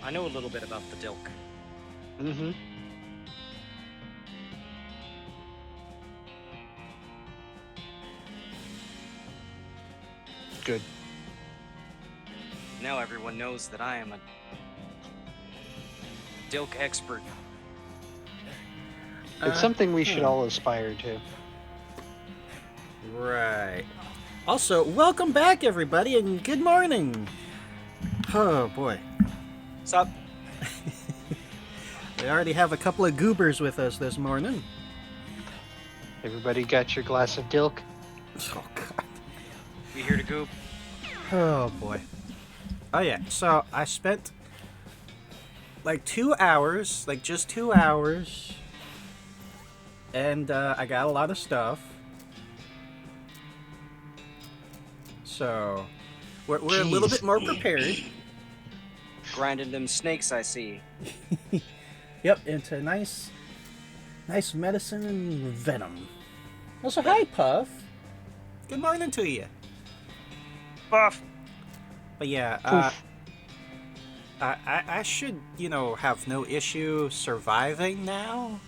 I know a little bit about the Dilk. Mm-hmm. Good. Now everyone knows that I am a Dilk expert. It's something we should all aspire to. Right. Also, welcome back, everybody, and good morning. Oh, boy. Sup? We already have a couple of goobers with us this morning. Everybody got your glass of dilk? Oh, God. We here to goop? Oh, boy. Oh, yeah. So, I spent like 2 hours, like just 2 hours, and I got a lot of stuff. So, we're a little bit more prepared. Grinding them snakes, I see. Yep, into nice medicine and venom. Also, hi, Puff. Good morning to you. Buff! But yeah, I should, have no issue surviving now.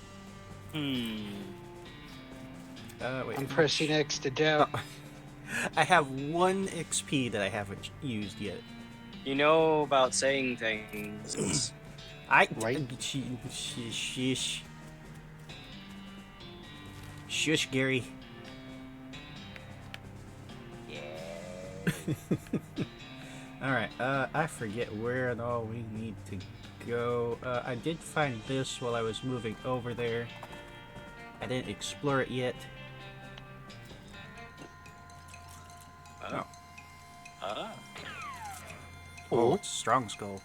Hmm. Wait. I'm pressing X to doubt. I have 1 XP that I haven't used yet. You know about saying things. Right. Shush. Shush, Gary. Yeah. Alright, I forget where and all we need to go. I did find this while I was moving over there. I didn't explore it yet. Oh. Oh, it's a strong skull.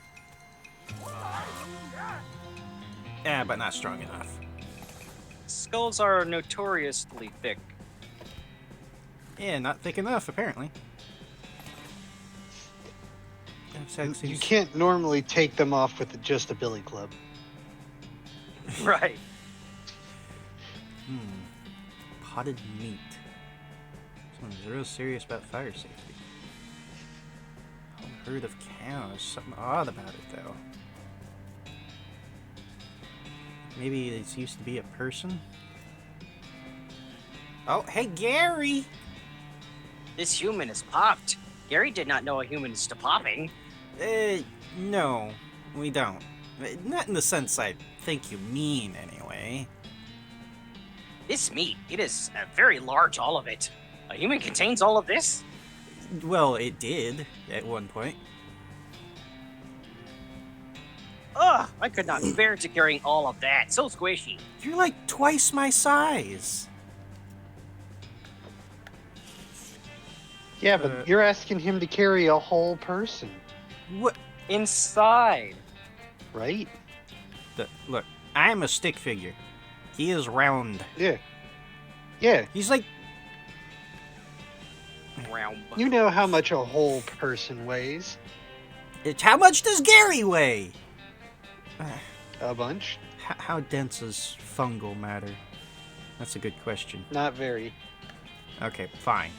Yeah, but not strong enough. Skulls are notoriously thick. Yeah, not thick enough, apparently. You can't normally take them off with just a billy club. Right. Potted meat. Someone's real serious about fire safety. A herd of cows. Something odd about it, though. Maybe this used to be a person? Oh, hey, Gary! This human is popped. Gary did not know a human is to popping. No, we don't. Not in the sense I think you mean, anyway. This meat, it is very large, all of it. A human contains all of this? Well, it did, at one point. Ugh, I could not bear to carrying all of that. So squishy. You're like twice my size. Yeah, but you're asking him to carry a whole person, What? Inside. right? Look, I'm a stick figure. He is round. Yeah. Yeah, He's like... Round. you know how much a whole person weighs. How much does Gary weigh? A bunch. How dense is fungal matter? That's a good question. Not very. Okay, fine.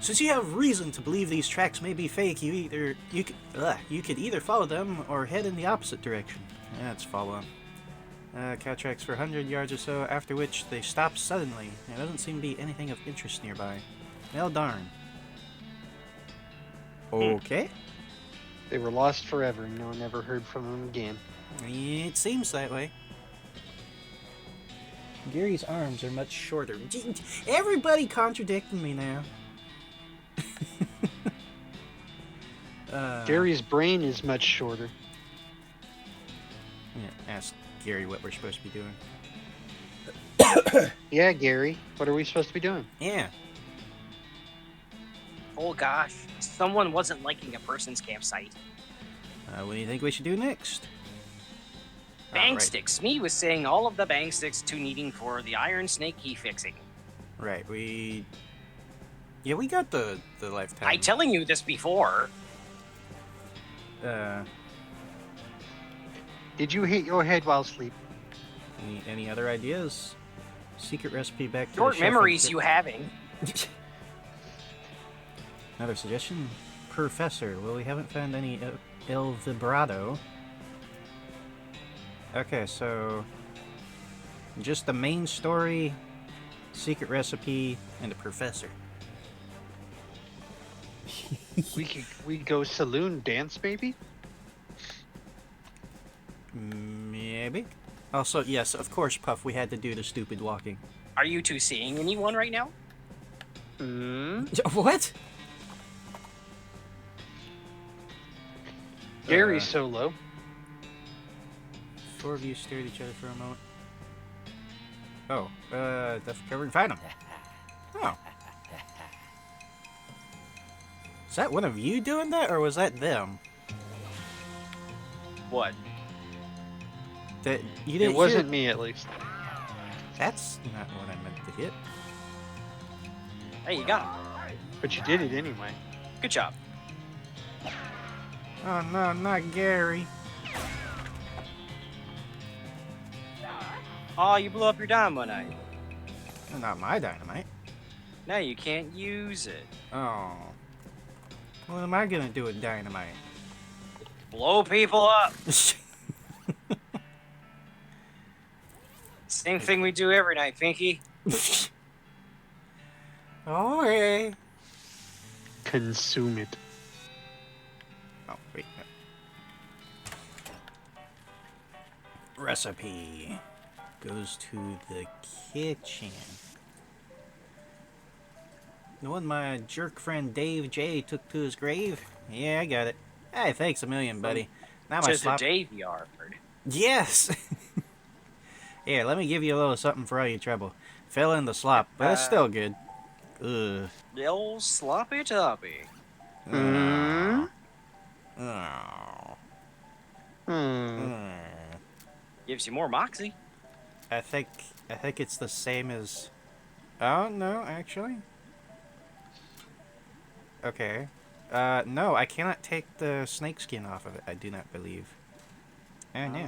Since you have reason to believe these tracks may be fake, you could either follow them or head in the opposite direction. Let's follow them. Cow tracks for 100 yards or so, after which they stop suddenly. There doesn't seem to be anything of interest nearby. Well, darn. Okay. They were lost forever and no one ever heard from them again. It seems that way. Gary's arms are much shorter. Everybody contradicting me now. Gary's brain is much shorter. Yeah, ask Gary what we're supposed to be doing. Yeah, Gary, what are we supposed to be doing? Yeah. Oh gosh, someone wasn't liking a person's campsite. What do you think we should do next? Bang right. sticks. Smee was saying all of the bang sticks to needing for the iron snake key fixing. Right, Yeah, we got the lifetime. I telling you this before. Did you hit your head while asleep? Any other ideas? Secret recipe back to Short the chef memories and- you having. Another suggestion? Professor. Well, we haven't found any El Vibrato. Okay, so just the main story, secret recipe, and the professor. We go saloon dance maybe? Maybe. Also, yes, of course, Puff, we had to do the stupid walking. Are you two seeing anyone right now? What? Gary Solo. Four of you stared at each other for a moment. Oh, that's covered. Find him. Oh. Is that one of you doing that, or was that them? What? That you didn't. It wasn't me, at least. That's not what I meant to hit. Hey, you got him. But you did it anyway. Good job. Oh no, not Gary. Oh, you blew up your dynamite. Not my dynamite. Now you can't use it. Oh. What am I gonna do with dynamite? Blow people up. Same thing we do every night, Pinky. Oh, hey. Consume it. Oh, wait. Recipe goes to the kitchen. The one my jerk friend Dave J took to his grave? Yeah, I got it. Hey, thanks a million, buddy. Now my Just a slop... Dave yard. Yes! Here, let me give you a little something for all your trouble. Fell in the slop, but it's still good. Ugh. The old sloppy toppy. Hmm? Oh. Hmm. Gives you more moxie. I think it's the same as... Oh, no, actually. Okay. No, I cannot take the snake skin off of it, I do not believe. And yeah.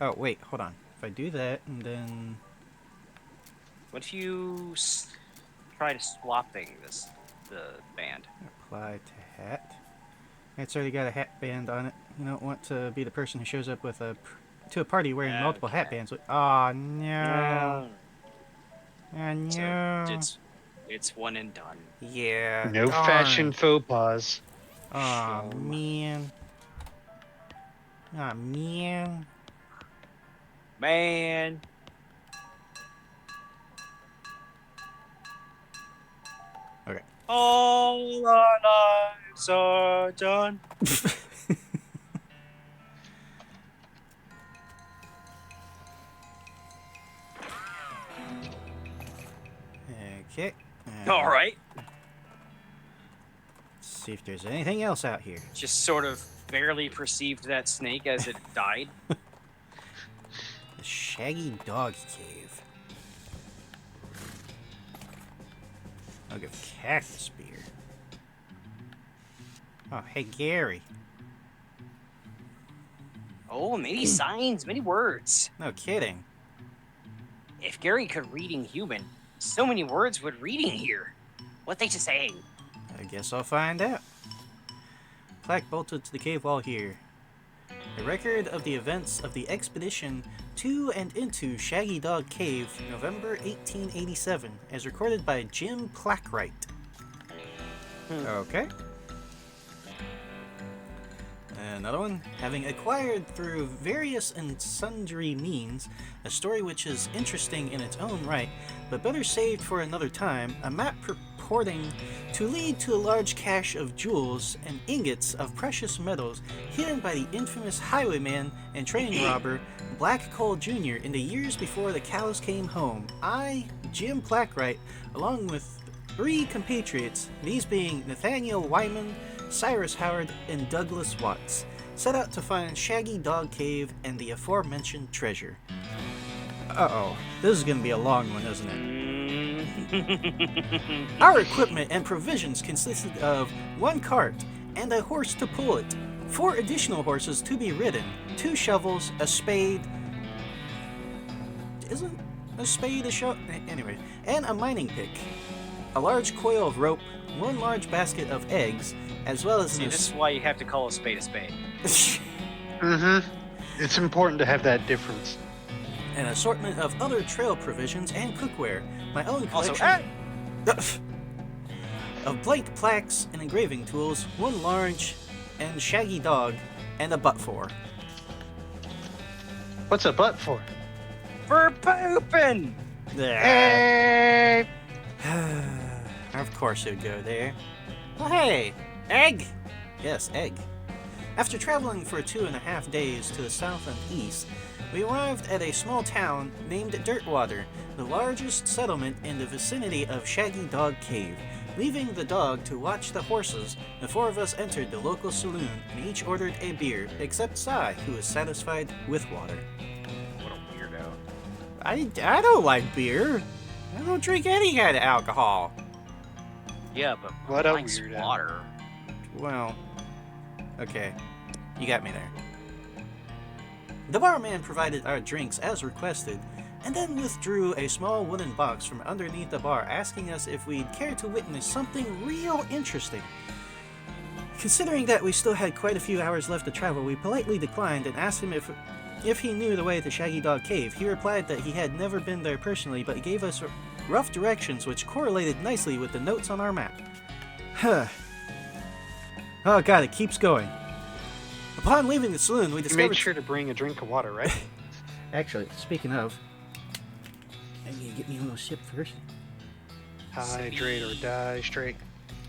Oh, wait, hold on. If I do that, and then... What if you try to swapping the band? Apply to hat. It's already got a hat band on it. You don't want to be the person who shows up with to a party wearing multiple hat bands. Oh no! Oh no! So it's one and done. Yeah. No darn. fashion faux pas. Oh man. Oh man. Man. Okay. All our lives are done. Okay. All right. Let's see if there's anything else out here. Just sort of barely perceived that snake as it died. The Shaggy Dog Cave. I'll give Cactus Beer. Oh, hey Gary. Oh, many signs, many words. No kidding. If Gary could reading human, so many words would reading here. What they just saying? I guess I'll find out. Plaque bolted to the cave wall here. A record of the events of the expedition to and into Shaggy Dog Cave, November 1887, as recorded by Jim Plackwright. Okay. Another one. Having acquired through various and sundry means a story which is interesting in its own right, but better saved for another time, a map purporting to lead to a large cache of jewels and ingots of precious metals hidden by the infamous highwayman and train robber Black Cole Jr. in the years before the cows came home. I, Jim Plackwright, along with 3 compatriots, these being Nathaniel Wyman, Cyrus Howard, and Douglas Watts, set out to find Shaggy Dog Cave and the aforementioned treasure. Uh-oh. This is gonna be a long one, isn't it? Our equipment and provisions consisted of 1 cart and a horse to pull it, 4 additional horses to be ridden, 2 shovels, a spade... Isn't a spade a shovel? Anyway, and a mining pick. A large coil of rope, 1 large basket of eggs, as well as See, this is why you have to call a spade a spade. Mm-hmm. It's important to have that difference. an assortment of other trail provisions and cookware, my own Also, collection of blank plaques and engraving tools, one large and shaggy dog, and a butt for. What's a butt for? for pooping! Hey! Of course it would go there. Oh, hey! Egg! Yes, egg. After traveling for 2.5 days to the south and east, we arrived at a small town named Dirtwater, the largest settlement in the vicinity of Shaggy Dog Cave. Leaving the dog to watch the horses, the four of us entered the local saloon and each ordered a beer, except Sai, who was satisfied with water. What a weirdo. I don't like beer. I don't drink any kind of alcohol. Yeah, but What a likes weirdo. water. Well, okay. You got me there. The barman provided our drinks as requested, and then withdrew a small wooden box from underneath the bar, asking us if we'd care to witness something real interesting. Considering that we still had quite a few hours left to travel, we politely declined and asked him if he knew the way to Shaggy Dog Cave. He replied that he had never been there personally, but he gave us rough directions which correlated nicely with the notes on our map. Huh. Oh god, it keeps going. Upon leaving the saloon, we You discovered... made sure to bring a drink of water, right? Actually, speaking of... I need to get me a little sip first. Hydrate or die straight.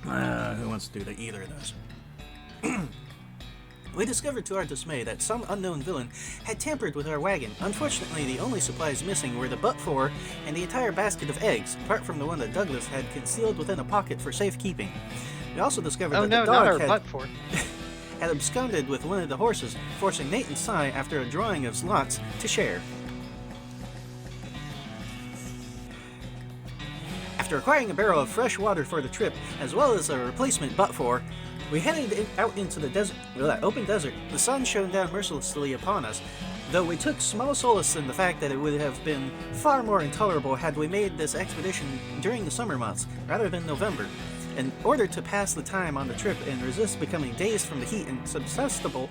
Who wants to do either of those? We discovered to our dismay that some unknown villain had tampered with our wagon. Unfortunately, the only supplies missing were the butt-for and the entire basket of eggs, apart from the one that Douglas had concealed within a pocket for safekeeping. We also discovered Oh that no, the not dog our had... butt for. had absconded with one of the horses, forcing Nate and Sai, after a drawing of lots, to share. After acquiring a barrel of fresh water for the trip, as well as a replacement butt for, we headed out into the open desert. The sun shone down mercilessly upon us, though we took small solace in the fact that it would have been far more intolerable had we made this expedition during the summer months, rather than November. In order to pass the time on the trip and resist becoming dazed from the heat and susceptible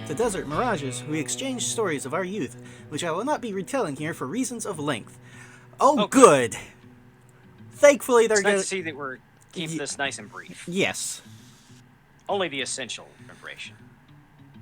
to desert mirages, we exchanged stories of our youth, which I will not be retelling here for reasons of length. Oh, good! Thankfully, they're It's nice going to see that we're keeping this nice and brief. Yes. Only the essential information.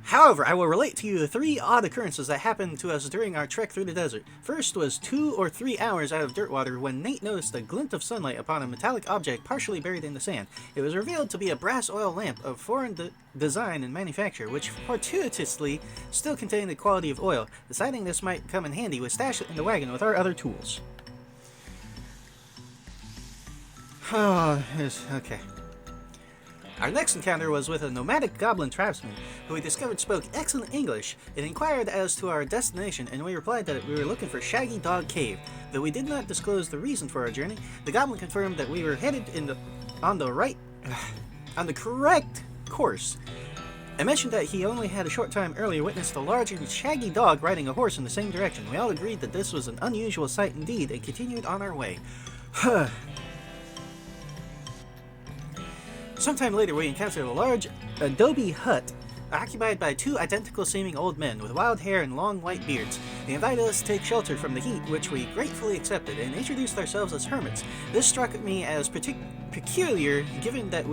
However, I will relate to you the 3 odd occurrences that happened to us during our trek through the desert. First was 2 or 3 hours out of Dirtwater when Nate noticed a glint of sunlight upon a metallic object partially buried in the sand. It was revealed to be a brass oil lamp of foreign design and manufacture, which fortuitously still contained the quality of oil. Deciding this might come in handy, we stashed it in the wagon with our other tools. Oh, okay. Our next encounter was with a nomadic goblin tribesman, who we discovered spoke excellent English. It inquired as to our destination, and we replied that we were looking for Shaggy Dog Cave. Though we did not disclose the reason for our journey, the goblin confirmed that we were headed on the correct course, and mentioned that he only had a short time earlier witnessed a large and shaggy dog riding a horse in the same direction. We all agreed that this was an unusual sight indeed, and continued on our way. Sometime later, we encountered a large adobe hut occupied by 2 identical-seeming old men with wild hair and long white beards. They invited us to take shelter from the heat, which we gratefully accepted, and introduced ourselves as hermits. This struck me as peculiar, given that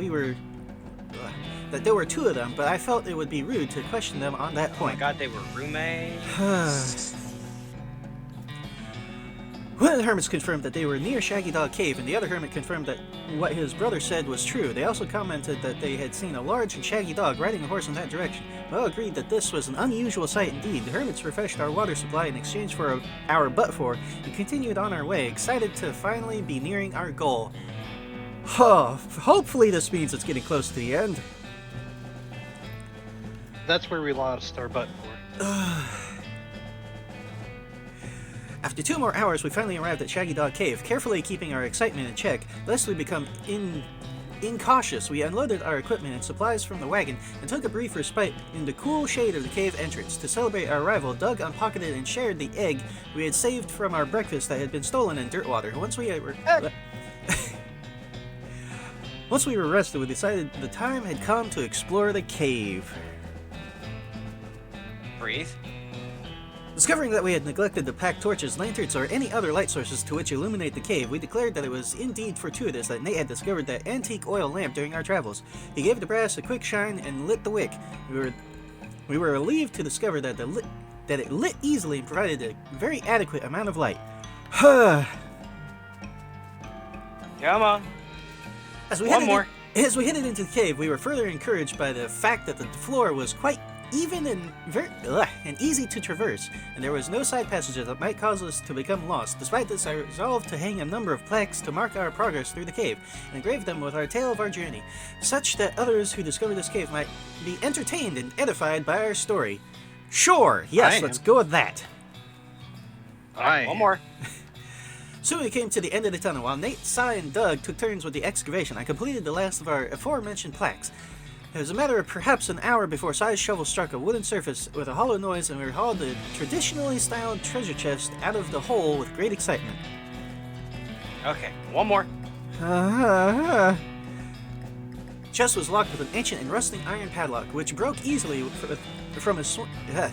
that there were 2 of them, but I felt it would be rude to question them on that Oh my point. god, they were roommates. One of the hermits confirmed that they were near Shaggy Dog Cave, and the other hermit confirmed that what his brother said was true. They also commented that they had seen a large and shaggy dog riding a horse in that direction. We all agreed that this was an unusual sight indeed. The hermits refreshed our water supply in exchange for our butt-for, and continued on our way, excited to finally be nearing our goal. Hopefully this means it's getting close to the end. That's where we lost our butt for. After 2 more hours, we finally arrived at Shaggy Dog Cave, carefully keeping our excitement in check, lest we become incautious. We unloaded our equipment and supplies from the wagon and took a brief respite in the cool shade of the cave entrance. To celebrate our arrival, Doug unpocketed and shared the egg we had saved from our breakfast that had been stolen in Dirtwater. Once we were... Once we were rested, we decided the time had come to explore the cave. Breathe. Discovering that we had neglected to pack torches, lanterns, or any other light sources to which illuminate the cave, we declared that it was indeed fortuitous that Nate had discovered that antique oil lamp during our travels. He gave the brass a quick shine and lit the wick. We were relieved to discover that it lit easily and provided a very adequate amount of light. Come on. As we One more. headed into the cave, we were further encouraged by the fact that the floor was quite even and easy to traverse, and there was no side passages that might cause us to become lost. Despite this, I resolved to hang a number of plaques to mark our progress through the cave, and engrave them with our tale of our journey, such that others who discover this cave might be entertained and edified by our story. Sure, yes, let's go with that. One more. Soon we came to the end of the tunnel. While Nate, Cy, and Doug took turns with the excavation, I completed the last of our aforementioned plaques. It was a matter of perhaps an hour before Cy's shovel struck a wooden surface with a hollow noise, and we hauled the traditionally styled treasure chest out of the hole with great excitement. Okay, one more. Chest was locked with an ancient and rusting iron padlock, which broke easily from a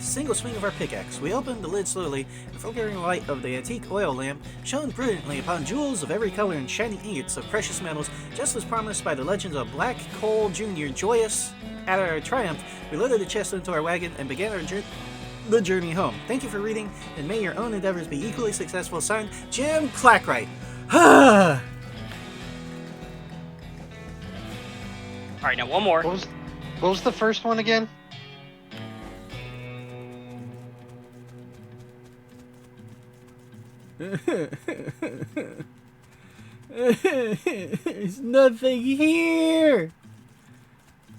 single swing of our pickaxe. We opened the lid slowly, and the flickering light of the antique oil lamp shone brilliantly upon jewels of every color and shining ingots of precious metals, just as promised by the legends of Black Cole Jr. Joyous at our triumph, we loaded the chest into our wagon and began the journey home. Thank you for reading, and may your own endeavors be equally successful. Signed, Jim Clackwright. All right, now one more. What was the first one again? There's nothing here.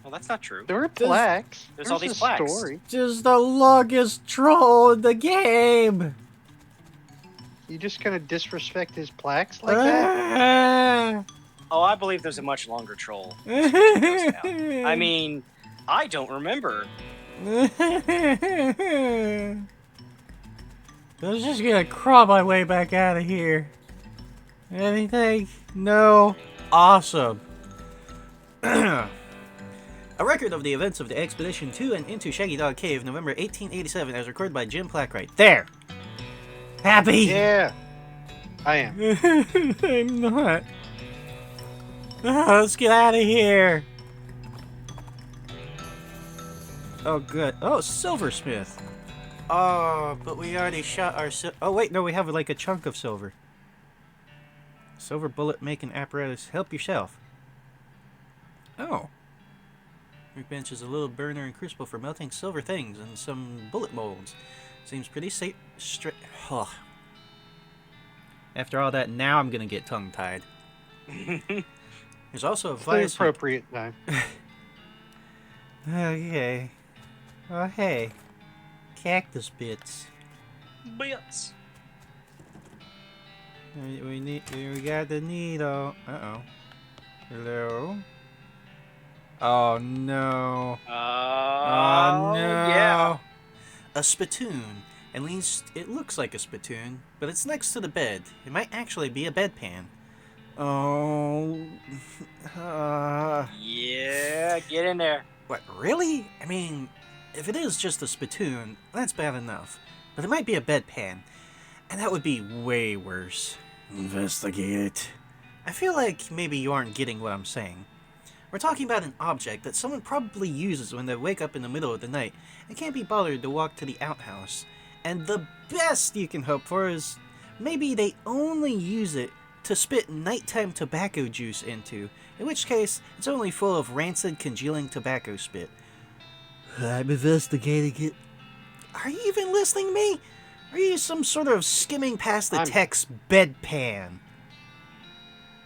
Well, that's not true. There were plaques. There's all these plaques. Story. Just the longest troll in the game. You just gonna disrespect his plaques like that? Oh, I believe there's a much longer troll. I mean, I don't remember. I was just gonna crawl my way back out of here. Anything? No. Awesome. A record of the events of the expedition to and into Shaggy Dog Cave, November 1887, as recorded by Jim Clackwright. There. Happy? Yeah. I am. I'm not. Let's get out of here. Oh, good. Oh, silversmith. Oh, but we already shot our oh, wait, no, we have like a chunk of silver. Silver bullet making apparatus. Help yourself. Oh. Workbench is a little burner and crucible for melting silver things and some bullet molds. Seems pretty safe. Oh. After all that, now I'm gonna get tongue-tied. There's also a Very visor. appropriate time. Okay. Oh, hey. Cactus bits. Bits. We got the needle. Uh-oh. Hello? Oh, no. Oh, no. Yeah. A spittoon. At least it looks like a spittoon, but it's next to the bed. It might actually be a bedpan. Oh. Yeah, get in there. What, really? I mean, if it is just a spittoon, that's bad enough. But it might be a bedpan, and that would be way worse. Investigate it. I feel like maybe you aren't getting what I'm saying. We're talking about an object that someone probably uses when they wake up in the middle of the night and can't be bothered to walk to the outhouse. And the best you can hope for is maybe they only use it to spit nighttime tobacco juice into, in which case it's only full of rancid congealing tobacco spit. I'm investigating it. Are you even listening to me? Are you some sort of skimming past the text bedpan?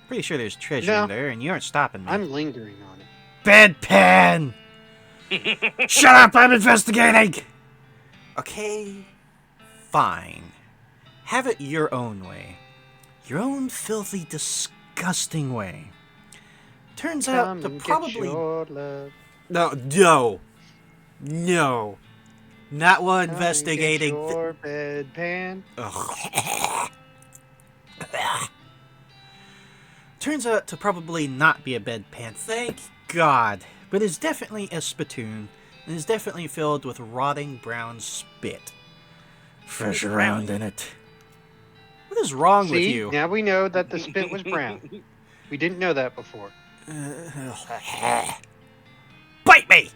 Pretty sure there's treasure in there, and you aren't stopping me. I'm lingering on it. Bedpan! Shut up! I'm investigating! Okay, fine. Have it your own way. Your own filthy, disgusting way. Turns out to probably... No. Not while investigating... Your bedpan. Ugh. Turns out to probably not be a bedpan, thank God, but is definitely a spittoon, and is definitely filled with rotting brown spit. Fresh around in it. What is wrong with See, you? now we know that the spit was brown. We didn't know that before. Bite me!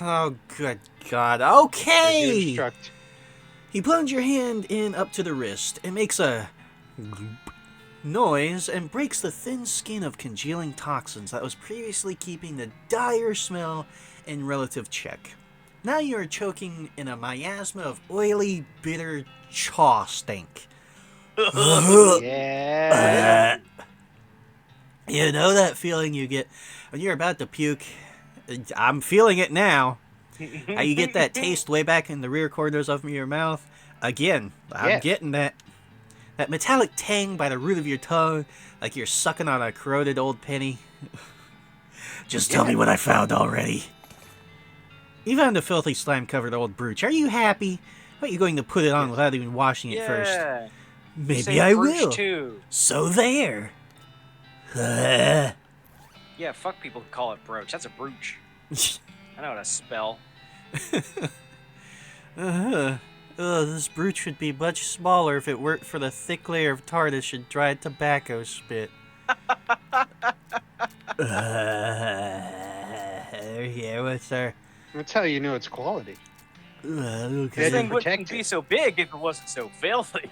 Oh, good God. As you Okay! instruct. He plunges your hand in up to the wrist and makes a gloop noise and breaks the thin skin of congealing toxins that was previously keeping the dire smell in relative check. Now you are choking in a miasma of oily, bitter chaw stink. Yeah. You know that feeling you get when you're about to puke? I'm feeling it now. How you get that taste way back in the rear corners of your mouth? Again, I'm Yes. getting that. That metallic tang by the root of your tongue, like you're sucking on a corroded old penny. Just tell me what I found already. You found a filthy slime-covered old brooch. Are you happy? How are you going to put it on Yes. without even washing it first? Yeah. Maybe Say I brooch will. too. So there. Yeah, fuck people who call it brooch. That's a brooch. I know how to spell. This brooch would be much smaller if it weren't for the thick layer of tarnish and dried tobacco spit. Yeah, what's our... That's how you know it's quality. This Yeah, thing to wouldn't protect be it. so big if it wasn't so filthy.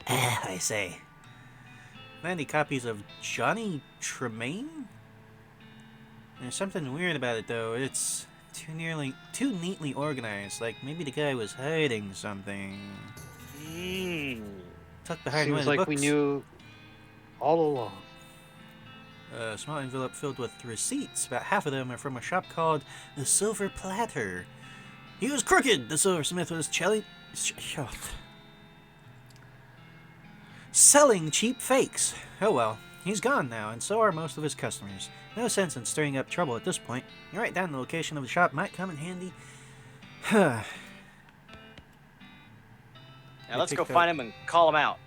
I say. 90 copies of Johnny Tremaine? There's something weird about it though. It's too neatly organized. Like maybe the guy was hiding something. Tucked behind one Seems of the like books. we knew all along. A small envelope filled with receipts. About half of them are from a shop called the Silver Platter. He was crooked. The silversmith was selling cheap fakes. Oh well, he's gone now, and so are most of his customers. No sense in stirring up trouble at this point. You write down the location of the shop might come in handy. Now let's go find him and call him out.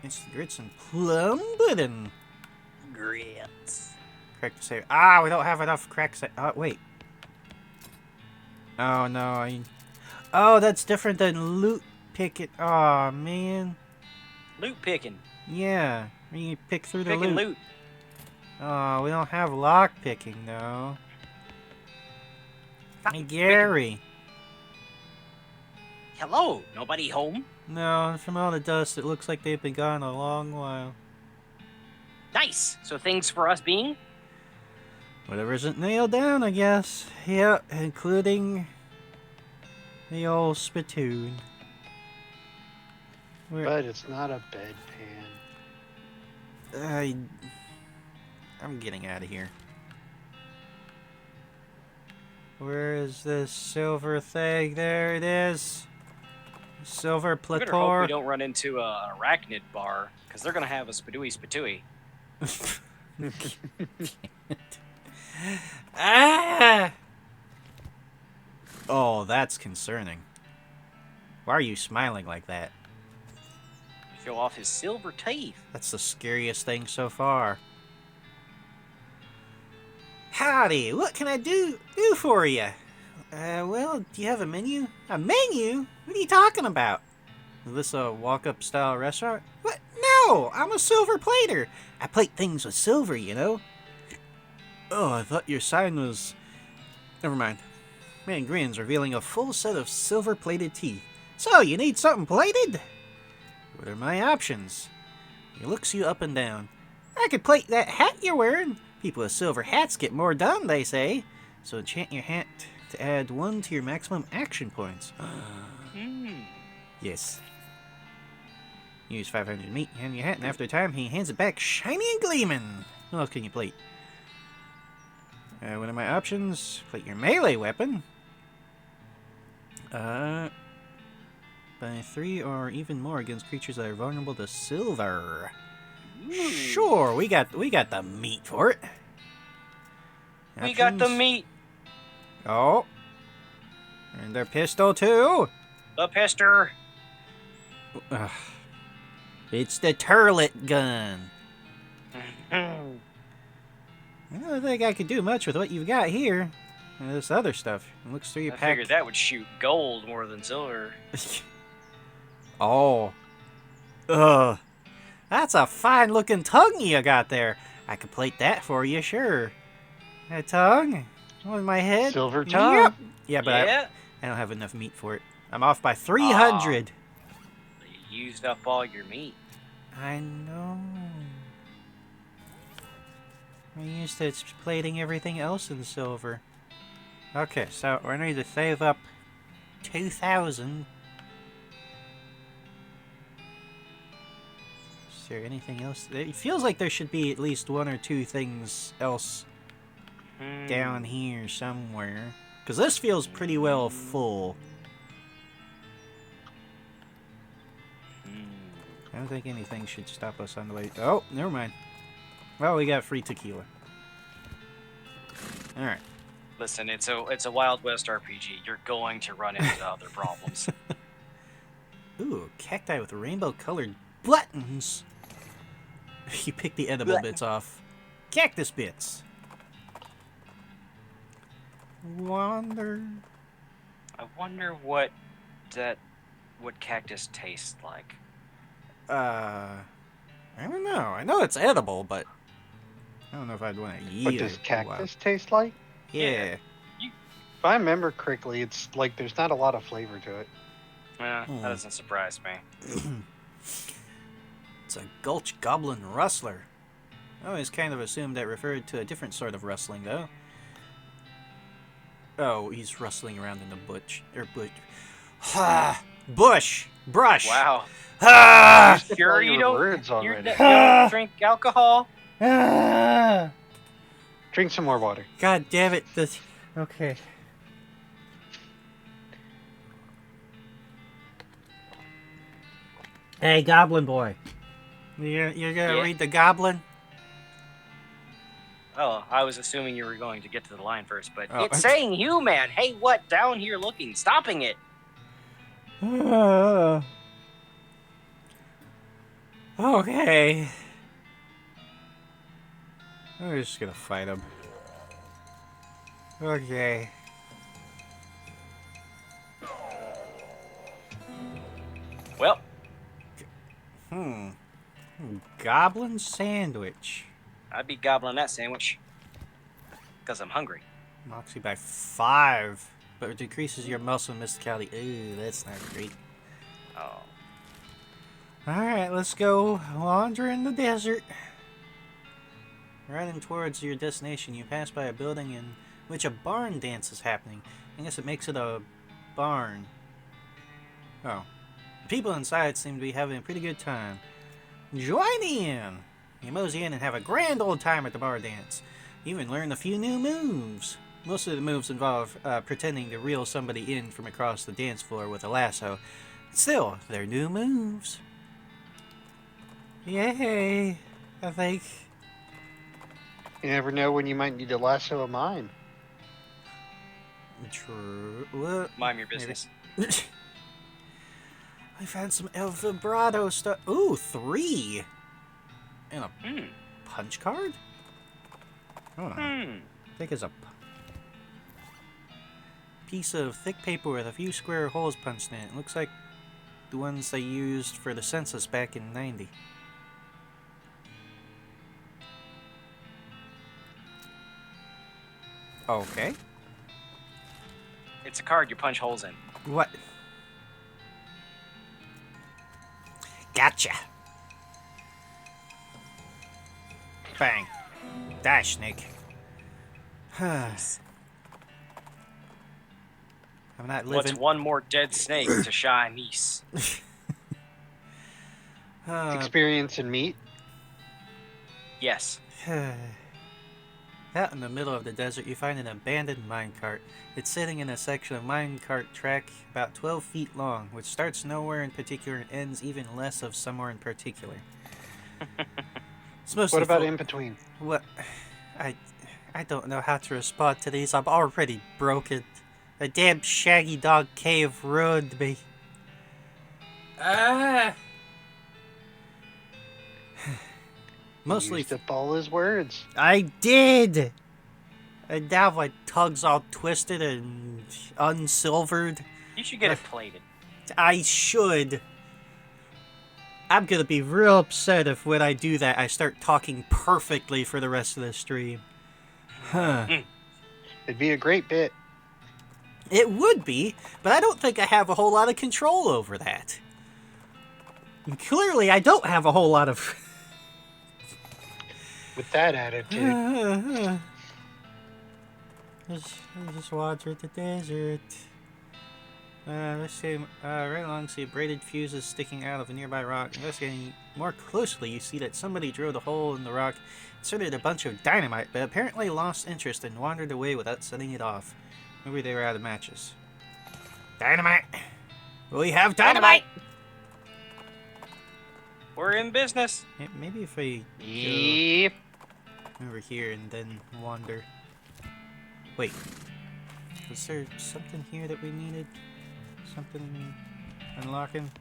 Instant grits and plum pudding. Grits. Crack to say. We don't have enough crack say. Wait. Oh no, Oh, that's different than loot picket. Oh man. Loot picking. Yeah, you pick through the Picking loot. loot. Oh, we don't have lock picking though. Hey Gary. Hello, nobody home? No, from all the dust, it looks like they've been gone a long while. Nice. So things for us being? Whatever isn't nailed down, I guess. Yep, including the old spittoon. But it's not a bedpan. I'm getting out of here. Where is this silver thing? There it is. Silver I better hope we plator. don't run into an arachnid bar, because they're gonna have a spatooey. Ah! Oh, that's concerning. Why are you smiling like that? Show off his silver teeth. That's the scariest thing so far. Howdy, what can I do for you? Well, do you have a menu? A menu? What are you talking about? Is this a walk-up style restaurant? What? No, I'm a silver plater. I plate things with silver, you know. Oh, I thought your sign was... Never mind. Man grins, revealing a full set of silver-plated teeth. So, you need something plated? What are my options? He looks you up and down. I could plate that hat you're wearing. People with silver hats get more done, they say. So enchant your hat to add 1 to your maximum action points. Yes. Use 500 meat, hand your hat, and after a time, he hands it back shiny and gleaming. What else can you plate? What are my options? Plate your melee weapon. By 3 or even more against creatures that are vulnerable to silver. Sure, we got the meat for it. We got the Options? meat. Oh. And their pistol too. The pister. Ugh. It's the turlet gun. I don't think I could do much with what you've got here. And this other stuff. It looks through your I pack. figured that would shoot gold more than silver. Oh. Ugh. That's a fine looking tongue you got there. I could plate that for you, sure. A tongue? On my head? Silver tongue. Yep. Yeah, but Yeah. I don't have enough meat for it. I'm off by 300. You used up all your meat. I know. I'm used to plating everything else in silver. Okay, so we need to save up 2,000. Is there anything else? It feels like there should be at least one or two things else down here somewhere. Because this feels pretty well full. I don't think anything should stop us on the way. Oh, never mind. Well, we got free tequila. Alright. Listen, it's a Wild West RPG. You're going to run into other problems. Ooh, cacti with rainbow-colored buttons. You pick the edible bits off. Cactus bits. I wonder what cactus tastes like. I don't know. I know it's edible, but I don't know if I'd want to eat it. What does cactus taste like? Yeah. If I remember correctly, it's like there's not a lot of flavor to it. That doesn't surprise me. It's a Gulch Goblin Rustler. I always kind of assumed that referred to a different sort of rustling, though. Oh, he's rustling around in the bush. Ha! Bush! Brush! Wow. Ha! Sure You you don't drink alcohol? Drink some more water. God damn it. This... Okay. Hey, Goblin Boy. You're gonna read the Goblin? Oh, I was assuming you were going to get to the line first, but Oh. it's saying you, man. Hey, what? Down here looking, stopping it. Okay. I'm just gonna fight him. Okay. Well, Goblin sandwich. I'd be gobbling that sandwich. Because I'm hungry. Knocks you by 5, but it decreases your muscle mysticality. Ooh, that's not great. Oh. Alright, let's go wander in the desert. Riding towards your destination, you pass by a building in which a barn dance is happening. I guess it makes it a barn. Oh. People inside seem to be having a pretty good time. Join in! You mosey in and have a grand old time at the bar dance. You even learn a few new moves. Most of the moves involve pretending to reel somebody in from across the dance floor with a lasso. Still, they're new moves. Yay! I think. You never know when you might need to lasso a mime. True. What? Mind your business. I found some El Vibrato stuff. Ooh, 3! And a punch card? Hold on. I think it's a piece of thick paper with a few square holes punched in it. It looks like the ones they used for the census back in '90. Okay. It's a card you punch holes in. What? Gotcha. Bang. Dash, Nick. I'm not What's living. one more dead snake to shy niece? Experience in meat. Yes. Out in the middle of the desert, you find an abandoned minecart. It's sitting in a section of minecart track about 12 feet long, which starts nowhere in particular and ends even less of somewhere in particular. It's mostly What about full- in between? What? I don't know how to respond to these. I'm already broken. A damn shaggy dog cave ruined me. He Mostly. used up all his words. I did! And now my tongue's all twisted and unsilvered. You should get it plated. I should. I'm gonna be real upset if when I do that I start talking perfectly for the rest of the stream. Huh. It'd be a great bit. It would be, but I don't think I have a whole lot of control over that. And clearly, I don't have a whole lot of... With that attitude. Just water the desert. Let's see, right along, see braided fuses sticking out of a nearby rock. Investigating more closely, you see that somebody drilled a hole in the rock, inserted a bunch of dynamite, but apparently lost interest and wandered away without setting it off. Maybe they were out of matches. Dynamite! We have dynamite! We're in business. Maybe if I Yep. go over here and then wander. Wait. Was there something here that we needed? Something unlocking?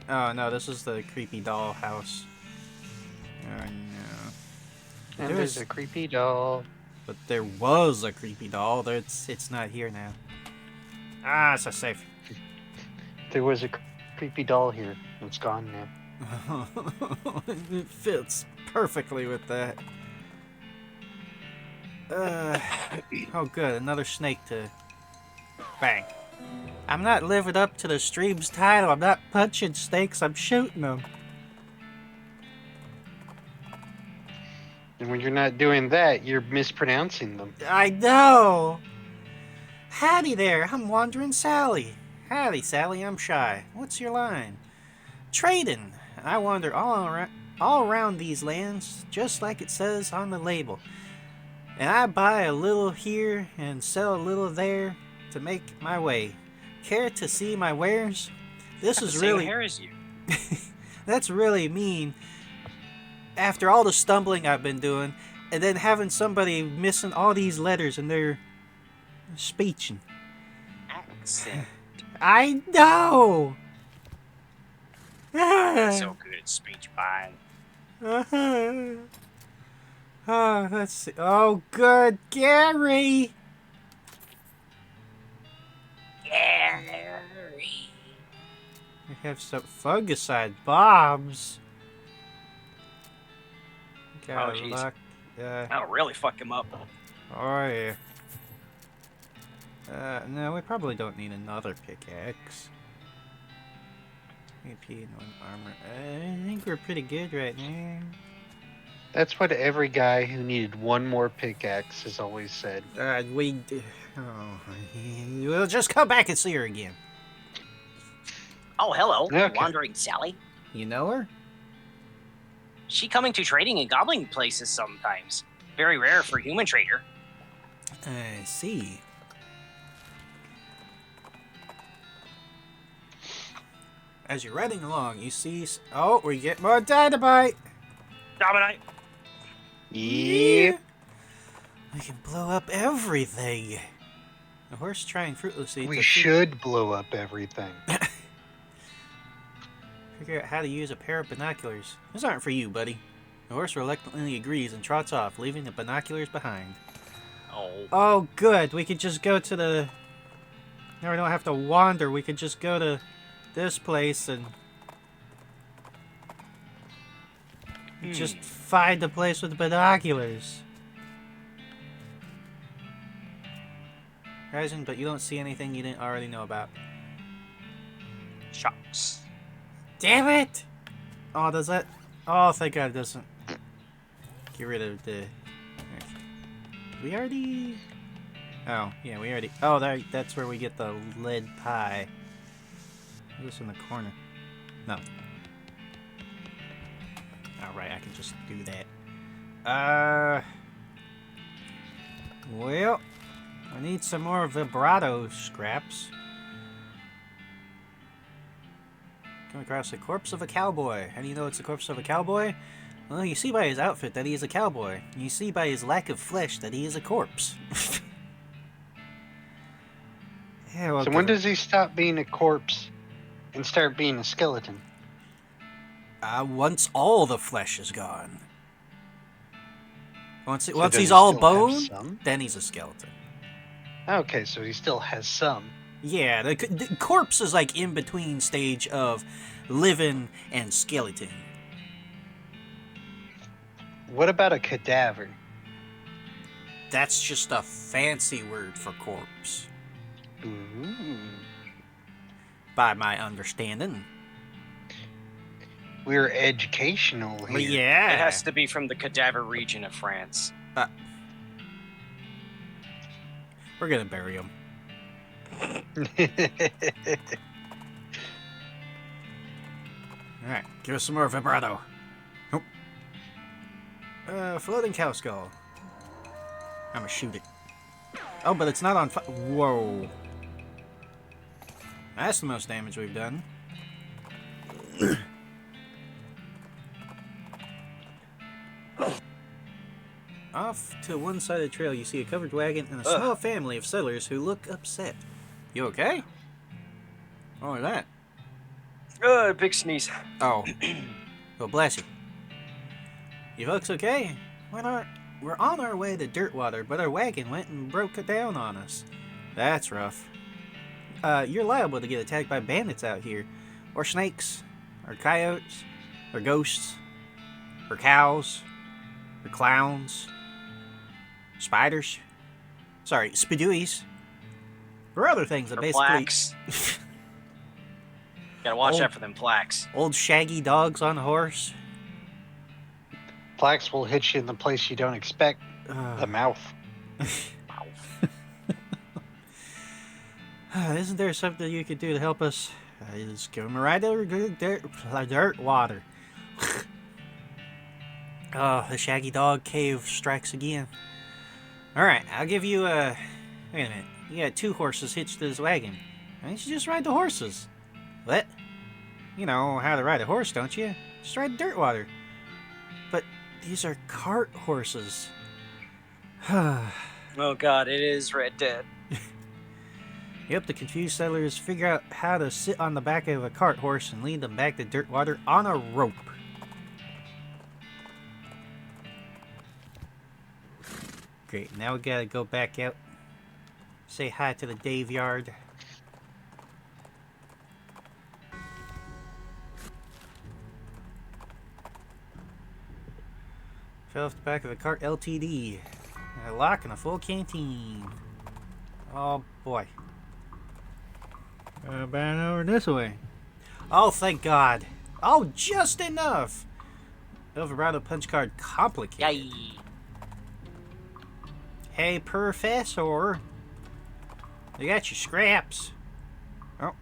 Oh no, this is the creepy doll house. Oh no. And there's a creepy doll. But there was a creepy doll. It's not here now. Ah, it's a safe. There was a creepy doll here. It's gone now. It fits perfectly with that. Oh good, another snake to bang. I'm not living up to the stream's title. I'm not punching snakes, I'm shooting them. And when you're not doing that, you're mispronouncing them. I know! Howdy there, I'm Wandering Sally. Howdy, Sally, I'm shy. What's your line? Trading. I wander all around these lands, just like it says on the label. And I buy a little here and sell a little there to make my way. Care to see my wares? This Got is the same really... hair as you. That's really mean. After all the stumbling I've been doing, and then having somebody missing all these letters in their speeching. Accent. I know! So good at speech buying. Oh, let's see. Oh, good, Gary! Gary. We have some fungicide bombs. Got jeez. luck. That'll really fuck him up. Oh, yeah. No, we probably don't need another pickaxe. AP and one armor. I think we're pretty good right now. That's what every guy who needed one more pickaxe has always said. We'll just come back and see her again. Oh, hello, Okay. Wandering Sally. You know her? She coming to trading and gobbling places sometimes. Very rare for human trader. I see. As you're riding along, you see... Oh, we get more dynamite! Dominate. Yeah. We can blow up everything. The horse trying fruitlessly We to should blow up everything. figure out how to use a pair of binoculars. Those aren't for you, buddy. The horse reluctantly agrees and trots off, leaving the binoculars behind. Oh. Oh, good. We could just go to the... Now we don't have to wander. We could just go to this place and... just find the place with the binoculars. Horizon, but you don't see anything you didn't already know about. Shucks. Damn it! Oh, does that... Oh, thank God it doesn't. Get rid of the... We already... Oh, yeah, we already... Oh, that's where we get the lead pie. What's in the corner? No. Alright, I can just do that. Well... I need some more vibrato scraps. Come across the corpse of a cowboy. How do you know it's the corpse of a cowboy? Well, you see by his outfit that he is a cowboy. You see by his lack of flesh that he is a corpse. Yeah, well, So when does he stop being a corpse? and start being a skeleton? Once all the flesh is gone. Once So once does he's he all still have bone, some? then he's a skeleton. Okay, so he still has some. Yeah, the corpse is like in between stage of living and skeleton. What about a cadaver? That's just a fancy word for corpse, Ooh. by my understanding. We're educational here. Yeah. It has to be from the cadaver region of France. We're gonna bury him. Alright, give us some more vibrato. Nope. Floating cow skull. I'ma shoot it. Oh, but it's not on fire. Whoa. That's the most damage we've done. Off to one side of the trail, you see a covered wagon and a small family of settlers who look upset. You okay? What was that? Big sneeze. Oh. Well, bless you. You folks okay? We're on our way to Dirtwater, but our wagon went and broke it down on us. That's rough. You're liable to get attacked by bandits out here. Or snakes. Or coyotes. Or ghosts. Or cows. Or clowns. Spiders. Sorry, spidooies. Or other things that Or basically... plaques. Gotta watch Old- out for them plaques. Old shaggy dogs on a horse. Plaques will hit you in the place you don't expect. The mouth. Isn't there something you could do to help us? Just give him a ride over dirt water. Oh, the shaggy dog cave strikes again. Alright, I'll give you a... Wait a minute. You got 2 horses hitched to this wagon. Why don't you just ride the horses? What? You know how to ride a horse, don't you? Just ride dirt water. But these are cart horses. Oh god, it is Red Dead. Yep, the confused settlers figure out how to sit on the back of a cart horse and lead them back to Dirtwater on a rope. Great, now we gotta go back out. Say hi to the Dave Yard. Fell off the back of a cart LTD. A lock and a full canteen. Oh boy. Back over this way. Oh, thank God. Oh, just enough. Override punch card complicated. Yay. Hey, Professor. You got your scraps. Oh.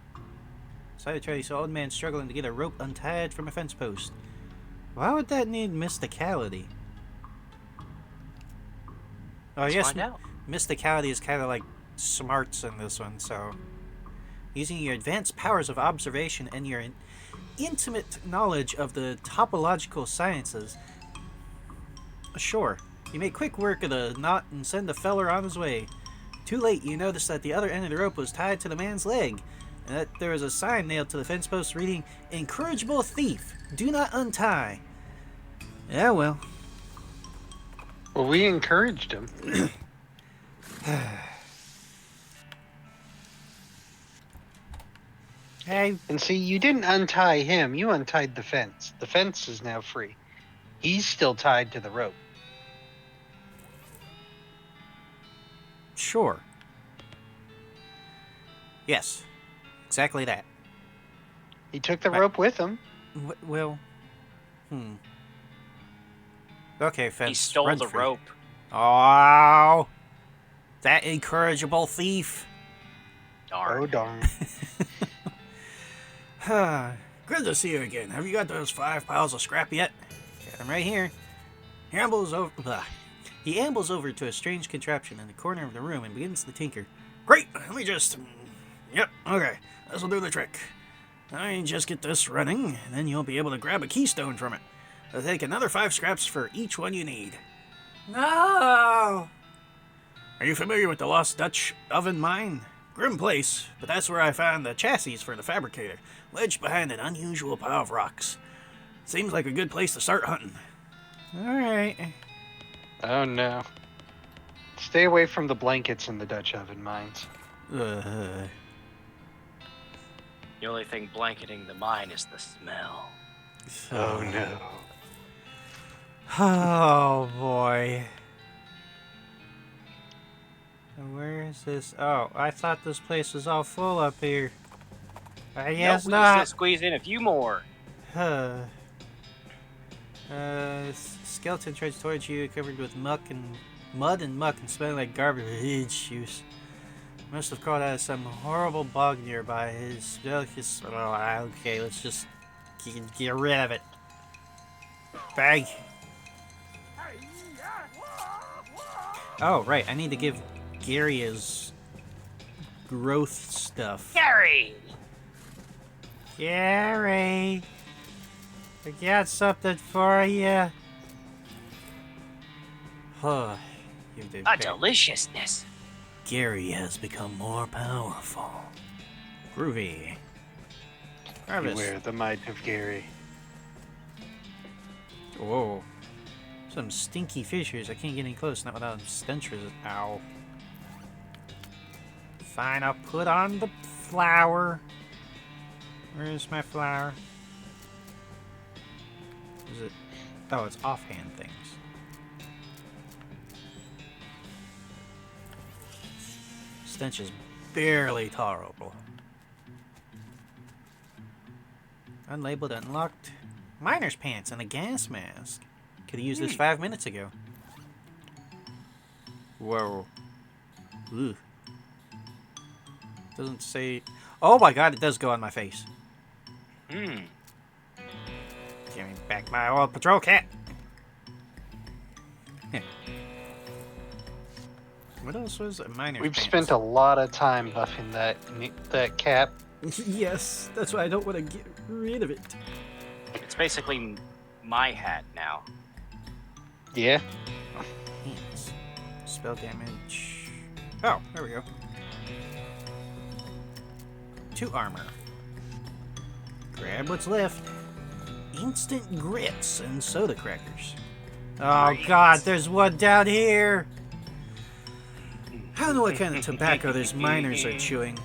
Side of Charlie saw old man struggling to get a rope untied from a fence post. Why would that need mysticality? Oh, Let's yes. find out. Mysticality is kind of like smarts in this one, so... Using your advanced powers of observation and your intimate knowledge of the topological sciences... Sure, you make quick work of the knot and send the feller on his way. Too late, you notice that the other end of the rope was tied to the man's leg, and that there was a sign nailed to the fence post reading, "Incorrigible thief, do not untie." Yeah, well. Well, we encouraged him. Hey, And see, you didn't untie him. You untied the fence. The fence is now free. He's still tied to the rope. sure. Yes, exactly that. He took the Right. rope with him. Well, Okay, fence. He stole run the free. rope. Oh, that incorrigible thief. Oh, Darn. darn. Good to see you again. Have you got those 5 piles of scrap yet? Got them right here. He ambles over to a strange contraption in the corner of the room and begins to tinker. Great, let me just... Yep, okay, this'll do the trick. I just get this running, and then you'll be able to grab a keystone from it. I'll take another 5 scraps for each one you need. No! Are you familiar with the Lost Dutch oven mine? Grim place, but that's where I found the chassis for the fabricator, wedged behind an unusual pile of rocks. Seems like a good place to start hunting. Alright. Oh no. Stay away from the blankets in the Dutch oven mines. Uh, The only thing blanketing the mine is the smell. Oh no. Oh boy. Where is this? Oh, I thought this place was all full up here. I guess Nope, we can not. still squeeze in a few more. Huh. Skeleton trudged towards you, covered with mud and muck, and smelling like garbage juice. Must have crawled out of some horrible bog nearby. His delicate. Oh, okay, let's just get rid of it. Bag. Oh, right. I need to give Gary his growth stuff. Gary! Gary, I got something for you. Huh. You did. A deliciousness. Gary has become more powerful. Groovy. Harvest. Beware the might of Gary. Whoa. Some stinky fissures. I can't get any close. Not without stenches. Ow. Fine, I'll put on the flour. Where's my flour? Is it? Oh, it's offhand things. Stench is barely tolerable. Unlabeled, unlocked. Miner's pants and a gas mask. Could have used this 5 minutes ago. Whoa. Ooh. Doesn't say. Oh my god, it does go on my face. Hmm. Give me back my old patrol cat. What else was it? Miner's We've pants. spent a lot of time buffing that cap. Yes, that's why I don't want to get rid of it. It's basically my hat now. Yeah. Hands. Spell damage. Oh, there we go. 2 armor. Grab what's left. Instant grits and soda crackers. Oh Great. god, there's one down here! I don't know what kind of tobacco these miners are chewing,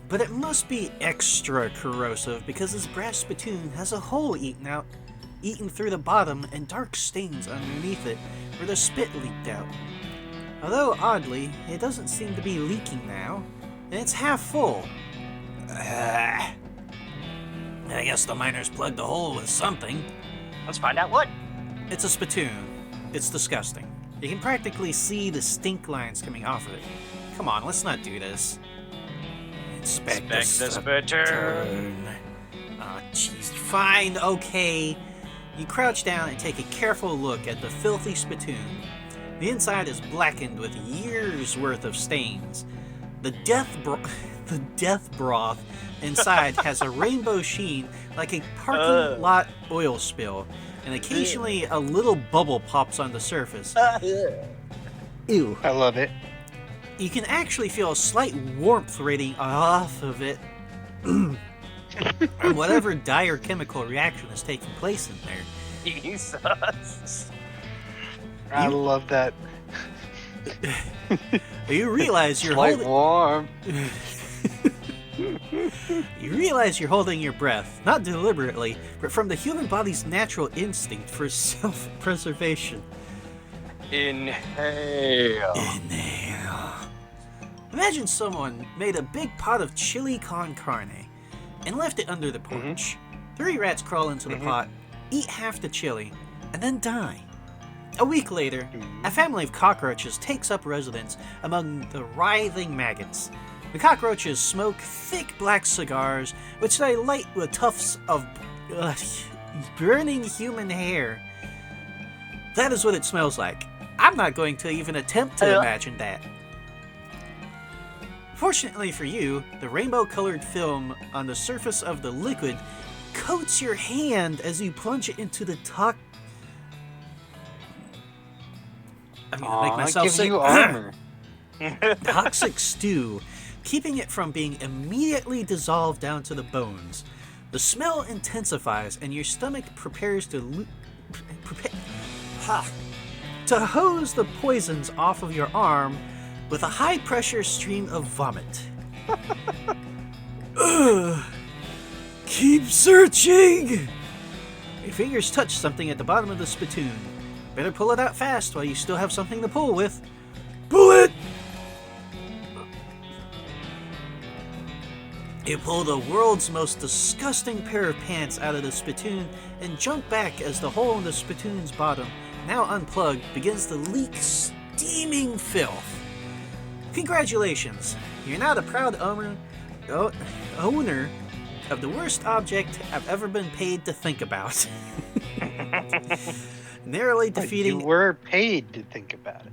but it must be extra corrosive because this brass spittoon has a hole eaten through the bottom and dark stains underneath it where the spit leaked out. Although, oddly, it doesn't seem to be leaking now, and it's half full. I guess the miners plugged the hole with something. Let's find out what. It's a spittoon. It's disgusting. You can practically see the stink lines coming off of it. Come on, let's not do this. Inspect the spittoon. Oh, jeez. Fine, okay. You crouch down and take a careful look at the filthy spittoon. The inside is blackened with years' worth of stains. The death broth inside has a rainbow sheen like a parking lot oil spill, and occasionally a little bubble pops on the surface. Ew. I love it. You can actually feel a slight warmth radiating off of it. And whatever dire chemical reaction is taking place in there. Jesus. I love that. You realize you're Slight holding. warm. You realize you're holding your breath, not deliberately, but from the human body's natural instinct for self-preservation. Inhale. Inhale. Imagine someone made a big pot of chili con carne and left it under the porch. 3 rats crawl into the pot, eat half the chili, and then die. A week later, a family of cockroaches takes up residence among the writhing maggots. The cockroaches smoke thick black cigars, which they light with tufts of burning human hair. That is what it smells like. I'm not going to even attempt to imagine that. Fortunately for you, the rainbow-colored film on the surface of the liquid coats your hand as you plunge it into the I'm gonna make myself gives sick. you armor. Toxic stew. keeping it from being immediately dissolved down to the bones. The smell intensifies, and your stomach prepares to to hose the poisons off of your arm with a high-pressure stream of vomit. Ugh. Keep searching! Your fingers touch something at the bottom of the spittoon. Better pull it out fast while you still have something to pull with. Pull it! You pull the world's most disgusting pair of pants out of the spittoon and jump back as the hole in the spittoon's bottom, now unplugged, begins to leak steaming filth. Congratulations! You're now the proud owner of the worst object I've ever been paid to think about. Narrowly defeating... You were paid to think about it.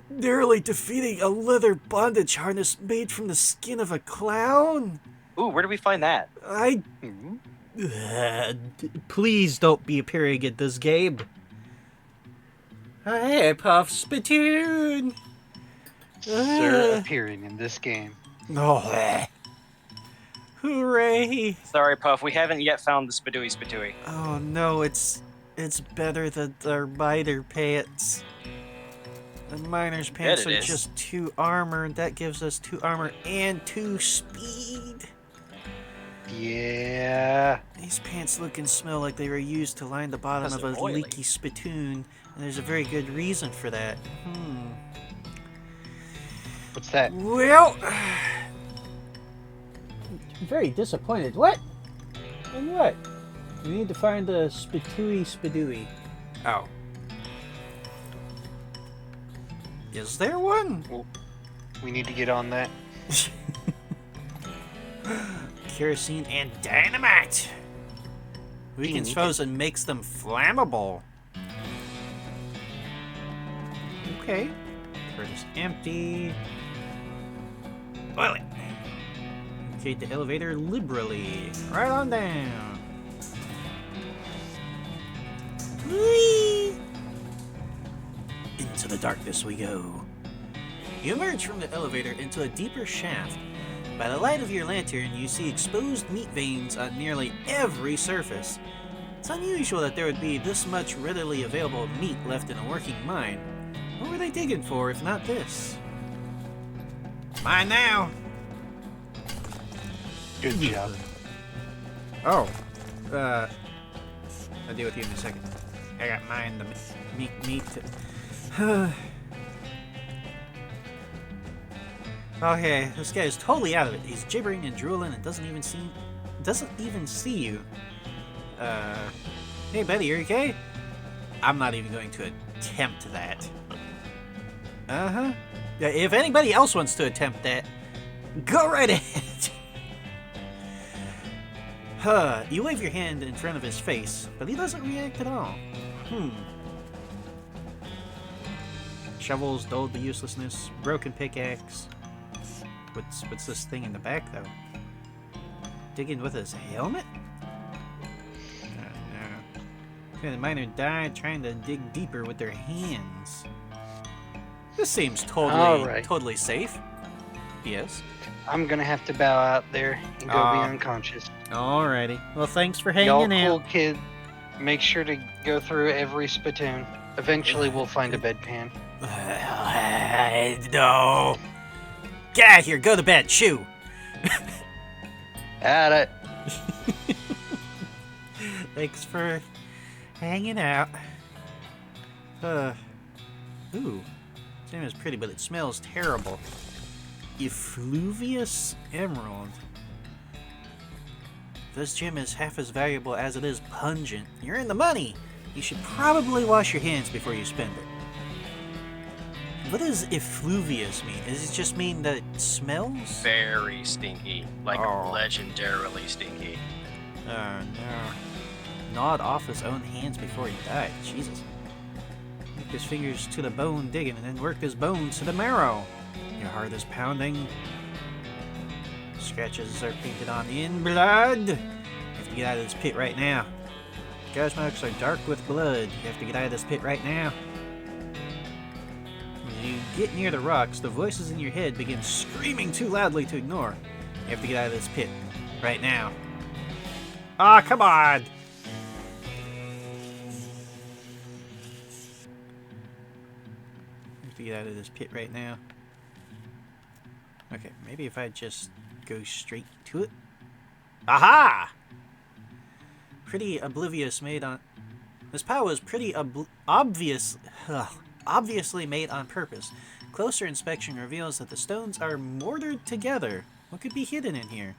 Narrowly defeating a leather bondage harness made from the skin of a clown? Ooh, where do we find that? Please don't be appearing in this game. Hey, Puff Spittoon! Sir appearing in this game. Oh, hooray! Sorry, Puff, we haven't yet found the Spidooey. Oh no, it's better than our miner pants. The miner's pants are just 2 armor, and that gives us 2 armor and 2 speed. Yeah. These pants look and smell like they were used to line the bottom of a leaky spittoon, and there's a very good reason for that. What's that? Well, I'm very disappointed. What? And what? We need to find the Spidooey. Oh. Is there one? Well, we need to get on that. Kerosene and dynamite. Weakens foes and makes them flammable. Okay. Cart is empty. Oil it. Indicate the elevator liberally. Right on down. Whee! Into the darkness we go. You emerge from the elevator into a deeper shaft. By the light of your lantern, you see exposed meat veins on nearly every surface. It's unusual that there would be this much readily available meat left in a working mine. What were they digging for if not this? Mine now! Good job. Oh. I'll deal with you in a second. I got mine the meat. Okay, this guy is totally out of it. He's gibbering and drooling and doesn't even see you. Hey buddy, you okay? I'm not even going to attempt that. If anybody else wants to attempt that, go right ahead. You wave your hand in front of his face, but he doesn't react at all. Shovels dulled the uselessness. Broken pickaxe. What's this thing in the back, though? Digging with his helmet? No. The miner died trying to dig deeper with their hands. This seems totally safe. Yes. I'm gonna have to bow out there and go be unconscious. Alrighty. Well, thanks for hanging Y'all out. cool kid. Make sure to go through every spittoon. Eventually we'll find a bedpan. No. Get out of here. Go to bed. Shoo. At it. Thanks for hanging out. Ooh. This name is pretty, but it smells terrible. Effluvious emerald. This gem is half as valuable as it is pungent. You're in the money. You should probably wash your hands before you spend it. What does effluvious mean? Does it just mean that it smells? Very stinky. Like legendarily stinky. Oh no. Gnawed off his own hands before he died. Jesus. Hooked his fingers to the bone digging and then worked his bones to the marrow. Your heart is pounding. Scratches are painted on in blood. You have to get out of this pit right now. Gouge marks are dark with blood. You have to get out of this pit right now. When you get near the rocks, the voices in your head begin screaming too loudly to ignore. You have to get out of this pit. Right now. Ah, come on! You have to get out of this pit right now. Okay, maybe if I just go straight to it. Aha! Pretty oblivious made on... This power is pretty obviously made on purpose. Closer inspection reveals that the stones are mortared together. What could be hidden in here?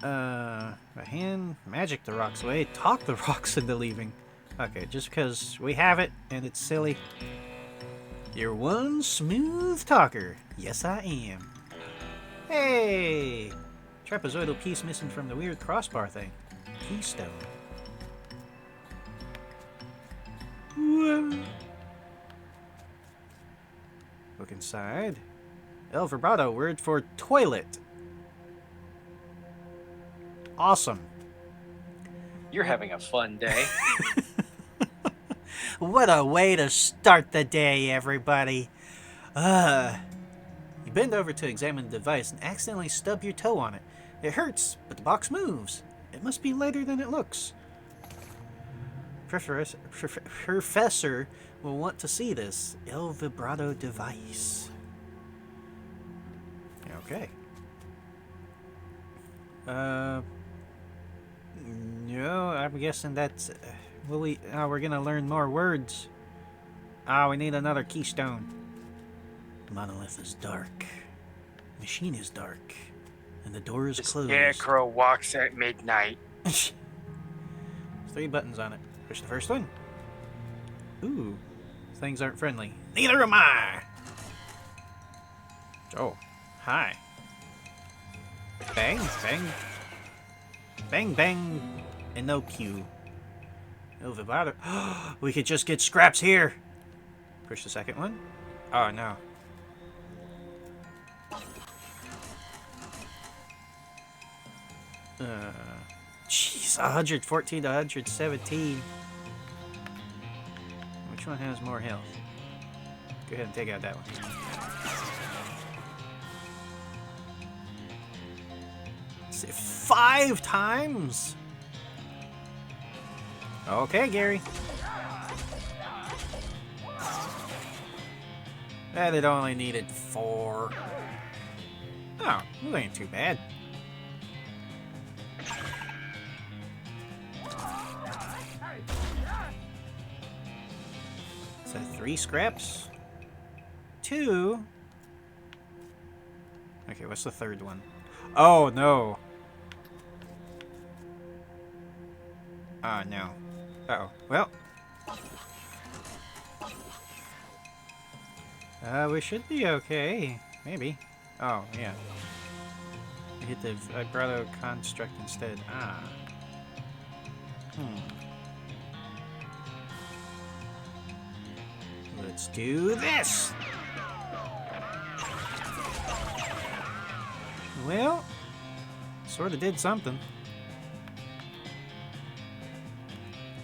My hand magic the rocks away. Talk the rocks into leaving. Okay, just because we have it and it's silly. You're one smooth talker. Yes, I am. Hey! Trapezoidal piece missing from the weird crossbar thing. Keystone. Whoa. Look inside. El vibrato, word for toilet. Awesome. You're having a fun day. What a way to start the day, everybody. You bend over to examine the device and accidentally stub your toe on it. It hurts, but the box moves. It must be lighter than it looks. Professor will want to see this El Vibrato device. Okay. No, I'm guessing that's... we're gonna learn more words. We need another keystone. The monolith is dark. The machine is dark. And the door is closed. Scarecrow walks at midnight. There's 3 buttons on it. Push the first one. Ooh. Things aren't friendly. Neither am I! Oh. Hi. Bang, bang. Bang, bang. And no Q. No vibrato. We could just get scraps here. Push the second one. Oh, no. Jeez, 114 to 117. Which one has more health? Go ahead and take out that one. Let's see, 5 times? Okay, Gary. And it only needed 4. Oh, it ain't too bad. So 3 scraps? 2? Okay, what's the third one? Oh, no. No. Uh-oh. Well. We should be okay. Maybe. Oh, yeah. I hit the vibrato construct instead. Let's do this! Well, sort of did something.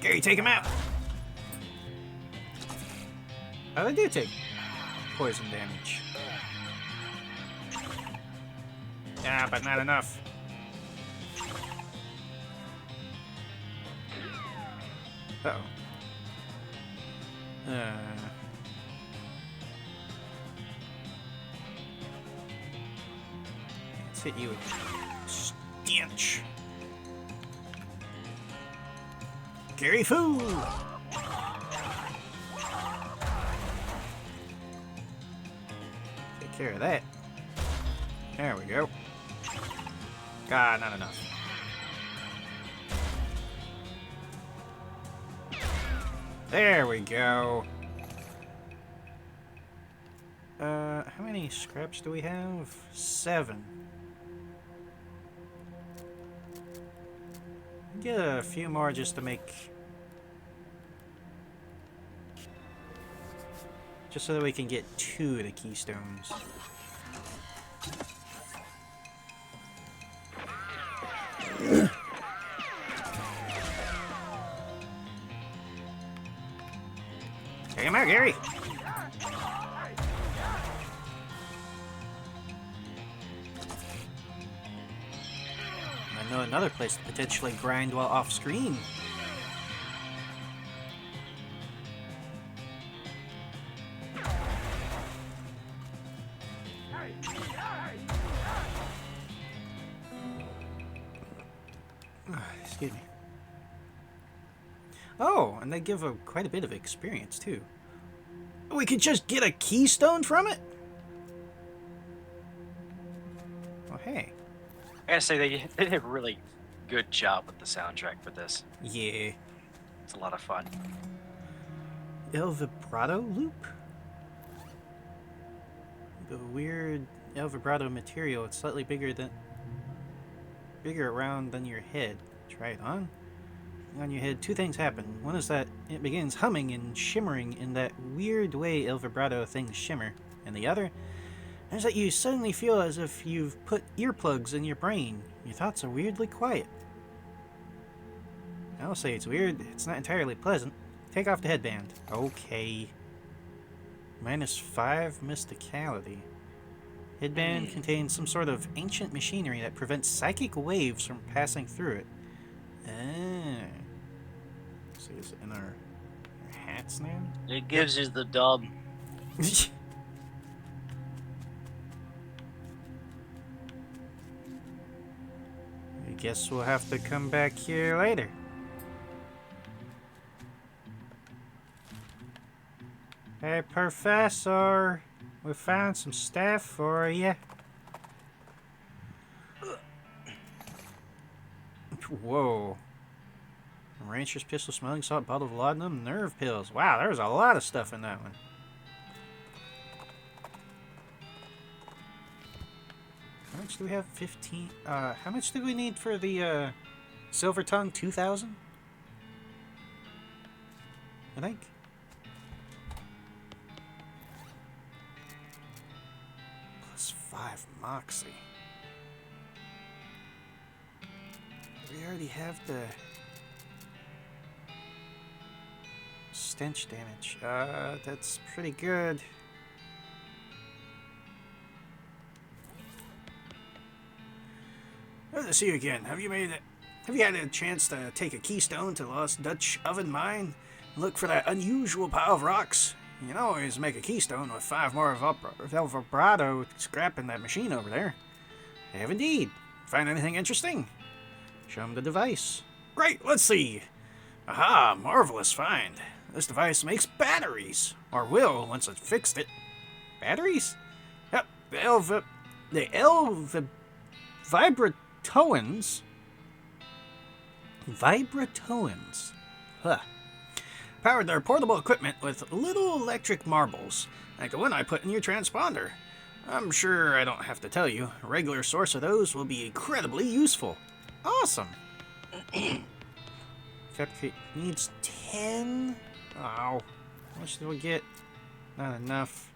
Gary, take him out! Oh, they do take poison damage. Yeah, but not enough. Uh-oh. Let's hit you with stench. Gary Foo! Take care of that. There we go. God, not enough. There we go. How many scraps do we have? 7. Get a few more just to make... just so that we can get 2 of the keystones. Take him out, Gary! know another place to potentially grind while off screen. Excuse me. Oh, and they give quite a bit of experience, too. We could just get a keystone from it? Well, hey. I gotta say, they did a really good job with the soundtrack for this. Yeah. It's a lot of fun. El vibrato loop? The weird El vibrato material. It's slightly bigger around than your head. Try it on. On your head, two things happen. One is that it begins humming and shimmering in that weird way El vibrato things shimmer. And the other is that you suddenly feel as if you've put earplugs in your brain. Your thoughts are weirdly quiet. I'll say it's weird. It's not entirely pleasant. Take off the headband. Okay. -5 mysticality. Headband contains some sort of ancient machinery that prevents psychic waves from passing through it. Ah. See, is it in our hats now? It gives you the dub. I guess we'll have to come back here later. Hey, Professor. We found some stuff for you. Whoa. Rancher's pistol, smelling salt, bottle of laudanum, nerve pills. Wow, there's a lot of stuff in that one. How much do we have? 15. How much do we need for the Silver Tongue? 2,000? I think. +5 Moxie. We already have the stench damage. That's pretty good. Good to see you again. Have you had a chance to take a keystone to the Lost Dutch Oven Mine and look for that unusual pile of rocks? You can always make a keystone with 5 more El vibrato scrap in that machine over there. I have indeed. Find anything interesting? Show him the device. Great, let's see. Aha, marvelous find. This device makes batteries. Or will, once it's fixed it. Batteries? Yep, the vibratoans. Vibratoans. Huh. Powered their portable equipment with little electric marbles, like the one I put in your transponder. I'm sure I don't have to tell you, a regular source of those will be incredibly useful. Awesome. Fabricate needs 10. Oh, how much did we get? Not enough.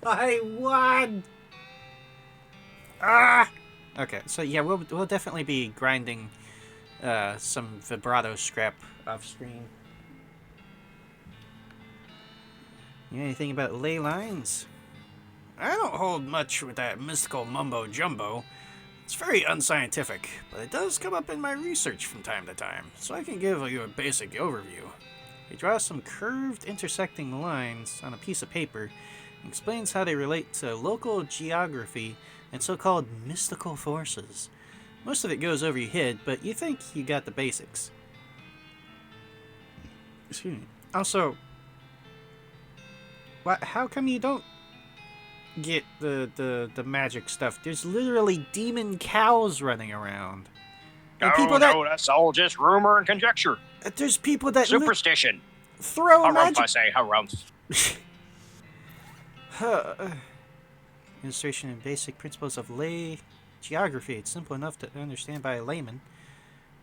By 1. Ah. Okay, so yeah, we'll definitely be grinding some vibrato scrap off screen. You know anything about ley lines? I don't hold much with that mystical mumbo jumbo. It's very unscientific, but it does come up in my research from time to time, so I can give you a basic overview. He draws some curved intersecting lines on a piece of paper and explains how they relate to local geography and so-called mystical forces. Most of it goes over your head, but you think you got the basics. Excuse me. Also, how come you don't get the magic stuff? There's literally demon cows running around. And No, that's all just rumor and conjecture. There's people that Superstition. throw Harumph, magic. I say, harumph. Illustration and basic principles of lay geography. It's simple enough to understand by a layman.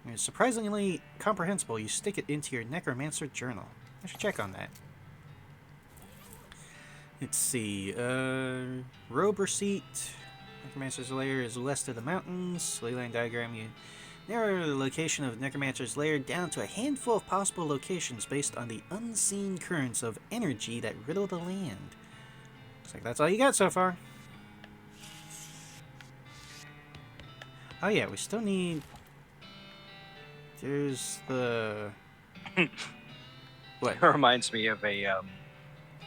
It's surprisingly comprehensible. You stick it into your necromancer journal. I should check on that. Let's see. Robe receipt. Necromancer's lair is west of the mountains. Leyline diagram. You narrow the location of Necromancer's lair down to a handful of possible locations based on the unseen currents of energy that riddle the land. Looks like that's all you got so far. Oh yeah, we still need... There's the... What? It reminds me of a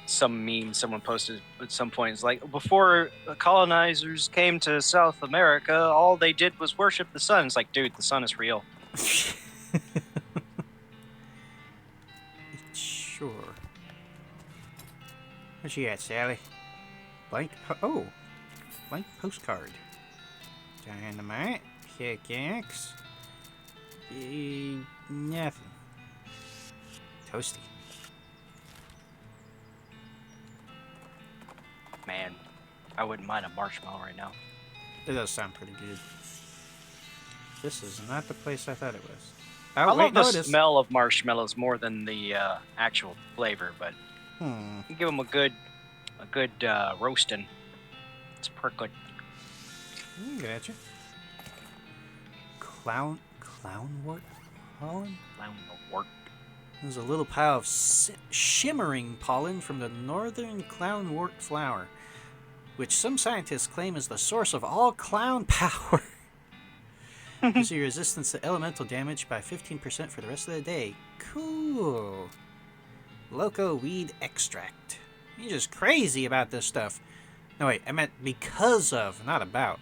some meme someone posted at some point. It's like, before the colonizers came to South America, all they did was worship the sun. It's like, dude, the sun is real. Sure. Where's she at, Sally? Oh! Blank postcard. Dynamite. Pickaxe. Nothing. Toasty. Man, I wouldn't mind a marshmallow right now. It does sound pretty good. This is not the place I thought it was. I Oh, love no, the smell of marshmallows more than the actual flavor, but you give them a good roasting. It's pretty good. Gotcha. Clownwort pollen? Clownwort. There's a little pile of shimmering pollen from the northern clownwort flower, which some scientists claim is the source of all clown power. Gives you resistance to elemental damage by 15% for the rest of the day. Cool. Loco weed extract. You're just crazy about this stuff. No, wait, I meant because of, not about.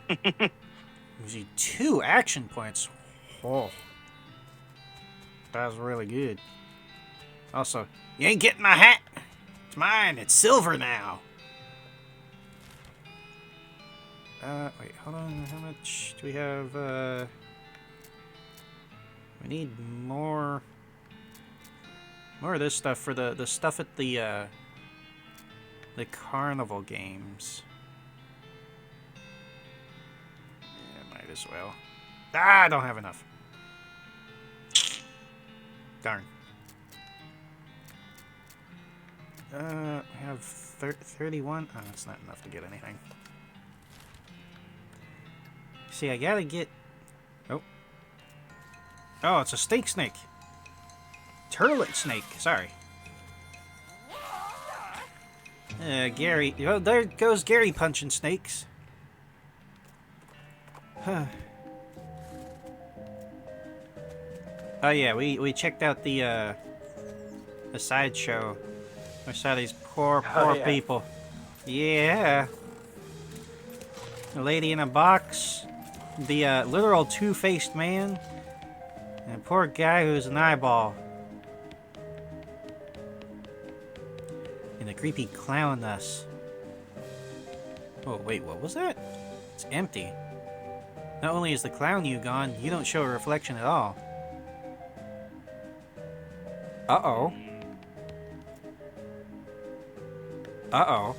Gives you 2 action points. Oh. That was really good. Also, you ain't getting my hat. It's mine. It's silver now. Wait, hold on. How much do we have? We need more of this stuff for the stuff at the carnival games. Yeah, might as well. Ah, I don't have enough. Darn. We have 31. Oh, that's not enough to get anything. See, I gotta get... Oh. Oh, it's a stink snake. Turlet snake, sorry. Gary. Oh, there goes Gary punching snakes. Huh. Oh yeah, we checked out the sideshow. We saw these poor people. Yeah. A lady in a box. The literal two-faced man. And a poor guy who's an eyeball. And a creepy clown thus. Oh, wait, what was that? It's empty. Not only is the clown you gone, you don't show a reflection at all. Uh-oh. Uh-oh.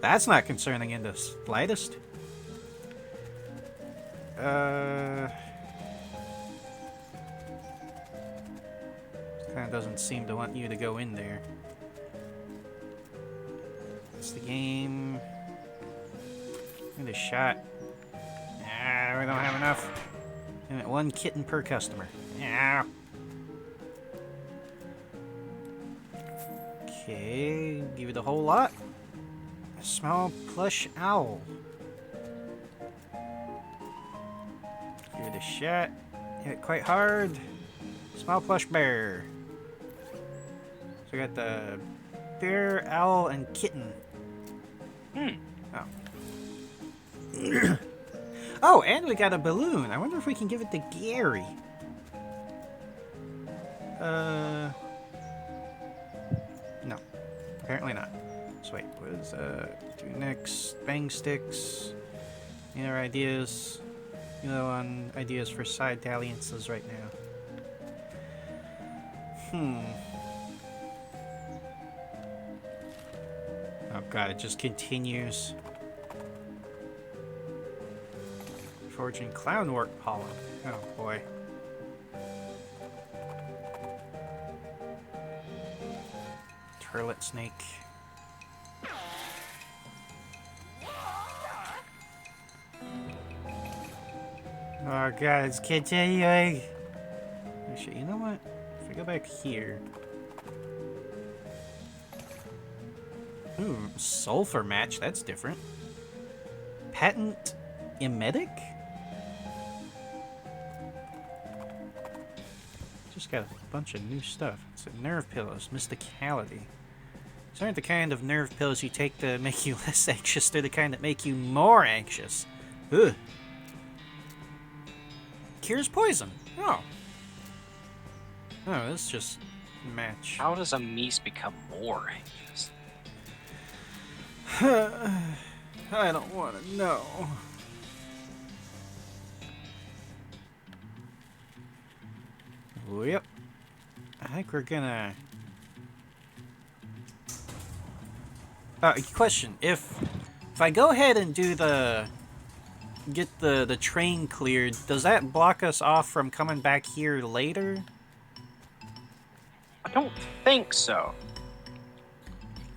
That's not concerning in the slightest. Kind of doesn't seem to want you to go in there. It's the game. Get a shot. Ah, we don't have enough. And 1 kitten per customer. Yeah. Okay, give it a whole lot. A small plush owl. Give it a shot. Hit it quite hard. Small plush bear. So we got the bear, owl, and kitten. Oh. Oh, and we got a balloon. I wonder if we can give it to Gary. No. Apparently not. So wait, what is do next? Bang sticks. Any other ideas? You know, on ideas for side dalliances right now. Oh god, it just continues. Forging clownwort pollen. Oh boy. Turlet snake. Oh god, it's continuing. Actually, you know what? If I go back here. Ooh, sulfur match, that's different. Patent emetic? Just got a bunch of new stuff. It's nerve pillows, mysticality. These aren't the kind of nerve pills you take to make you less anxious. They're the kind that make you more anxious. Ugh. Cures poison. Oh. Oh, this just match. How does a meese become more anxious? I don't want to know. Yep. I think we're gonna... question. If I go ahead and do get the train cleared, does that block us off from coming back here later? I don't think so.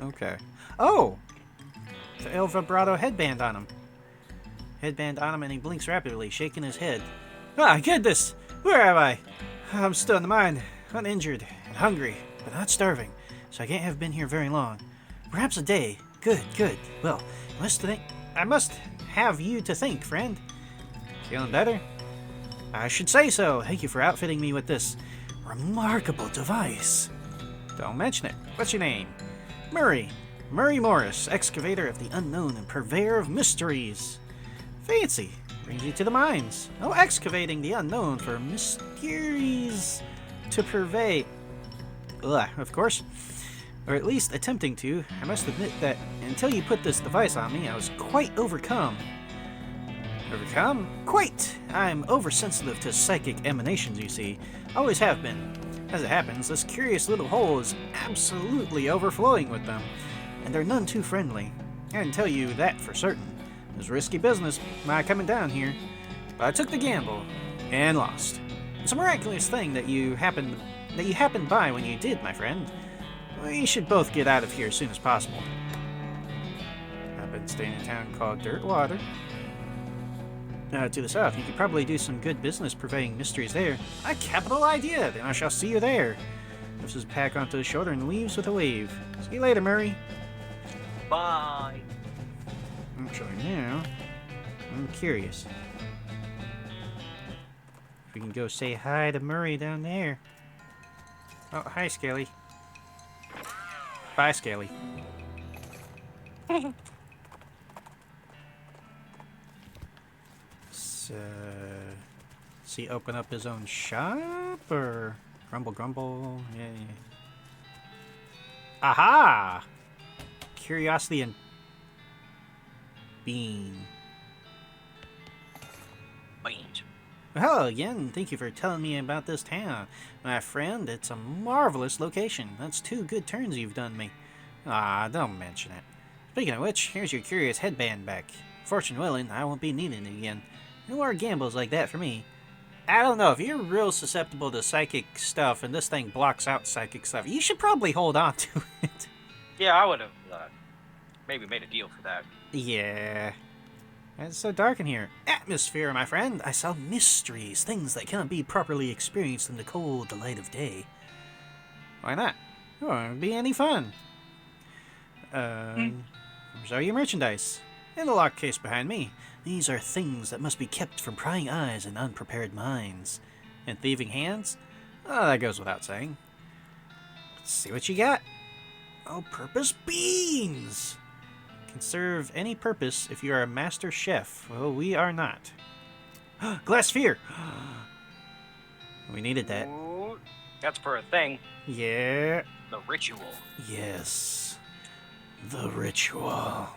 Okay. Oh! The El Vibrato headband on him. Headband on him and he blinks rapidly, shaking his head. Ah, goodness! Where am I? I'm still in the mine, uninjured and hungry, but not starving, so I can't have been here very long. Perhaps a day. Good, good. Well, I must have you to thank, friend. Feeling better? I should say so. Thank you for outfitting me with this remarkable device. Don't mention it. What's your name? Murray. Murray Morris, excavator of the unknown and purveyor of mysteries. Fancy. Brings you to the mines. Oh, excavating the unknown for mysteries to purvey. Ugh, of course. Or at least attempting to. I must admit that until you put this device on me, I was quite overcome. Overcome? Quite! I'm oversensitive to psychic emanations, you see. Always have been. As it happens, this curious little hole is absolutely overflowing with them, and they're none too friendly. I can tell you that for certain. It was risky business, my coming down here, but I took the gamble and lost. It's a miraculous thing that you happened by when you did, my friend. We should both get out of here as soon as possible. I've been staying in a town called Dirtwater. To the south, you could probably do some good business purveying mysteries there. A capital idea! Then I shall see you there. Lifts his pack onto his shoulder and leaves with a wave. See you later, Murray. Bye. Actually, now, I'm curious. If we can go say hi to Murray down there. Oh, hi, Scaly. Bye, Scaly. So, does he open up his own shop, or grumble, grumble? Yeah. Aha! Curiosity and bean. Beans. Well, hello again. Thank you for telling me about this town. My friend, it's a marvelous location. That's 2 good turns you've done me. Ah, don't mention it. Speaking of which, here's your curious headband back. Fortune willing, I won't be needing it again. No more gambles like that for me. I don't know, if you're real susceptible to psychic stuff and this thing blocks out psychic stuff, you should probably hold on to it. Yeah, I would have maybe made a deal for that. Yeah. It's so dark in here. Atmosphere, my friend. I saw mysteries, things that cannot be properly experienced in the cold light of day. Why not? Oh, it would be any fun. Where's all your merchandise? In the lock case behind me. These are things that must be kept from prying eyes and unprepared minds. And thieving hands? Oh, that goes without saying. Let's see what you got. All-purpose beans! Can serve any purpose if you are a master chef. Well, we are not. Glass sphere! We needed that. Ooh, that's for a thing. Yeah. The ritual. Yes. The ritual.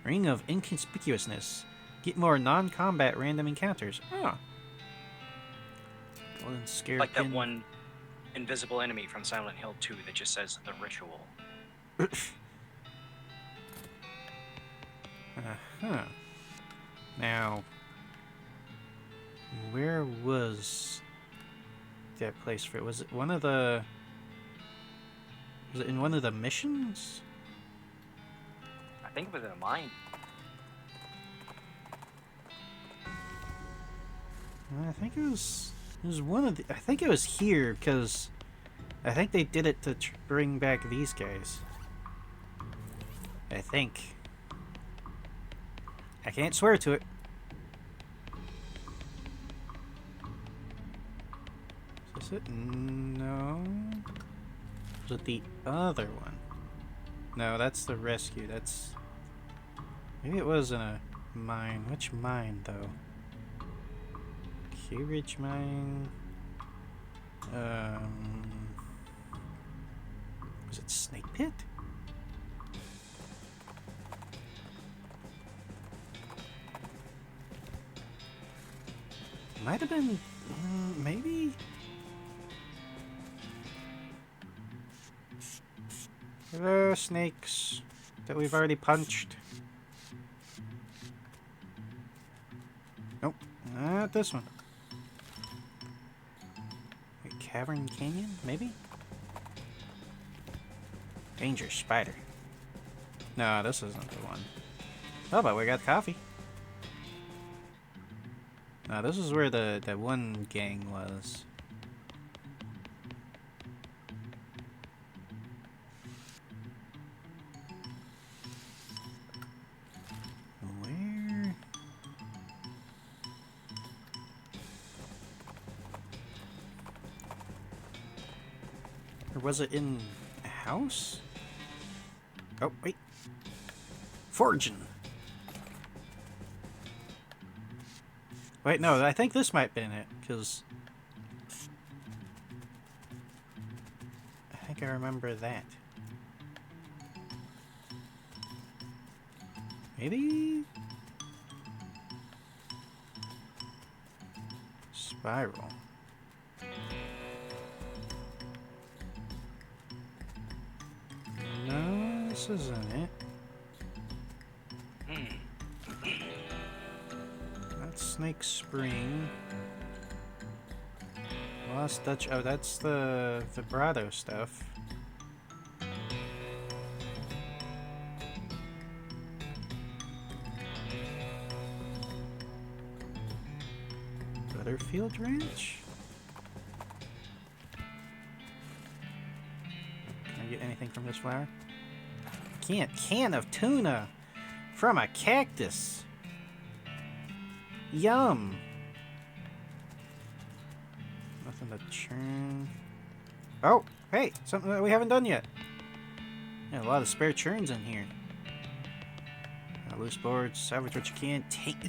Ring of Inconspicuousness. Get more non-combat random encounters. Oh. Golden scare Like that pin. one invisible enemy from Silent Hill 2 that just says the ritual. Uh-huh. Now, where was that place for it? Was it one of the... Was it in one of the missions? I think it was in a mine. I think it was one of the... I think it was here, because I think they did it to bring back these guys. I think. I can't swear to it. Is it? No. Was it the other one? No, that's the rescue. That's... Maybe it was in a mine. Which mine, though? Key Ridge Mine... Was it Snake Pit? Might have been... maybe? Hello, snakes that we've already punched. Nope, not this one. Wait, Cavern Canyon, maybe? Danger Spider. No, this isn't the one. Oh, but we got coffee. No, this is where that one gang was. Where? Or was it in a house? Oh, wait. Forging. Wait, no, I think this might have been it, because... I think I remember that. Maybe? Spiral. No, this isn't it. That's Snake Spring. Lost Dutch. Oh, that's the vibrato stuff. Butterfield Ranch? Can I get anything from this flower? Can't. Can of tuna from a cactus. Yum. Nothing to churn. Oh, hey, something that we haven't done yet. Yeah, a lot of spare churns in here. Loose boards, salvage what you can.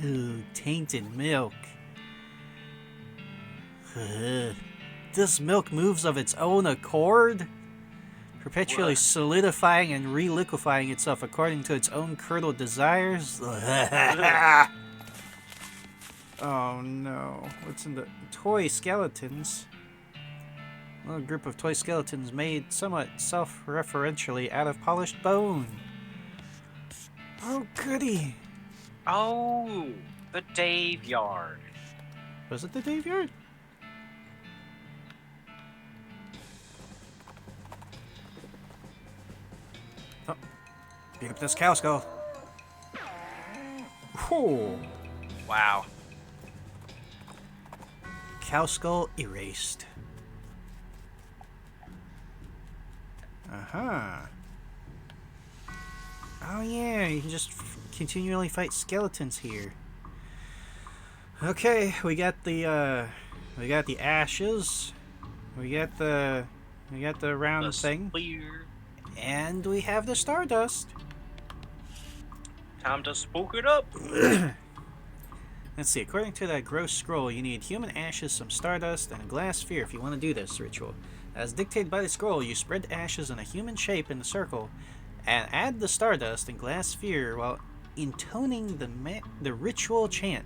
Ooh, tainted milk. This milk moves of its own accord, perpetually solidifying and reliquefying itself according to its own curdled desires. Oh no, what's in the toy skeletons? A little group of toy skeletons made somewhat self-referentially out of polished bone. Oh goody. Oh, the Dave Yard. Was it the Dave Yard? Oh, beat up this cow skull. Whew. Wow. Cow skull erased. Uh-huh. Oh yeah, you can just continually fight skeletons here. Okay, we got the ashes. We got the round thing. Clear. And we have the stardust. Time to spook it up. Let's see, according to that gross scroll, you need human ashes, some stardust, and a glass sphere if you want to do this ritual. As dictated by the scroll, you spread the ashes in a human shape in the circle, and add the stardust and glass sphere while intoning the ritual chant.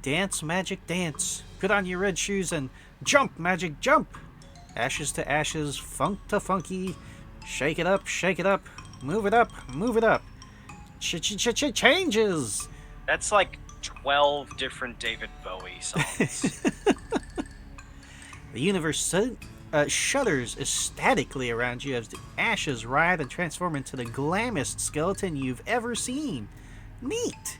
Dance, magic, dance. Put on your red shoes and jump, magic, jump. Ashes to ashes, funk to funky. Shake it up, move it up, move it up. Changes. That's like 12 different David Bowie songs. The universe shudders ecstatically around you as the ashes writhe and transform into the glammest skeleton you've ever seen. Neat.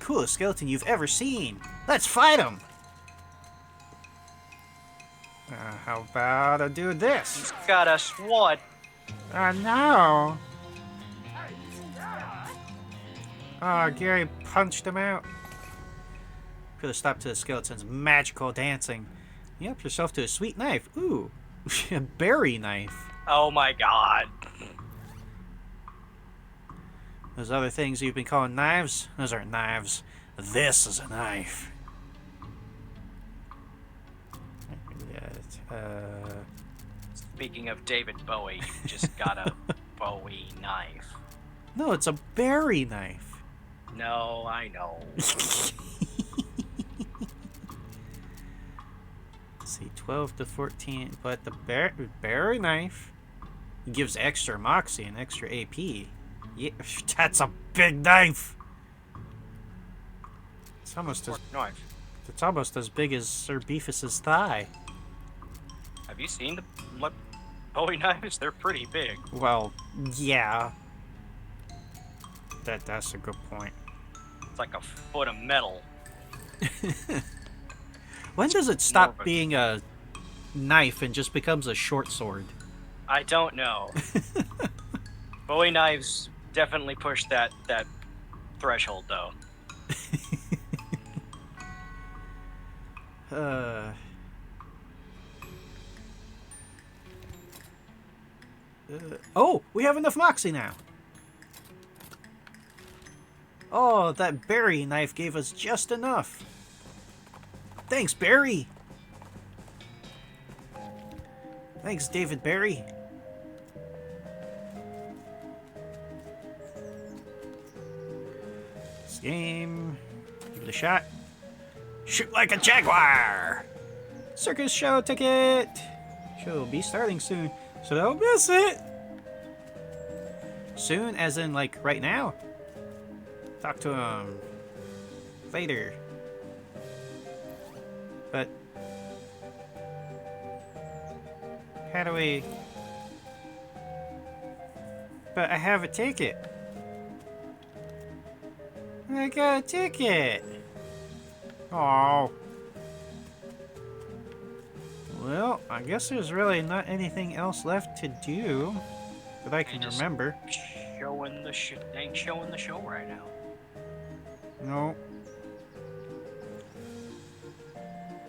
Coolest skeleton you've ever seen. Let's fight him. How about I do this? He's got a sword. Oh no. Oh, Gary punched him out. Put a stop to the skeleton's magical dancing. You help yourself to a sweet knife. Ooh, a berry knife. Oh my god. Those other things you've been calling knives, those aren't knives. This is a knife. Speaking of David Bowie, you just got a Bowie knife. No, it's a berry knife. No, I know. Let's see, 12 to 14, but the berry knife gives extra moxie and extra AP. Yeah, that's a big knife. It's almost as Knife. it's almost as big as Sir Beefus's thigh. Have you seen the Bowie knives? They're pretty big. Well, yeah. That's a good point. It's like a foot of metal. When does it stop More of a- being a knife and just becomes a short sword? I don't know. Bowie knives definitely push that threshold, though. Oh, we have enough moxie now. Oh, that berry knife gave us just enough. Thanks, Barry. Thanks, David Barry. This game. Give it a shot. Shoot like a jaguar. Circus show ticket. Show will be starting soon, so don't miss it. Soon, as in like right now. Talk to him later. But how do we? But I have a ticket. I got a ticket. Oh. Well, I guess there's really not anything else left to do that I can remember. Ain't showing the show right now. No.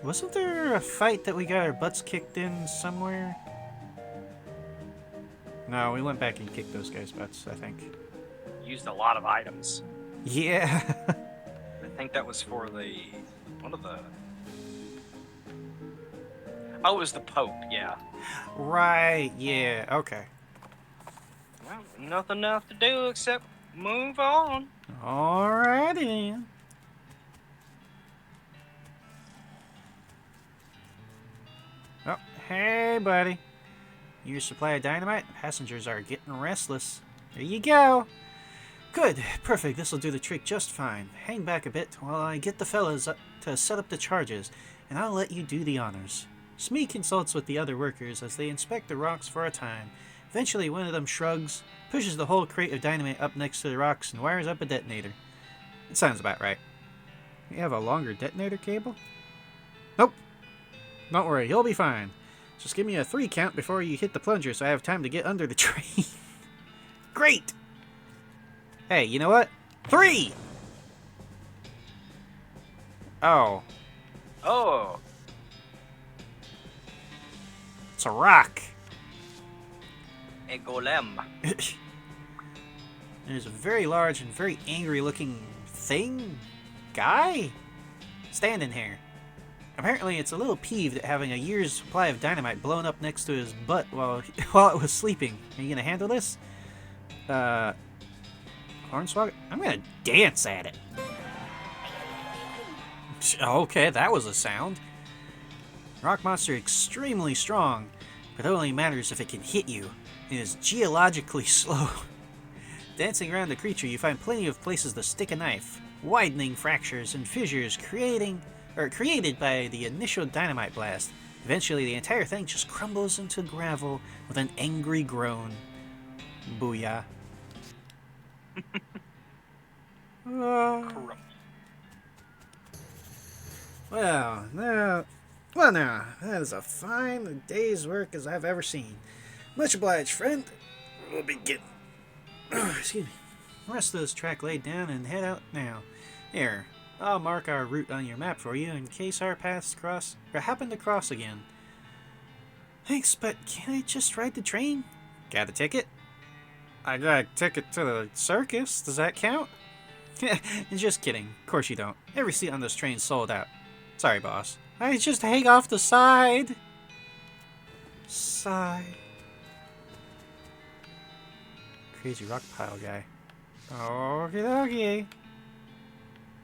Wasn't there a fight that we got our butts kicked in somewhere? No, we went back and kicked those guys' butts, I think. Used a lot of items. Yeah. I think that was for one of the. Oh, it was the Pope. Yeah. Right, yeah, okay. Well, nothing else to do except move on. Alrighty. Oh, hey, buddy. Your supply of dynamite? Passengers are getting restless. There you go. Good, perfect. This'll do the trick just fine. Hang back a bit while I get the fellas up to set up the charges, and I'll let you do the honors. Smee consults with the other workers as they inspect the rocks for a time. Eventually, one of them shrugs, pushes the whole crate of dynamite up next to the rocks, and wires up a detonator. It sounds about right. You have a longer detonator cable? Nope. Don't worry, you'll be fine. Just give me a 3 count before you hit the plunger so I have time to get under the train. Great! Hey, you know what? 3! Oh. Oh. It's a rock. A golem. There's a very large and very angry looking guy, standing here. Apparently it's a little peeved at having a year's supply of dynamite blown up next to his butt while it was sleeping. Are you gonna handle this? Hornswoggle? I'm gonna dance at it. Okay, that was a sound. Rock monster extremely strong, but it only matters if it can hit you. It is geologically slow. Dancing around the creature, you find plenty of places to stick a knife, widening fractures and fissures created by the initial dynamite blast. Eventually, the entire thing just crumbles into gravel with an angry groan. Booyah. Well, now, that is a fine day's work as I've ever seen. Much obliged, friend. We'll be getting... excuse me. The rest of this track laid down and head out now. Here, I'll mark our route on your map for you in case our paths cross or happen to cross again. Thanks, but can I just ride the train? Got a ticket? I got a ticket to the circus. Does that count? Just kidding. Of course you don't. Every seat on this train's sold out. Sorry, boss. I just hang off the side. Sigh. Crazy rock pile guy. Okie dokie.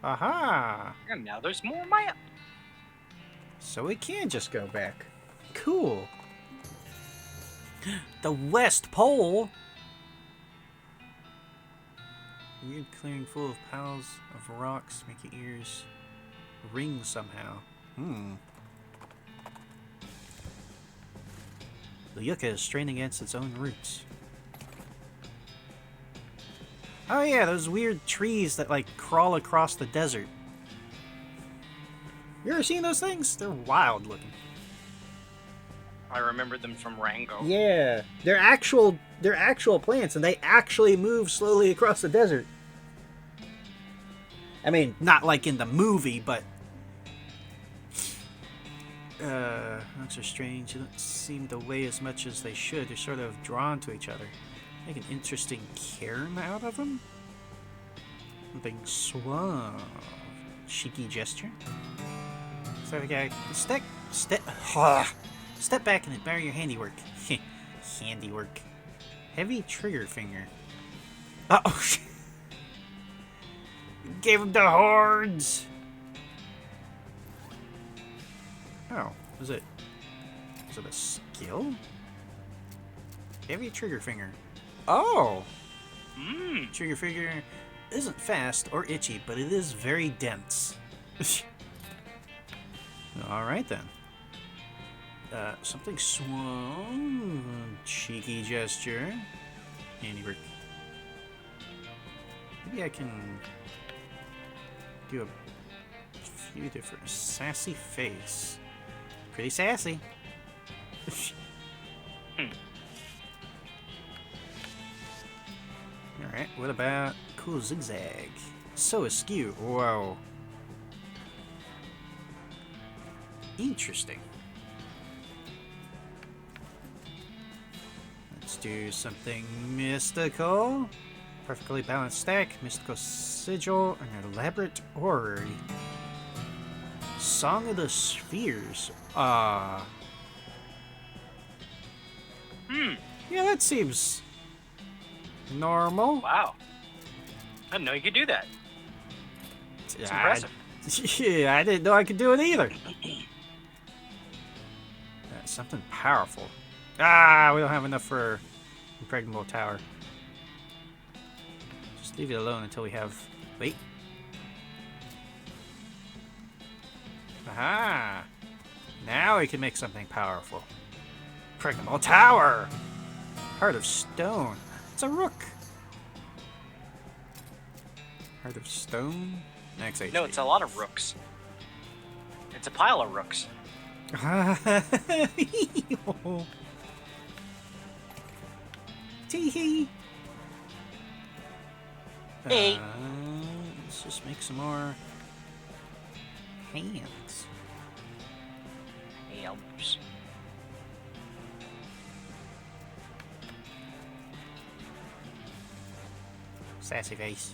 Aha! And now there's more map. So we can just go back. Cool. The West Pole! Weird clearing full of piles of rocks make your ears ring somehow. The yucca is straining against its own roots. Oh yeah, those weird trees that like crawl across the desert. You ever seen those things? They're wild looking. I remember them from Rango. Yeah, they're actual plants, and they actually move slowly across the desert. I mean, not like in the movie, but looks are strange. They don't seem to weigh as much as they should. They're sort of drawn to each other. Make an interesting cairn out of them. Something suave. Cheeky gesture. So the guy, step back and admire your handiwork. Handiwork. Heavy trigger finger. Uh-oh. Gave him the hordes. Oh, is it a skill? Heavy trigger finger. Oh! Trigger finger isn't fast or itchy, but it is very dense. Alright then. Something swung. Cheeky gesture. Handiwork. Maybe I can do a few different. Sassy face. Pretty sassy. Alright, what about cool zigzag? So askew. Whoa. Interesting. Let's do something mystical. Perfectly balanced stack, mystical sigil, and elaborate orrery. Song of the Spheres. Yeah, that seems normal. Wow. I didn't know you could do that. It's impressive. Yeah, I didn't know I could do it either. Something powerful. We don't have enough for Impregnable Tower. Just leave it alone until we have... Wait. Aha! Now we can make something powerful. Impregnable Tower! Heart of Stone. It's a rook. Heart of Stone. Next HP. No, it's a lot of rooks. It's a pile of rooks. Tee-hee. Hey. Let's just make some more hands. Elms. Sassy face.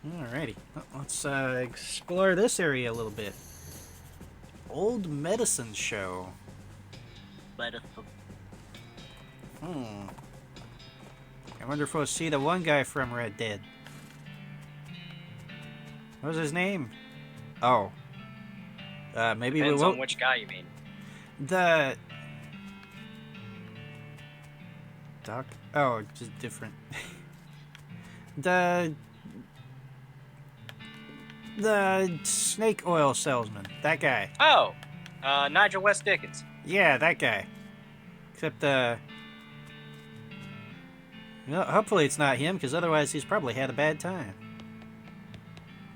Alrighty, well, let's explore this area a little bit. Old Medicine Show. But I wonder if we'll see the one guy from Red Dead. What was his name? Oh. Maybe depends we on won't. which guy you mean. The... Doc? Oh, just different. The snake oil salesman. That guy. Oh, Nigel West Dickens. Yeah, that guy. Except, well, hopefully it's not him, because otherwise he's probably had a bad time.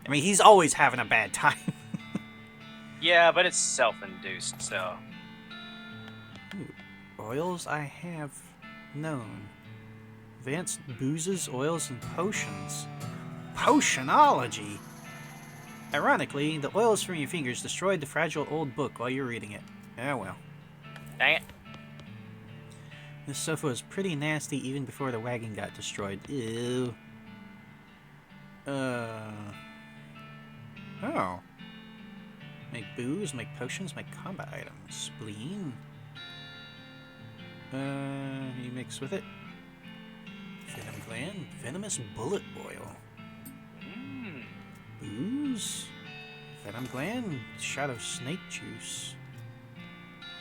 I mean, he's always having a bad time. Yeah, but it's self-induced, so. Ooh, oils I have known. Advanced boozes, oils, and potions. Potionology. Ironically, the oils from your fingers destroyed the fragile old book while you're reading it. Ah, well. Dang it. This sofa was pretty nasty even before the wagon got destroyed. Ew. Oh. Make booze, make potions, make combat items. Spleen. You mix with it. Venom gland, venomous bullet boil. Booze. Venom gland, shot of snake juice.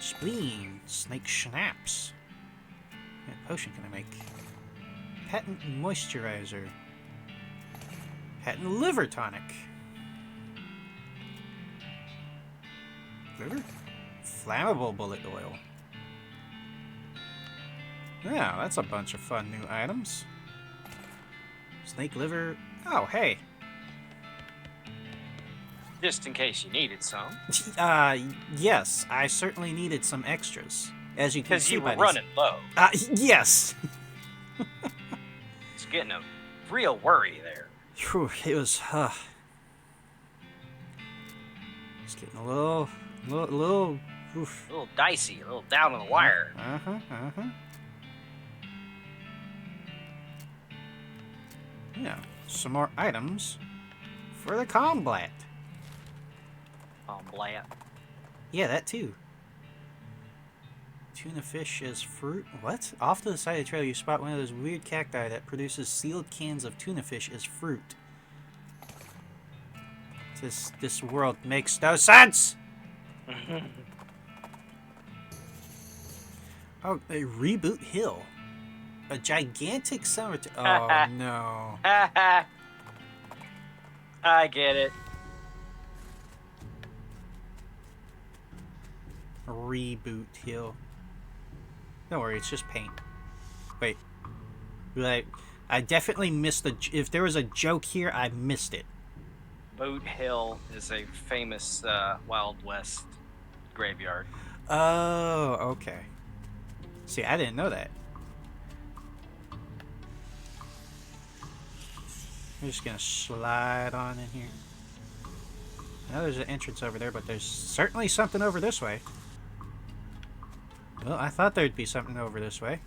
Spleen, snake schnapps. What potion can I make? Patent moisturizer. Patent liver tonic. Liver? Flammable bullet oil. Yeah, that's a bunch of fun new items. Snake liver. Oh, hey. Just in case you needed some. Yes, I certainly needed some extras. As you can Because see you by were this- running low. Yes. It's getting a real worry there. Whew, it was, it's getting a little, oof. A little dicey, a little down on the wire. Yeah, some more items for the combat. Oh, blat. Yeah, that too. Tuna fish as fruit? What? Off to the side of the trail, you spot one of those weird cacti that produces sealed cans of tuna fish as fruit. This world makes no sense! Oh, a reboot hill. A gigantic summer. Oh no. I get it. Reboot hill. Don't worry, it's just paint. Wait. I definitely missed the. If there was a joke here, I missed it. Boot Hill is a famous Wild West graveyard. Oh, okay. See, I didn't know that. I'm just gonna slide on in here. Now there's an entrance over there, but there's certainly something over this way. Well, I thought there'd be something over this way.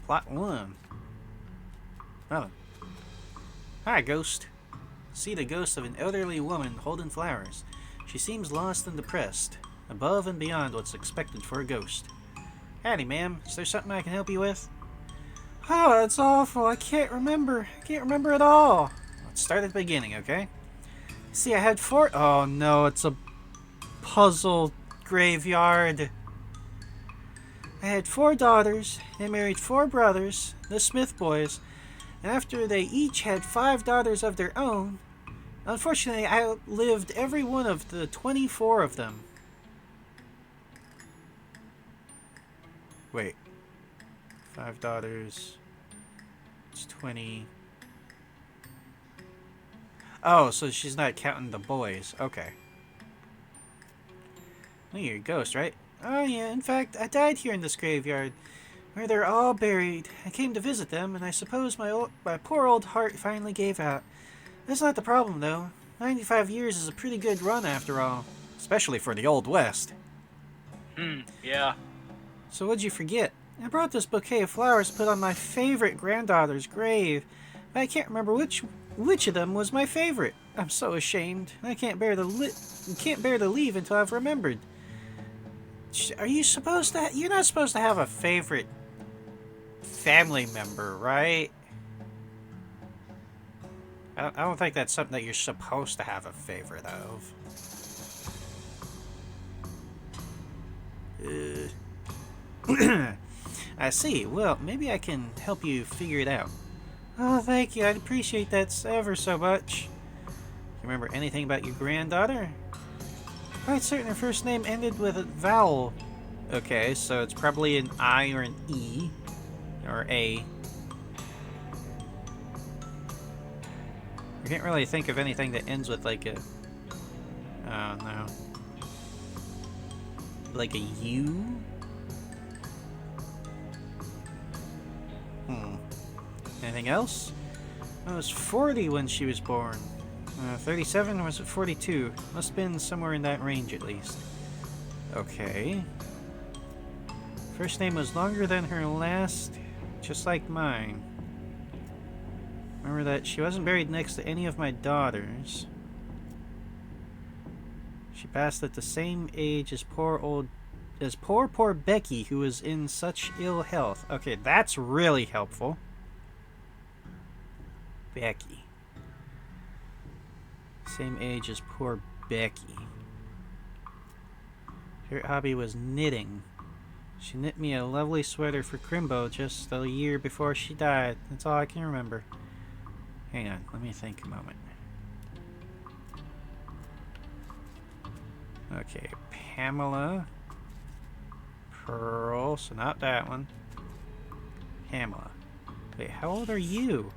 Plot 1. Oh. Hi, ghost. See the ghost of an elderly woman holding flowers. She seems lost and depressed, above and beyond what's expected for a ghost. Howdy, ma'am. Is there something I can help you with? Oh, that's awful. I can't remember. I can't remember at all. Let's start at the beginning, okay? See, I had 4... Oh, no, it's a puzzle graveyard. I had 4 daughters. They married 4 brothers, the Smith boys. And after they each had 5 daughters of their own, unfortunately, I outlived every one of the 24 of them. Wait. 5 daughters. It's 20. Oh, so she's not counting the boys. Okay. Well, you're a ghost, right? Oh, yeah. In fact, I died here in this graveyard, where they're all buried. I came to visit them, and I suppose my poor old heart finally gave out. That's not the problem, though. 95 years is a pretty good run, after all. Especially for the Old West. Yeah. So what'd you forget? I brought this bouquet of flowers to put on my favorite granddaughter's grave, but I can't remember which of them was my favorite. I'm so ashamed. I can't bear to leave until I've remembered. Are you supposed to? You're not supposed to have a favorite family member, right? I don't think that's something that you're supposed to have a favorite of. I see. Well, maybe I can help you figure it out. Oh, thank you. I'd appreciate that ever so much. You remember anything about your granddaughter? Quite certain her first name ended with a vowel. Okay, so it's probably an I or an E. Or A. I can't really think of anything that ends with like a... Oh, no. Like a U? Anything else? I was 40 when she was born. 37 was it 42? Must have been somewhere in that range at least. Okay. First name was longer than her last, just like mine. Remember that she wasn't buried next to any of my daughters. She passed at the same age as poor Becky, who was in such ill health. Okay, that's really helpful. Becky. Same age as poor Becky. Her hobby was knitting. She knit me a lovely sweater for Crimbo just a year before she died. That's all I can remember. Hang on, let me think a moment. Okay, Pamela. Pearl, so not that one. Pamela. Wait, how old are you?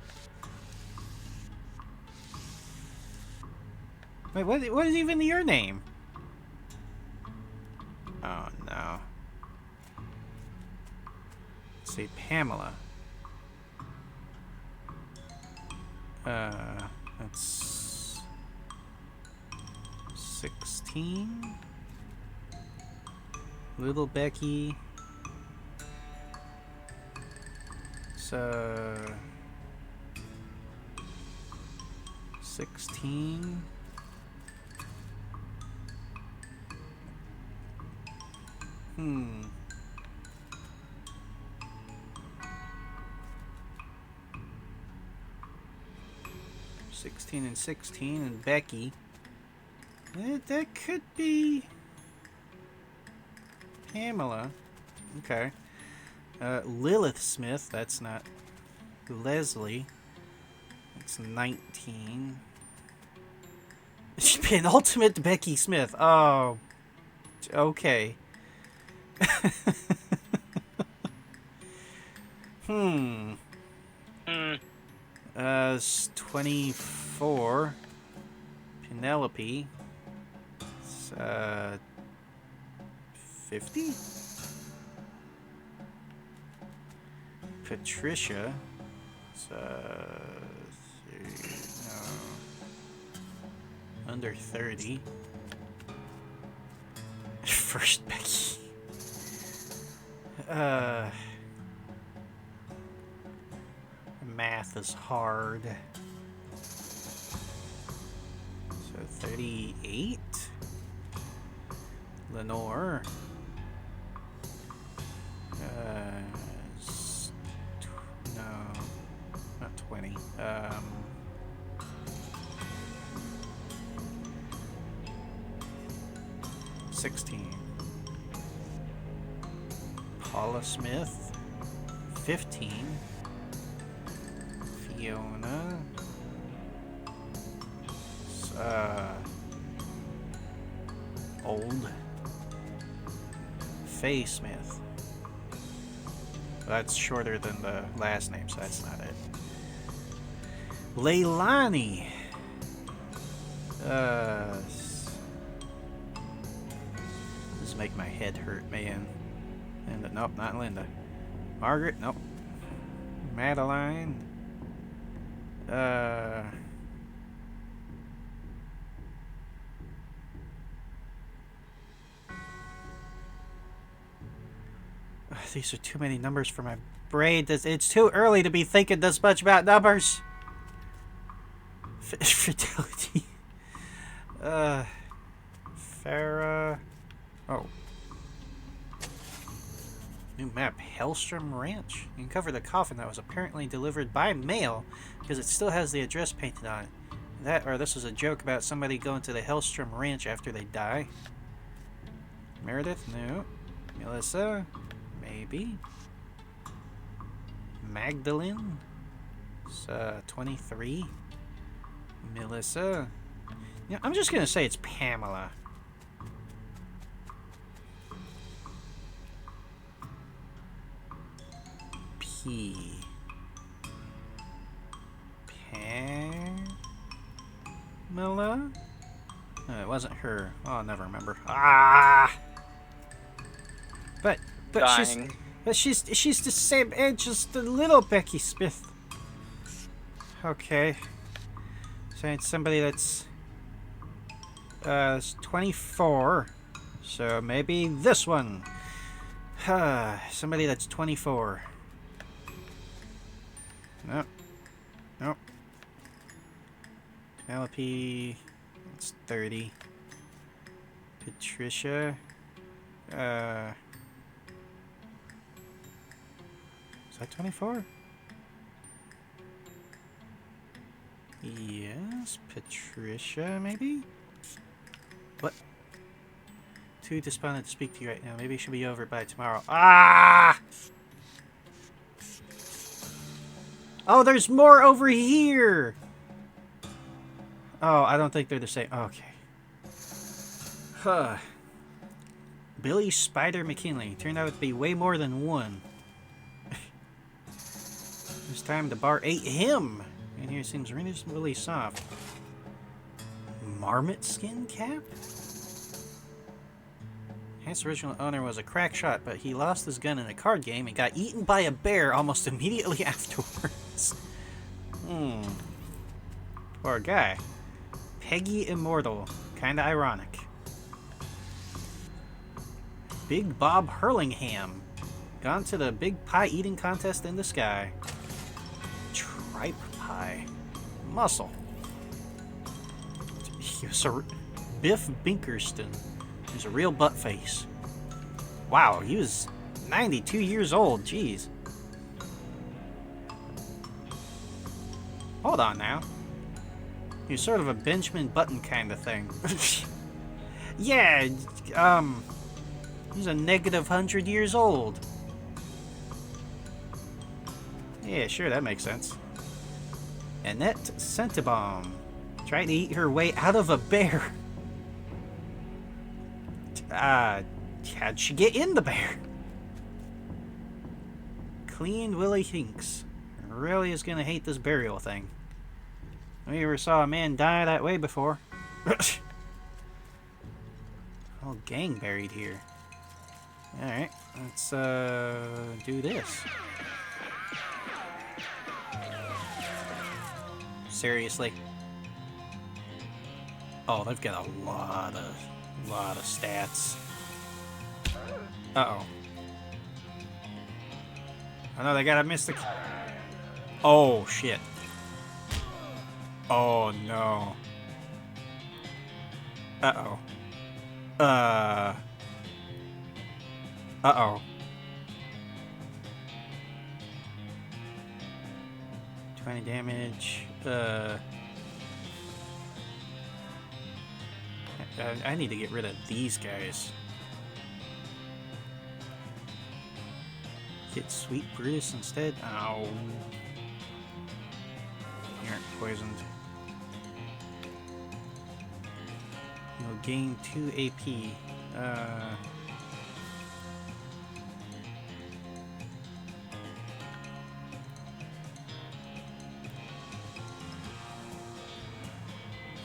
Wait, what is even your name? Oh, no. Let's see, Pamela. That's 16. Little Becky. So 16. Hmm. 16 and 16 and Becky. That could be Pamela. Okay. Lilith Smith, that's not Leslie. That's 19. She'd be an ultimate Becky Smith. Oh. Okay. Hmm. It's 24. Penelope. It's, 50? Patricia. It's, under 30. First Becky. Math is hard. So 38. Lenore. No, not 20. 16. Paula Smith. 15. Fiona. Old. Faye Smith. That's shorter than the last name, so that's not it. Leilani. This is making my head hurt, man. And nope, not Linda. Margaret, nope. Madeline. These are too many numbers for my brain. It's too early to be thinking this much about numbers. Fertility. Farah. Oh. New map, Hellstrom Ranch. You can cover the coffin that was apparently delivered by mail because it still has the address painted on it. That, or this was a joke about somebody going to the Hellstrom Ranch after they die. Meredith? No. Melissa? Maybe. Magdalene? It's 23. Melissa? Yeah, I'm just gonna say it's Pamela. P. Pamela? No, it wasn't her. Oh, I'll never remember. Ah! But Dying. But she's the same age as the little Becky Smith. Okay. So it's somebody that's 24. So maybe this one. Somebody that's 24. Nope. Nope. Penelope, it's 30. Patricia, is that 24? Yes, Patricia, maybe? What? Too despondent to speak to you right now. Maybe it should be over by tomorrow. Ah! Oh, there's more over here! Oh, I don't think they're the same. Okay. Huh. Billy Spider McKinley. Turned out to be way more than one. This time the bar ate him. And here seems reasonably soft. Marmot skin cap? His original owner was a crack shot, but he lost his gun in a card game and got eaten by a bear almost immediately afterwards. Poor guy. Peggy Immortal. Kinda ironic. Big Bob Hurlingham. Gone to the big pie eating contest in the sky. Tripe pie. Muscle. He was a Biff Binkerston. He was a real butt face. Wow, he was 92 years old. Jeez. Hold on now. He was sort of a Benjamin Button kind of thing. Yeah, he's a negative 100 years old. Yeah, sure, that makes sense. Annette Centibomb. Tried to eat her way out of a bear. How'd she get in the bear? Clean Willie Hinks. Really is gonna hate this burial thing. I never saw a man die that way before. Whole gang buried here. Alright, let's do this. Seriously? Oh, they've got a lot of stats. Uh-oh. I know they got a mystic. Oh, shit. Oh, no. Uh-oh. Uh-oh. 20 damage. I need to get rid of these guys. Get Sweet Brutus instead? Ow. You aren't poisoned. You'll gain 2 AP. Uh...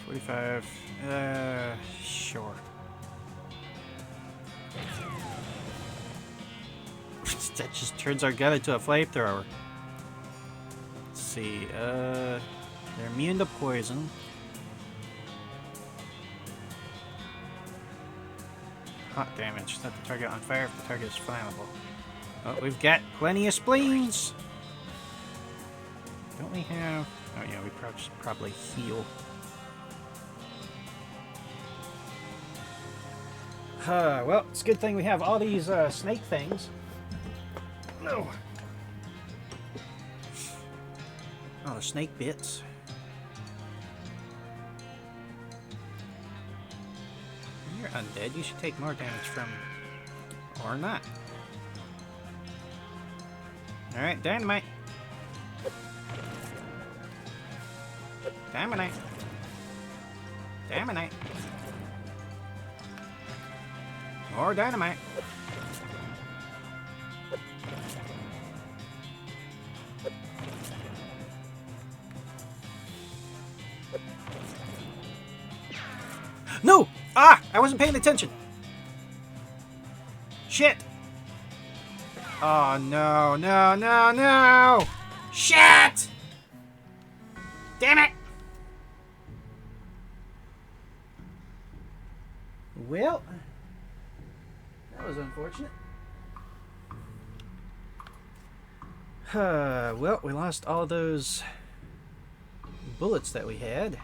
45. Sure. That just turns our gun into a flamethrower. Let's see. They're immune to poison. Hot damage. Set the target on fire if the target is flammable. Oh, we've got plenty of spleens. Don't we have? Oh yeah, we probably heal. Well, it's a good thing we have all these snake things. No. Oh, the snake bits. You're undead. You should take more damage from... Or not. Alright, dynamite. Dynamite. Dynamite. More dynamite. No! Ah! I wasn't paying attention. Shit. Oh, no, no, no, no! Shit! Damn it! Well, that was unfortunate. Well, we lost all those bullets that we had.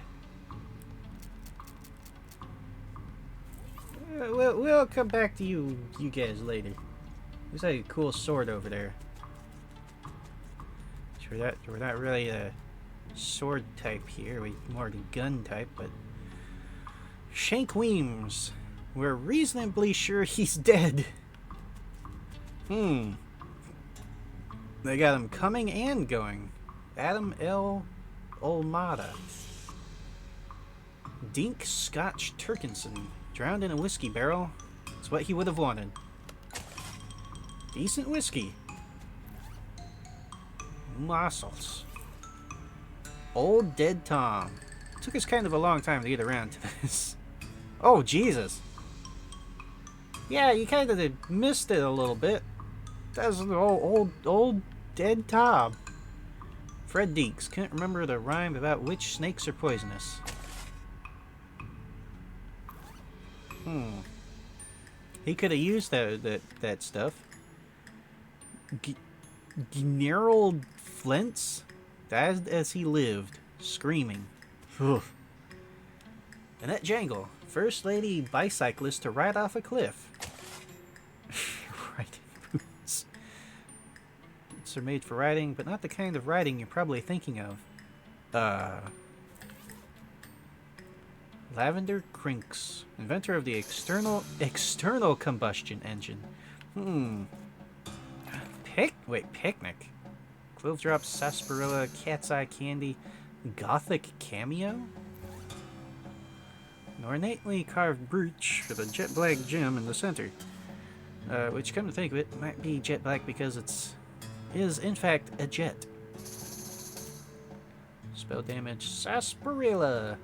We'll come back to you guys later. Looks like a cool sword over there. We're not really a sword type here. We're more the gun type, but Shank Weems. We're reasonably sure he's dead. They got him coming and going. Adam L. Olmada. Dink Scotch Turkinson. Drowned in a whiskey barrel. It's what he would have wanted. Decent whiskey. Mussels. Old Dead Tom. Took us kind of a long time to get around to this. Oh, Jesus. Yeah, you kind of missed it a little bit. That's an old Dead Tom. Fred Deeks. Couldn't remember the rhyme about which snakes are poisonous. He could have used that stuff. Generald Flint's? Died as he lived, screaming. Oof. Annette Jangle, first lady bicyclist to ride off a cliff. Riding boots. Boots are made for riding, but not the kind of riding you're probably thinking of. Lavender Crinks, inventor of the external combustion engine. Picnic. Clove Drop, Sarsaparilla, Cat's Eye Candy, Gothic Cameo? An ornately carved brooch with a jet black gem in the center. Which, come to think of it, might be jet black because is in fact a jet. Spell damage, Sarsaparilla.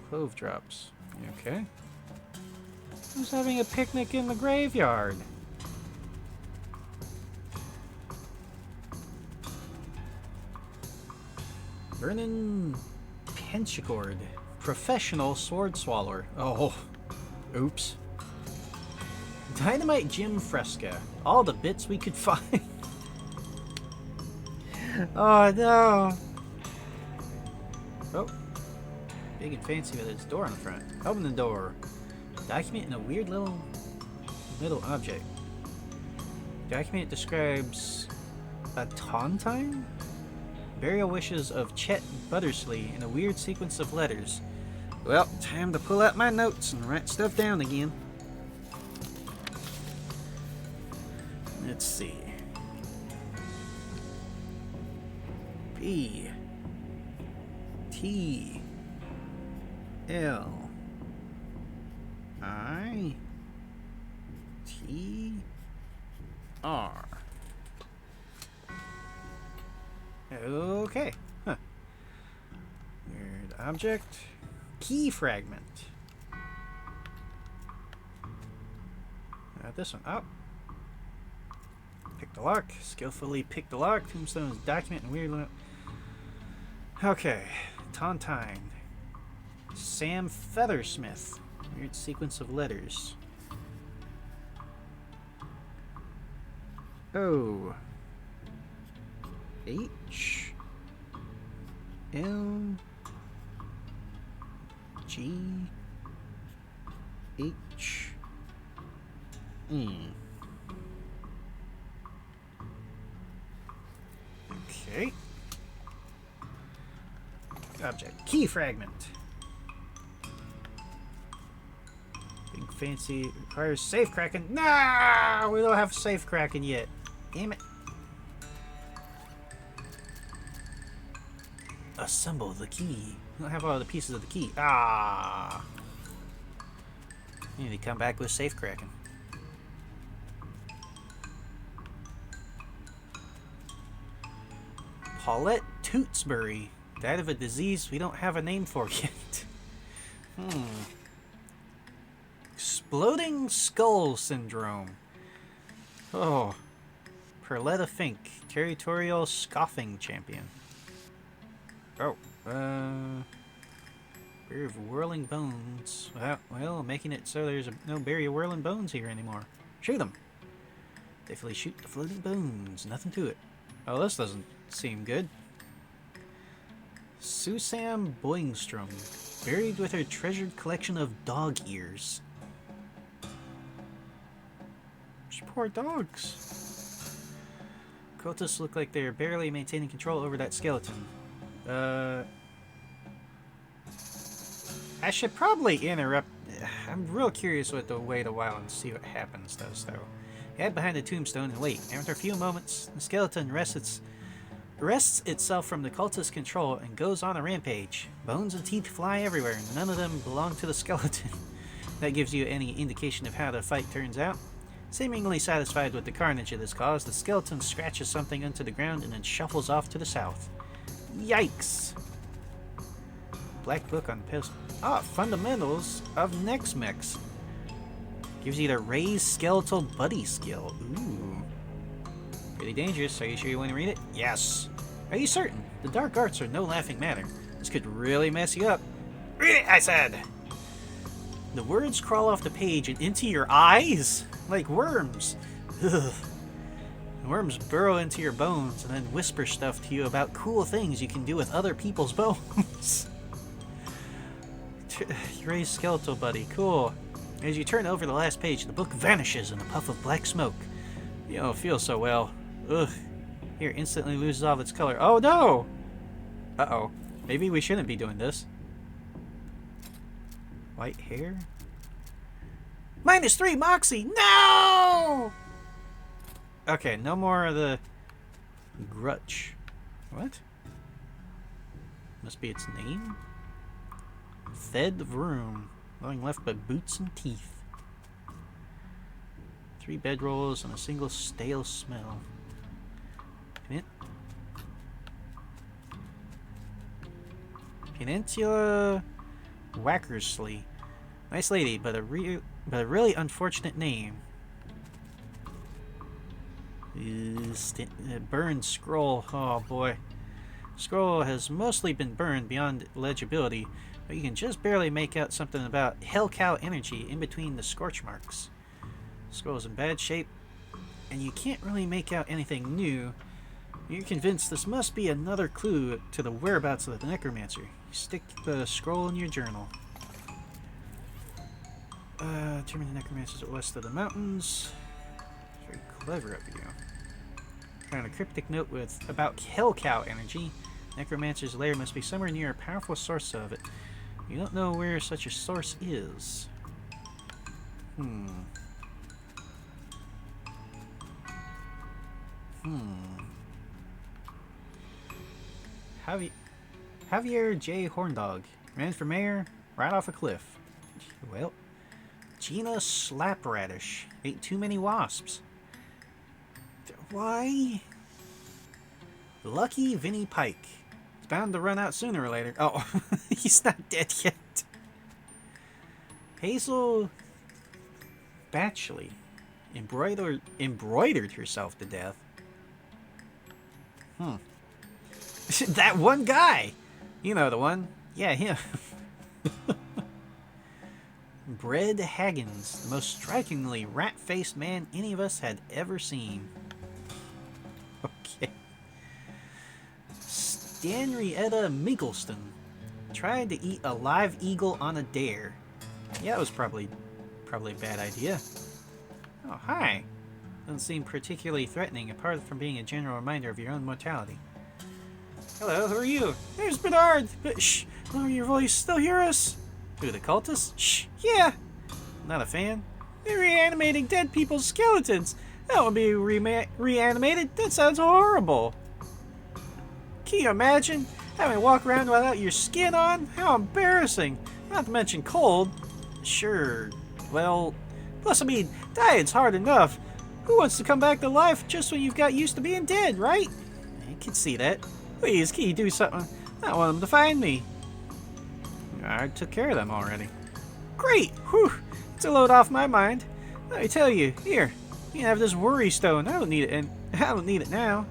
Clove Drops. Okay. Who's having a picnic in the graveyard? Vernon Penchcord, professional sword swallower. Oh, oops. Dynamite Jim Fresca, all the bits we could find. Oh no. Oh, big and fancy with its door on the front. Open the door. Document in a weird little object. Document describes a Tauntine? Burial wishes of Chet Buttersley in a weird sequence of letters. Well, time to pull out my notes and write stuff down again. Let's see. B T L I T R. Okay. Huh. Weird object. Key fragment. This one. Oh. Pick the lock. Skillfully pick the lock. Tombstone's document and weird. Okay. Tauntine. Sam Feathersmith. Weird sequence of letters. O. H. L. G. H. E. Okay. Object. Key fragment. Big fancy requires safe cracking. No, we don't have safe cracking yet. Damn it. Assemble the key. We don't have all the pieces of the key. Ah. You need to come back with safe cracking. Paulette Tewksbury. Died of a disease we don't have a name for yet. Exploding Skull Syndrome. Oh. Perletta Fink, Territorial Scoffing Champion. Oh, Barrier of Whirling Bones. Well, making it so there's no Barrier of Whirling Bones here anymore. Shoot them! Definitely shoot the floating bones. Nothing to it. Oh, this doesn't seem good. Susam Boingstrom, buried with her treasured collection of dog ears. Poor dogs. Cultists look like they're barely maintaining control over that skeleton. I should probably interrupt. I'm real curious what to wait a while and see what happens does, though. Head behind the tombstone and wait. After a few moments, the skeleton wrests itself from the cultist's control and goes on a rampage. Bones and teeth fly everywhere, and none of them belong to the skeleton. That gives you any indication of how the fight turns out. Seemingly satisfied with the carnage it has caused, the skeleton scratches something into the ground and then shuffles off to the south. Yikes! Black book on pistol. Fundamentals of Nexmex. Gives you the raised skeletal buddy skill. Ooh. Pretty dangerous. Are you sure you want to read it? Yes. Are you certain? The dark arts are no laughing matter. This could really mess you up. Read it, I said! The words crawl off the page and into your eyes? Like worms. Ugh. The worms burrow into your bones and then whisper stuff to you about cool things you can do with other people's bones. Raised skeletal buddy. Cool. As you turn over the last page, the book vanishes in a puff of black smoke. You don't feel so well. Ugh. Here, instantly loses all of its color. Oh no! Uh-oh. Maybe we shouldn't be doing this. White hair? -3 Moxie! No! Okay, no more of the Grutch. What? Must be its name? Fed room. Nothing left but boots and teeth. 3 bedrolls and a single stale smell. Peninsula Wackersley. Nice lady, but a really unfortunate name. Burned scroll. Oh boy. Scroll has mostly been burned beyond legibility, but you can just barely make out something about hell cow energy in between the scorch marks. Scroll's in bad shape, and you can't really make out anything new. You're convinced this must be another clue to the whereabouts of the necromancer. You stick the scroll in your journal. Determine the necromancers at west of the mountains. Very clever of you. Found a cryptic note about hell cow energy. Necromancer's lair must be somewhere near a powerful source of it. You don't know where such a source is. Javier J. Horndog. Ran for mayor, right off a cliff. Well, Gina Slapradish. Ate too many wasps. Why? Lucky Vinny Pike. He's bound to run out sooner or later. Oh, he's not dead yet. Hazel Batchley. Embroidered herself to death. That one guy! You know the one. Yeah, him. Brad Haggins, the most strikingly rat-faced man any of us had ever seen. Okay. Stanrietta Miggleston tried to eat a live eagle on a dare. Yeah, that was probably a bad idea. Oh, hi. Doesn't seem particularly threatening, apart from being a general reminder of your own mortality. Hello, who are you? There's Bernard! Shh! Lower your voice. Still hear us? Who, the cultists? Shh! Yeah! Not a fan. They're reanimating dead people's skeletons. That would be reanimated? That sounds horrible. Can you imagine? Having to walk around without your skin on? How embarrassing. Not to mention cold. Sure. Well, plus, I mean, dying's hard enough. Who wants to come back to life just when you've got used to being dead, right? I can see that. Please, can you do something? I don't want them to find me. I took care of them already. Great! Whew! It's a load off my mind. Let me tell you, here, you can have this worry stone. I don't need it I don't need it now.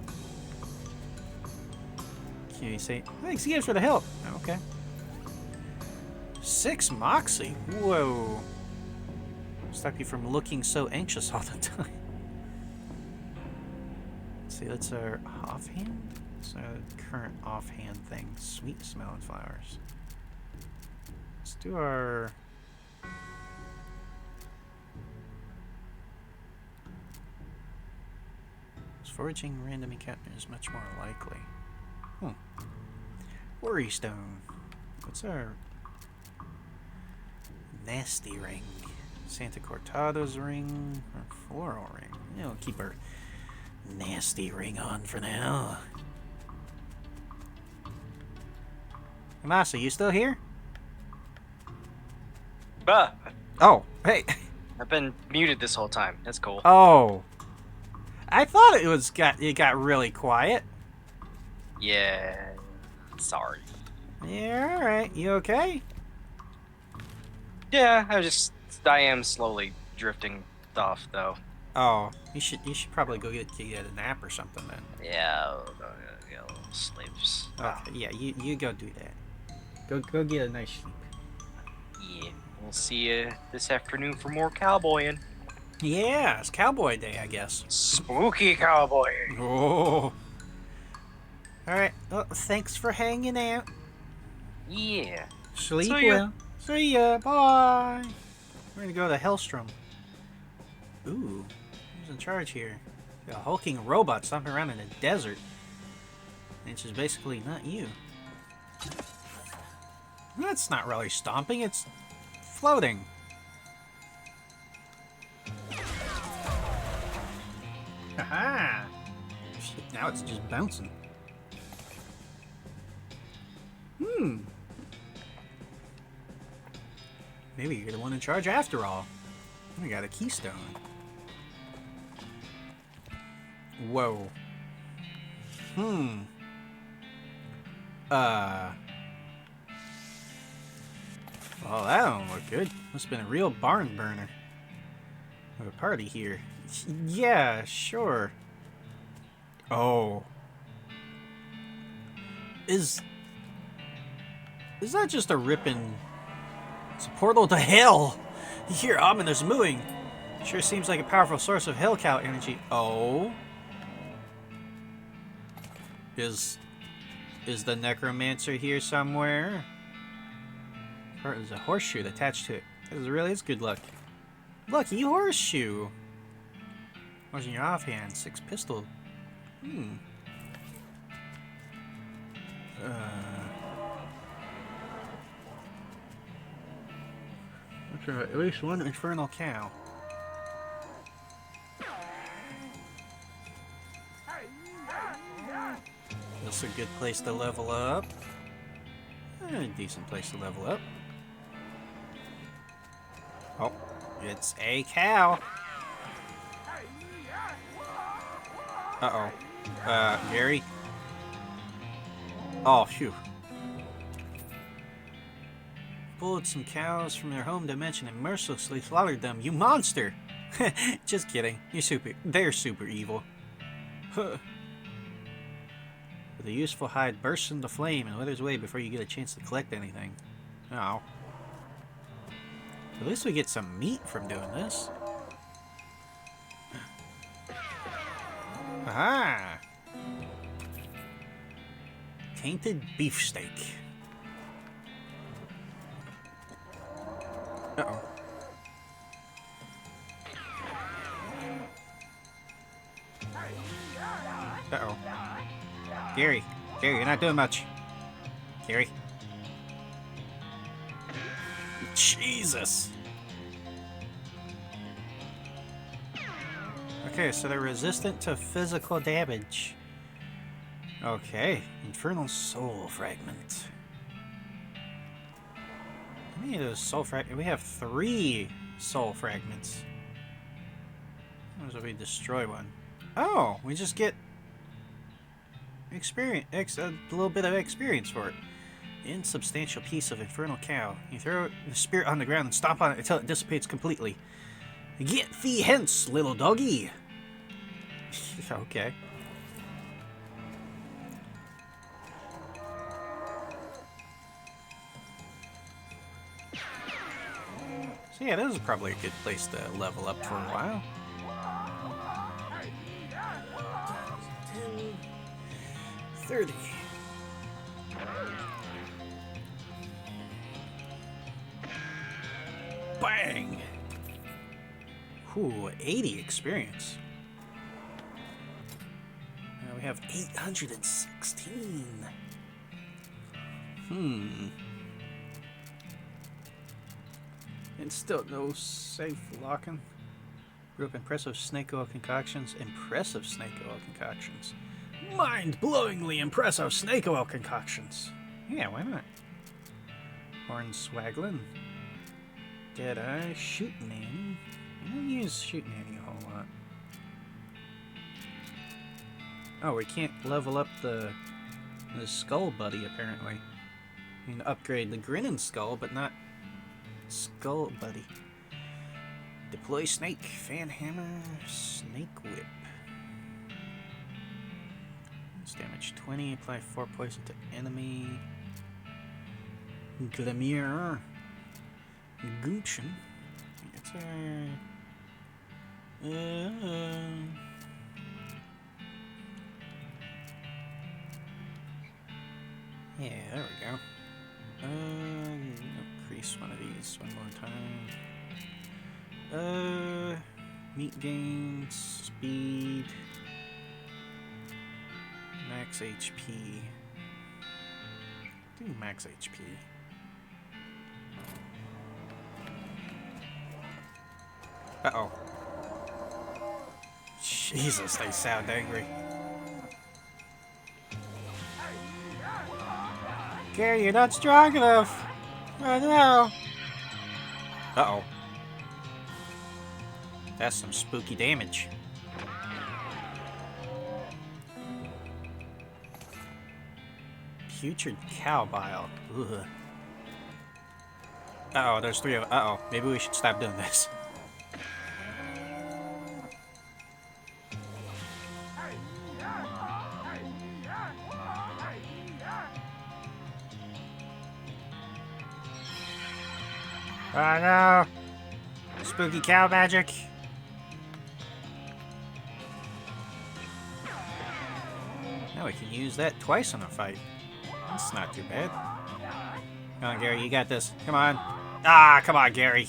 Can you say, thanks again for the help? Okay. 6 Moxie? Whoa. Stop you from looking so anxious all the time. Let's see, that's our offhand? It's our current offhand thing. Sweet smelling flowers. Let's do our... Foraging random encounter is much more likely. Worry stone. What's our nasty ring? Santa Cortado's ring or floral ring? Yeah, we'll keep our nasty ring on for now. Masa, you still here? Bah! Oh, hey. I've been muted this whole time. That's cool. Oh. I thought it got really quiet. Yeah. Sorry. Yeah, alright. You okay? Yeah, I am slowly drifting off though. Oh, you should probably go get a nap or something then. Yeah, sleeps. Okay, yeah, you go do that. Go get a nice sleep. Yeah, we'll see you this afternoon for more cowboying. Yeah, it's Cowboy Day, I guess. Spooky cowboy. Oh. Alright, well, thanks for hanging out. Yeah. Sleep See ya. well. See ya, bye. We're gonna go to Hellstrom. Ooh, who's in charge here? A hulking robot stomping around in a desert. Which is basically not you. That's not really stomping, it's floating. Haha! Shit, now it's just bouncing. Maybe you're the one in charge after all. We got a keystone. Whoa. Well, that don't look good. Must have been a real barn burner. Have a party here. Yeah, sure. Oh. Is that just a ripping... It's a portal to hell! You hear ominous mooing. Sure seems like a powerful source of hell cow energy. Oh? Is the necromancer here somewhere? Or there's a horseshoe attached to it. This really is good luck. Lucky horseshoe! What's in your offhand? 6 pistol. Okay, at least one infernal cow. This is a good place to level up. A decent place to level up. Oh, it's a cow. Uh-oh. Gary? Oh, phew. Pulled some cows from their home dimension and mercilessly slaughtered them. You monster! Just kidding. They're super evil. With a useful hide bursts into flame and withers away before you get a chance to collect anything. Oh. At least we get some meat from doing this. Aha! Tainted beefsteak. Uh-oh. Uh-oh. Gary, you're not doing much. Gary. Jesus! Okay, so they're resistant to physical damage. Okay, Infernal Soul Fragment. How many of those soul fragments? We have 3 soul fragments. What if we destroy one? Oh, we just get experience, a little bit of experience for it. Insubstantial piece of infernal cow. You throw the spirit on the ground and stomp on it until it dissipates completely. Get thee hence, little doggy! Okay. So yeah, this is probably a good place to level up for a while. 10, 30. Bang! Ooh, 80 experience. Now we have 816. And still no safe locking. Brew up impressive snake oil concoctions. Impressive snake oil concoctions. Mind-blowingly impressive snake oil concoctions. Yeah, why not? Horn swaggling. Deadeye. Shoot nanny. I don't use shoot nanny a whole lot. Oh, we can't level up the skull buddy apparently. You can upgrade the grinning skull, but not skull buddy. Deploy snake, fan hammer, snake whip. It's damage 20, apply 4 poison to enemy. Glamour. Gumption. It's yeah, there we go. Increase one of these one more time. Meat gains, speed, max HP. Do max HP. Uh-oh. Jesus, they sound angry. Gary, you're not strong enough. Oh no. Uh-oh. That's some spooky damage. Putrid cow bile. Ugh. Uh-oh, there's 3 of them. Uh-oh, maybe we should stop doing this. Oh no! Spooky cow magic! Now we can use that twice in a fight. That's not too bad. Come on, Gary, you got this. Come on. Ah, come on, Gary.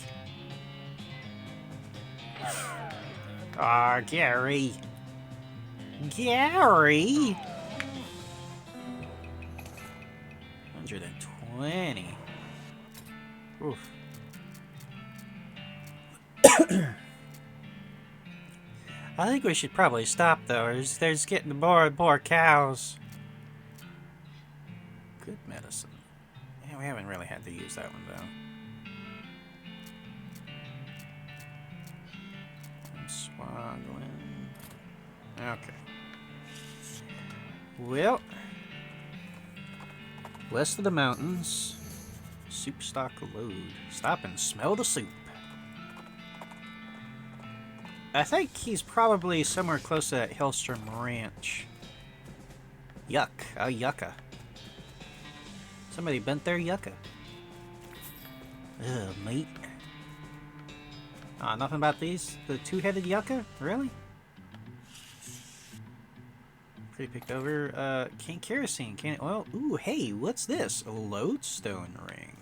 Ah, Gary. Gary! 120. Oof. I think we should probably stop though. There's getting more cows. Good medicine. Yeah, we haven't really had to use that one though. I'm swaggling. Okay. Well, west of the mountains, soup stock load. Stop and smell the soup. I think he's probably somewhere close to that Hellstrom Ranch. Yuck. A yucca. Somebody bent their yucca. Ugh, mate. Nothing about these? The two-headed yucca? Really? Pretty picked over. Can kerosene. Can oil. Ooh, hey, what's this? A lodestone ring.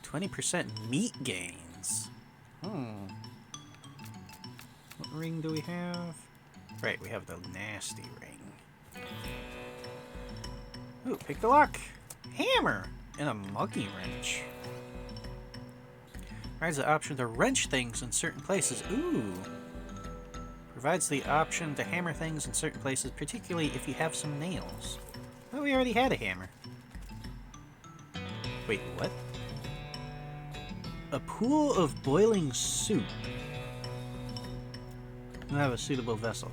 20% meat gains. What ring do we have? Right, we have the nasty ring. Ooh, pick the lock. Hammer and a monkey wrench. Provides the option to wrench things in certain places. Ooh. Provides the option to hammer things in certain places, particularly if you have some nails. Oh, we already had a hammer. Wait, what? A pool of boiling soup. You have a suitable vessel.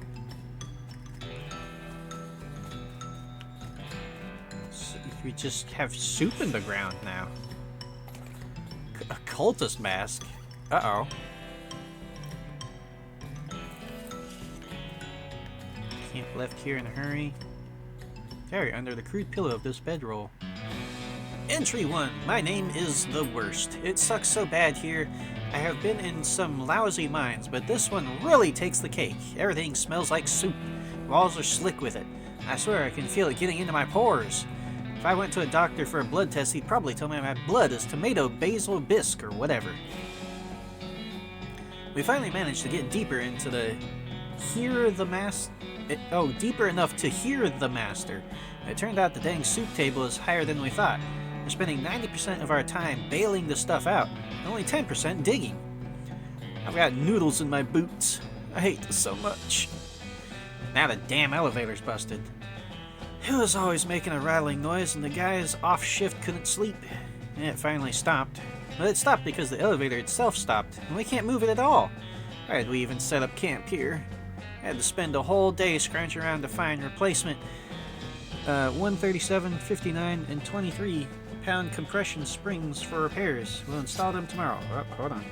So we just have soup in the ground now. A cultist mask. Uh-oh. Camp left here in a hurry. Carry under the crude pillow of this bedroll. Entry 1. My name is the worst. It sucks so bad here. I have been in some lousy mines, but this one really takes the cake. Everything smells like soup. Walls are slick with it. I swear I can feel it getting into my pores. If I went to a doctor for a blood test, he'd probably tell me my blood is tomato basil bisque or whatever. We finally managed to get deeper into the deeper enough to hear the master. It turned out the dang soup table is higher than we thought. We're spending 90% of our time bailing the stuff out, and only 10% digging. I've got noodles in my boots. I hate this so much. Now the damn elevator's busted. It was always making a rattling noise, and the guys off shift couldn't sleep. It finally stopped. But it stopped because the elevator itself stopped, and we can't move it at all. Why did we even set up camp here? I had to spend a whole day scrounging around to find replacement 137, 59, and 23 pound compression springs for repairs. We'll install them tomorrow. Oh, hold on.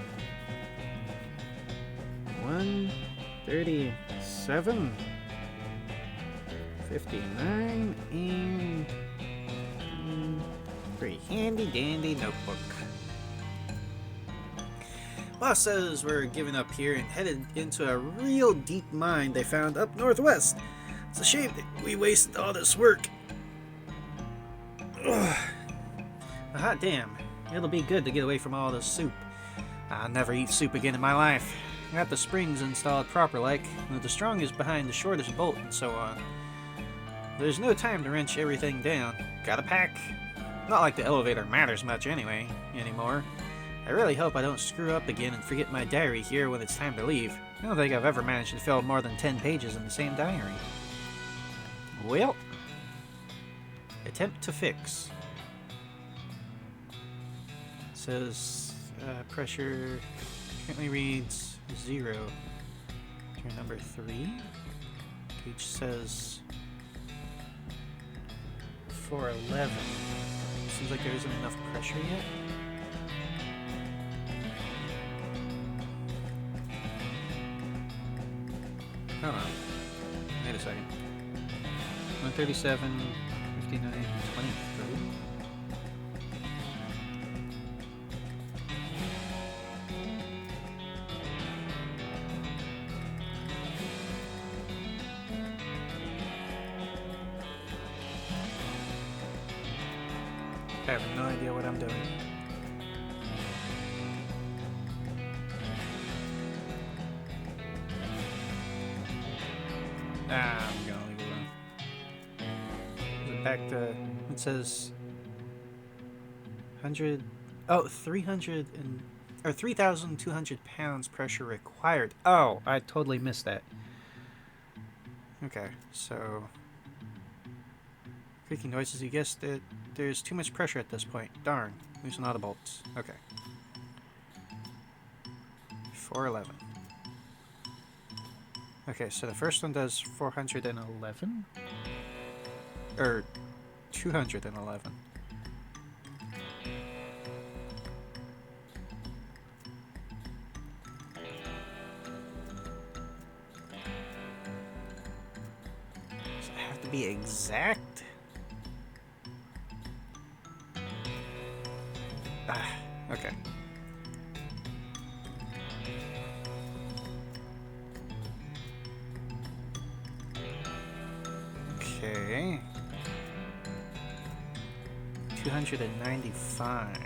137, 59, and 3. Handy dandy notebook. Boss says we're giving up here and headed into a real deep mine they found up northwest. It's a shame that we wasted all this work. Ugh. A hot damn. It'll be good to get away from all this soup. I'll never eat soup again in my life. Got the springs installed proper like, with the strongest behind the shortest bolt and so on. There's no time to wrench everything down. Gotta pack. Not like the elevator matters much anymore. I really hope I don't screw up again and forget my diary here when it's time to leave. I don't think I've ever managed to fill more than 10 pages in the same diary. Well, attempt to fix. It says pressure currently reads 0. Turn number 3. Gauge says 411. Seems like there isn't enough pressure yet. Hold on. Wait a second. 137, 59, 23. I have no idea what I'm doing. I'm gonna leave it alone. Back to, it says 3,200 pounds pressure required. Oh, I totally missed that. Okay, so creaking noises. You guessed that there's too much pressure at this point. Darn, loosen all the bolts. Okay. 411. Okay, so the first one does 411? Or 211. Does it have to be exact? Ah, okay. Okay. 295.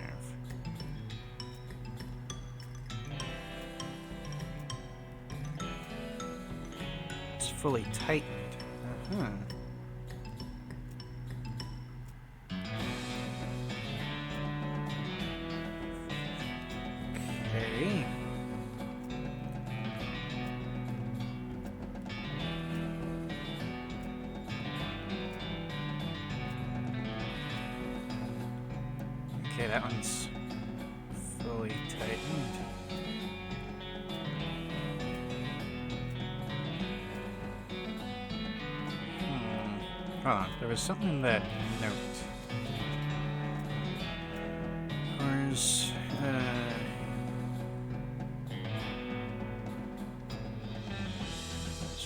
It's fully tightened. Uh-huh. Okay. Okay, that one's fully tightened. Hold on, there was something in that note. Cars,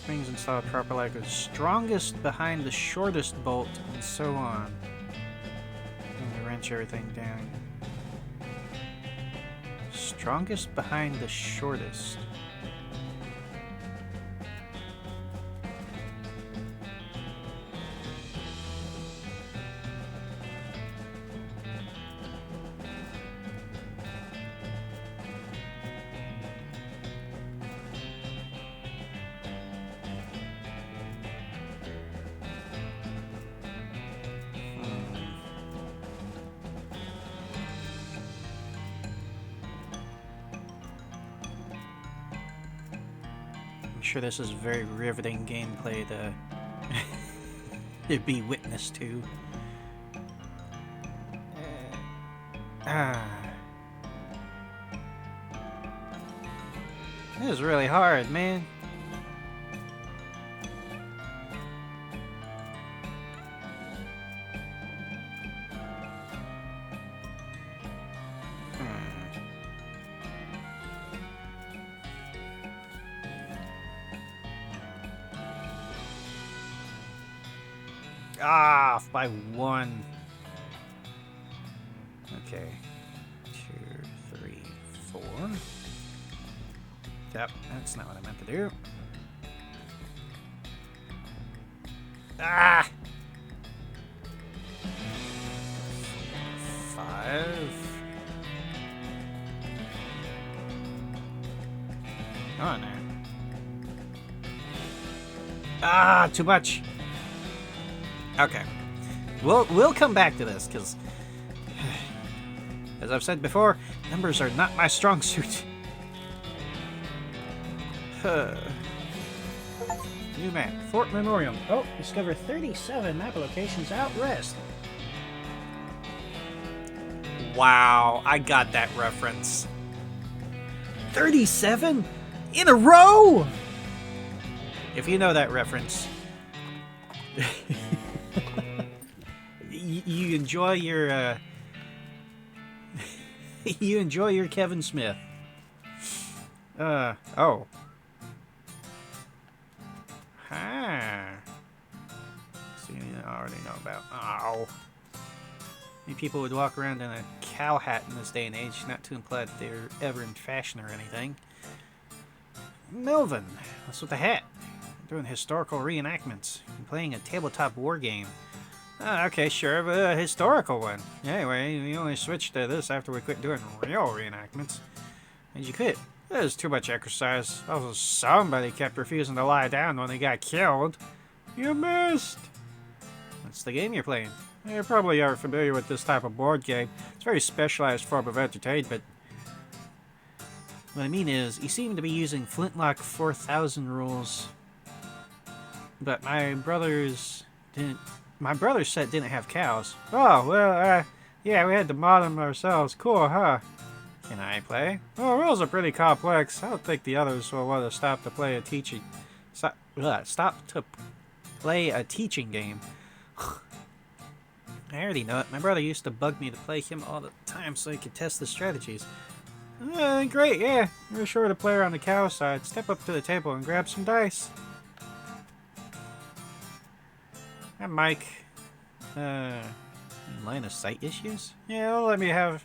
springs installed proper like the strongest behind the shortest bolt, and so on. And we wrench everything down. Strongest behind the shortest. I'm sure this is very riveting gameplay to be witness to. This is really hard, man. Off by 1. Okay. 2, 3, 4. Yep, that's not what I meant to do. Ah! 5. Come on there. Ah, too much. Okay. We'll come back to this, because, as I've said before, numbers are not my strong suit. New map. Fort Memorial. Oh, discover 37 map locations out west. Wow, I got that reference. 37? In a row? If you know that reference... you enjoy your you enjoy your Kevin Smith. Oh. Ah. See, I already know about. Oh. Many people would walk around in a cow hat in this day and age, not to imply that they're ever in fashion or anything. Melvin, what's with the hat? Doing historical reenactments and playing a tabletop war game. Okay, sure, but a historical one. Anyway, we only switched to this after we quit doing real reenactments. And you quit? It was too much exercise. Also, somebody kept refusing to lie down when they got killed. You missed! What's the game you're playing? You probably are familiar with this type of board game. It's a very specialized form of entertainment. What I mean is, you seem to be using Flintlock 4000 rules. But my brother's set didn't have cows. Oh, well, yeah, we had to mod them ourselves. Cool, huh? Can I play? Oh, rules are pretty complex. I don't think the others will want to stop to play a teaching... Stop to play a teaching game. I already know it. My brother used to bug me to play him all the time so he could test the strategies. Great, yeah. You're sure to player on the cow side. Step up to the table and grab some dice. I'm Mike. Line of sight issues? Yeah, it'll let me have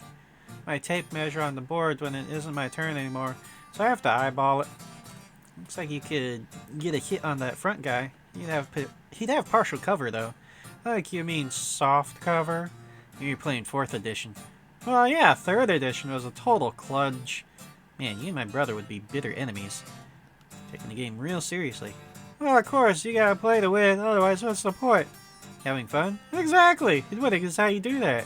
my tape measure on the board when it isn't my turn anymore, so I have to eyeball it. Looks like you could get a hit on that front guy. He'd have partial cover, though. Like, you mean soft cover? You're playing 4th edition. Well, yeah, 3rd edition was a total kludge. Man, you and my brother would be bitter enemies. Taking the game real seriously. Well, of course, you gotta play to win, otherwise what's the point? Having fun? Exactly! Winning is how you do that.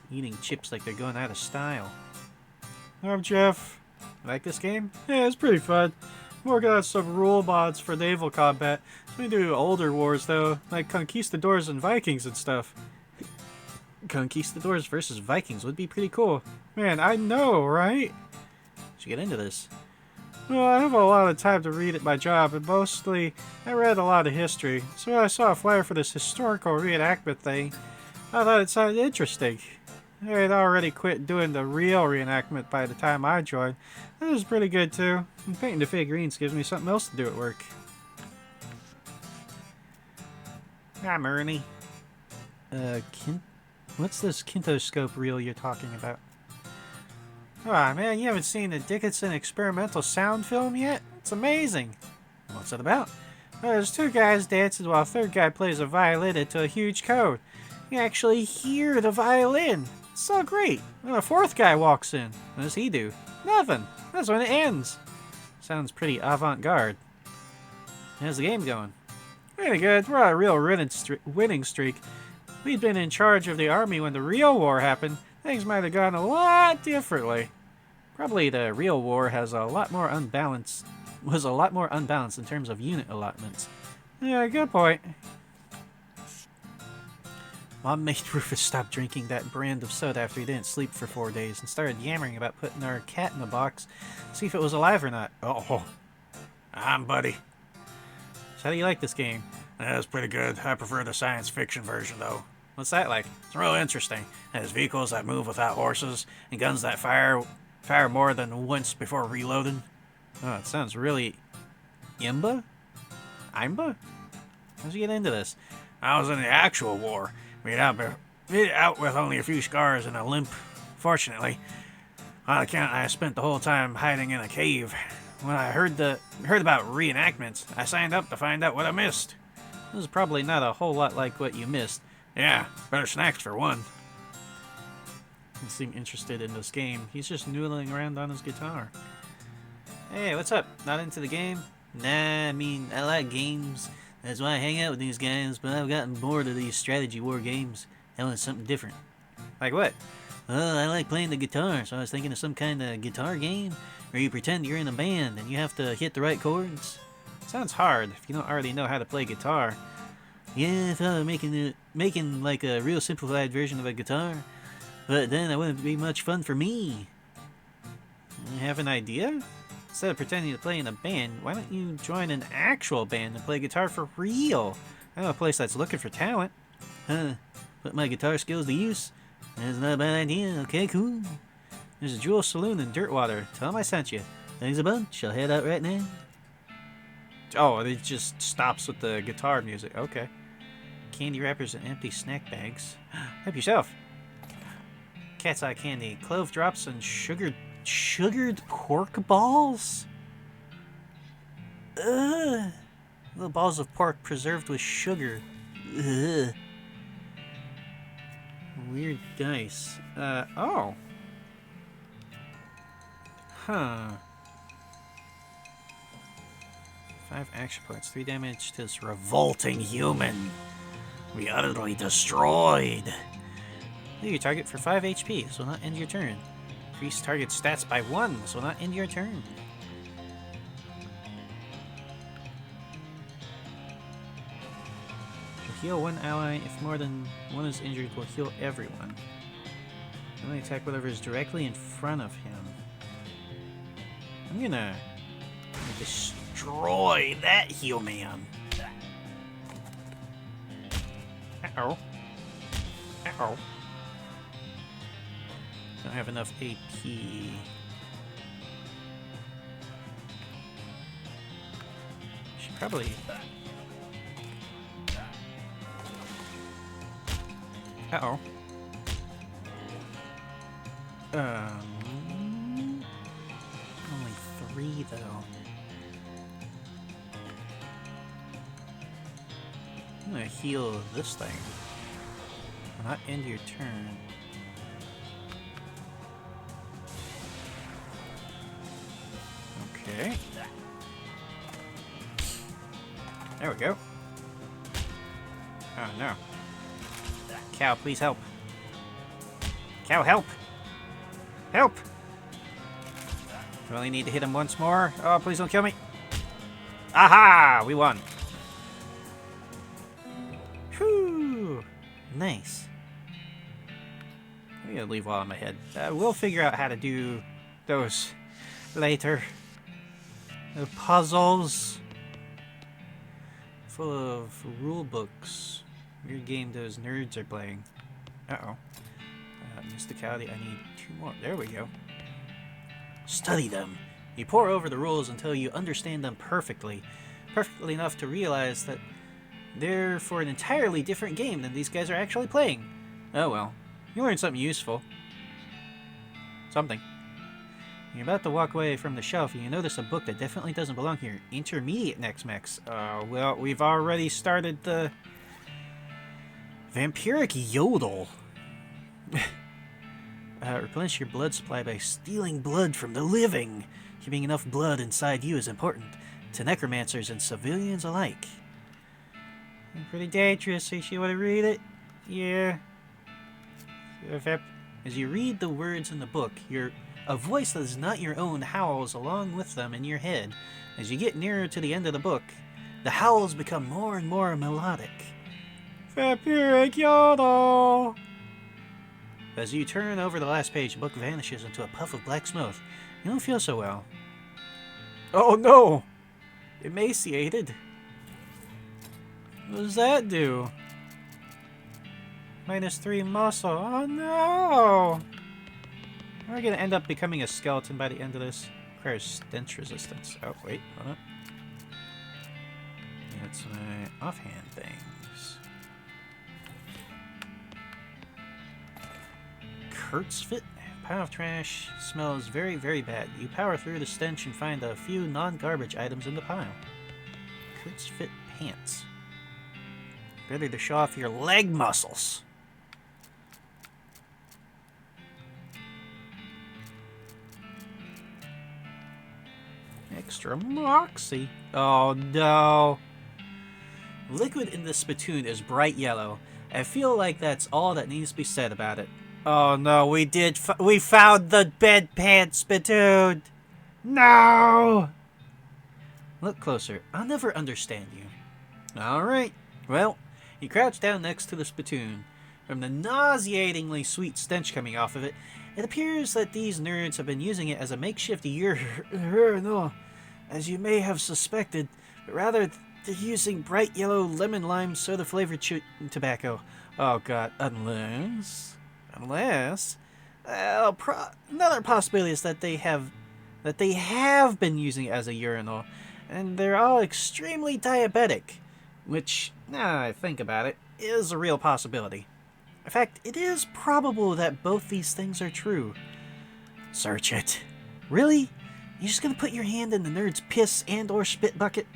Eating chips like they're going out of style. I'm Jeff. Like this game? Yeah, it's pretty fun. I'm working on some rule mods for naval combat. So we do older wars, though, like Conquistadors and Vikings and stuff. Conquistadors versus Vikings would be pretty cool. Man, I know, right? Should get into this. Well, I have a lot of time to read at my job, and mostly I read a lot of history. So when I saw a flyer for this historical reenactment thing, I thought it sounded interesting. They'd already quit doing the real reenactment by the time I joined. It was pretty good too. And painting the figurines gives me something else to do at work. I'm Ernie. What's this kintoscope reel you're talking about? Aw, man, you haven't seen the Dickinson experimental sound film yet? It's amazing. What's it about? Well, there's two guys dancing while a third guy plays a violin into a huge code. You actually hear the violin. It's so great. Then a fourth guy walks in. What does he do? Nothing. That's when it ends. Sounds pretty avant-garde. How's the game going? Pretty good. We're on a real winning streak. We'd been in charge of the army when the real war happened. Things might have gone a lot differently. Probably the real war was a lot more unbalanced in terms of unit allotments. Yeah, good point. Mom made Rufus stop drinking that brand of soda after he didn't sleep for 4 days and started yammering about putting our cat in the box to see if it was alive or not. Oh, buddy. So how do you like this game? That's pretty good. I prefer the science fiction version, though. What's that like? It's real interesting. It has vehicles that move without horses and guns that fire more than once before reloading. Oh, it sounds really... Imba? Imba? How'd you get into this? I was in the actual war. Made it out with only a few scars and a limp. Fortunately, on account I spent the whole time hiding in a cave. When I heard about reenactments, I signed up to find out what I missed. This is probably not a whole lot like what you missed. Yeah, better snacks for one. Doesn't seem interested in this game. He's just noodling around on his guitar. Hey, what's up? Not into the game? Nah, I mean, I like games. That's why I hang out with these guys, but I've gotten bored of these strategy war games. I want something different. Like what? Well, I like playing the guitar, so I was thinking of some kind of guitar game where you pretend you're in a band and you have to hit the right chords. Sounds hard if you don't already know how to play guitar. Yeah, I thought of making like a real simplified version of a guitar, but then that wouldn't be much fun for me. You have an idea? Instead of pretending to play in a band, why don't you join an actual band and play guitar for real? I know a place that's looking for talent. Huh, put my guitar skills to use? That's not a bad idea. Okay, cool. There's a Jewel Saloon in Dirtwater. Tell them I sent you. Thanks a bunch. I'll head out right now. Oh, it just stops with the guitar music. Okay. Candy wrappers and empty snack bags. Help yourself. Cat's eye candy. Clove drops and sugared pork balls? Ugh. Little balls of pork preserved with sugar. Ugh. Weird dice. Oh. Huh. 5 action points, 3 damage to this revolting human. We utterly destroyed. Leave your target for 5 HP. This will not end your turn. Increase target stats by 1. This will not end your turn. Will heal one ally. If more than one is injured, will heal everyone. Only attack whatever is directly in front of him. I'm gonna destroy that human. Uh-oh. Uh-oh. Don't have enough AP. Should probably... Uh-oh. Only 3, though. I'm gonna heal this thing. Will not end your turn. Okay. There we go. Oh no. Cow, please help. Cow, help! Help! We only need to hit him once more. Oh, please don't kill me. Aha! We won. Whew. Nice. I'm gonna leave while I'm ahead. We'll figure out how to do those later. The puzzles. Full of rule books. Weird game those nerds are playing. Uh-oh. Mysticality, I need 2 more. There we go. Study them. You pore over the rules until you understand them perfectly. Perfectly enough to realize that they're for an entirely different game than these guys are actually playing. Oh well. You learned something useful. Something. You're about to walk away from the shelf and you notice a book that definitely doesn't belong here. Intermediate Next Mex. Well, we've already started the Vampiric Yodel. Replenish your blood supply by stealing blood from the living. Keeping enough blood inside you is important to necromancers and civilians alike. Pretty dangerous, so you want to read it? Yeah. As you read the words in the book, a voice that is not your own howls along with them in your head. As you get nearer to the end of the book, the howls become more and more melodic. Vampiric Yodel! As you turn over the last page, the book vanishes into a puff of black smoke. You don't feel so well. Oh no! Emaciated. What does that do? -3 muscle. Oh no! We're gonna end up becoming a skeleton by the end of this. Requires stench resistance. Oh, wait, hold on. That's my offhand things. Kurt's Fit. Pile of trash smells very, very bad. You power through the stench and find a few non-garbage items in the pile. Kurt's Fit pants. Better to show off your leg muscles. Extra moxie. Oh no. Liquid in the spittoon is bright yellow. I feel like that's all that needs to be said about it. Oh no, we found the bedpan spittoon. No. Look closer. I'll never understand you. Alright. Well, you crouch down next to the spittoon. From the nauseatingly sweet stench coming off of it, it appears that these nerds have been using it as a makeshift urinal, as you may have suspected, but rather they're using bright yellow lemon lime soda flavored tobacco. Oh god, unless another possibility is that they have been using it as a urinal, and they're all extremely diabetic, which, now I think about it, is a real possibility. In fact, it is probable that both these things are true. Search it. Really? You're just gonna put your hand in the nerd's piss and or spit bucket?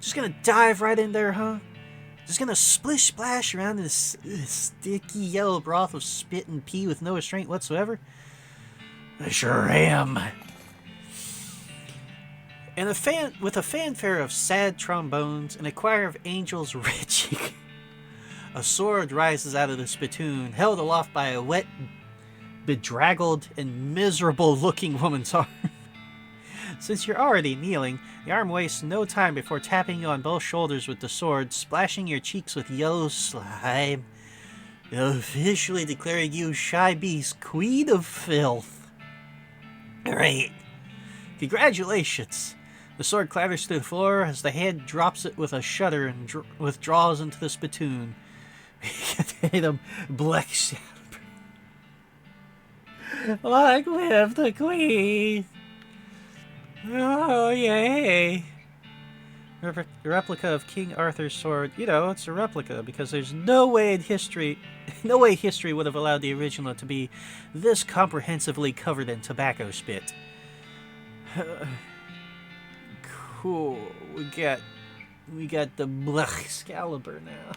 Just gonna dive right in there, huh? Just gonna splish splash around in this sticky yellow broth of spit and pee with no restraint whatsoever? I sure am. And with a fanfare of sad trombones and a choir of angels retching, a sword rises out of the spittoon, held aloft by a wet, bedraggled, and miserable-looking woman's arm. Since you're already kneeling, the arm wastes no time before tapping you on both shoulders with the sword, splashing your cheeks with yellow slime, officially declaring you Shy Beast Queen of Filth. Great. Congratulations. The sword clatters to the floor as the hand drops it with a shudder and withdraws into the spittoon. Him, black shadow. Long live the queen! Oh, yay! Replica of King Arthur's sword. You know, it's a replica because there's no way history would have allowed the original to be this comprehensively covered in tobacco spit. Cool. We got the Black Excalibur now.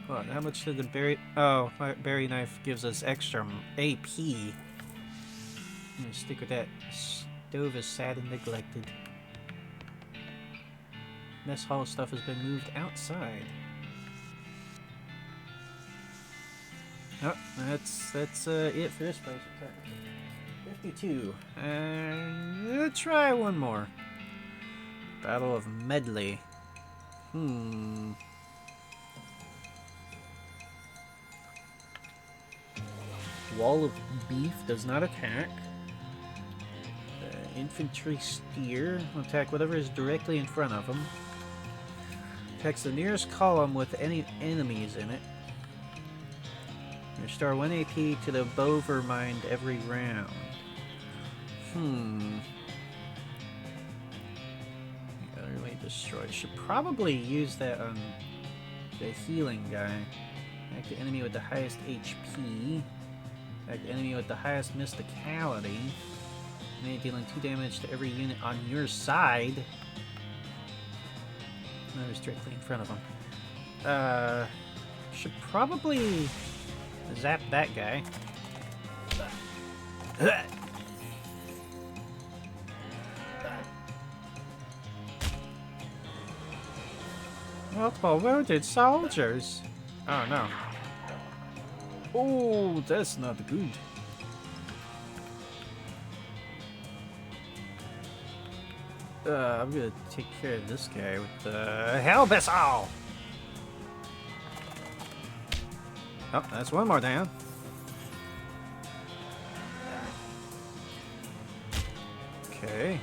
Hold on, how much did the berry... Oh, my berry knife gives us extra AP. I'm gonna stick with that. Stove is sad and neglected. Mess hall stuff has been moved outside. Oh, that's it for this place. 52. Let's try one more. Battle of Medley. Wall of Beef does not attack. Infantry Steer will attack whatever is directly in front of them. Attacks the nearest column with any enemies in it. Restore 1 AP to the Bovermind every round. Utterly destroy. Should probably use that on the healing guy. Attack the enemy with the highest HP. Attack the enemy with the highest mysticality. Enemy dealing 2 damage to every unit on your side. No, he's directly in front of him. Should probably zap that guy. Multiple wounded soldiers. Oh no. Oh, that's not good. I'm gonna take care of this guy with the Hell Missile! Oh, that's one more down. Okay.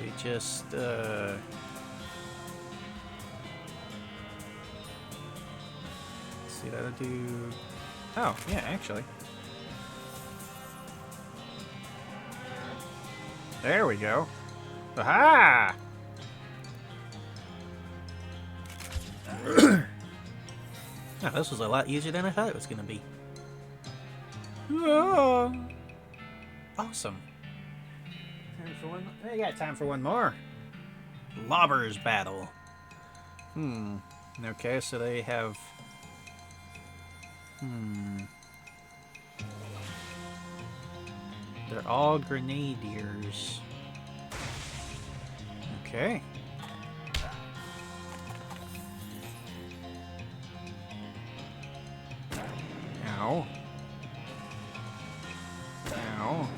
We just, see, that'll do... Oh, yeah, actually. There we go. Aha! Oh, this was a lot easier than I thought it was going to be. Oh. Awesome. Time for one. I got time for one more. Lobbers battle. Okay, so they have. They're all grenadiers. Okay. Ow. Ow.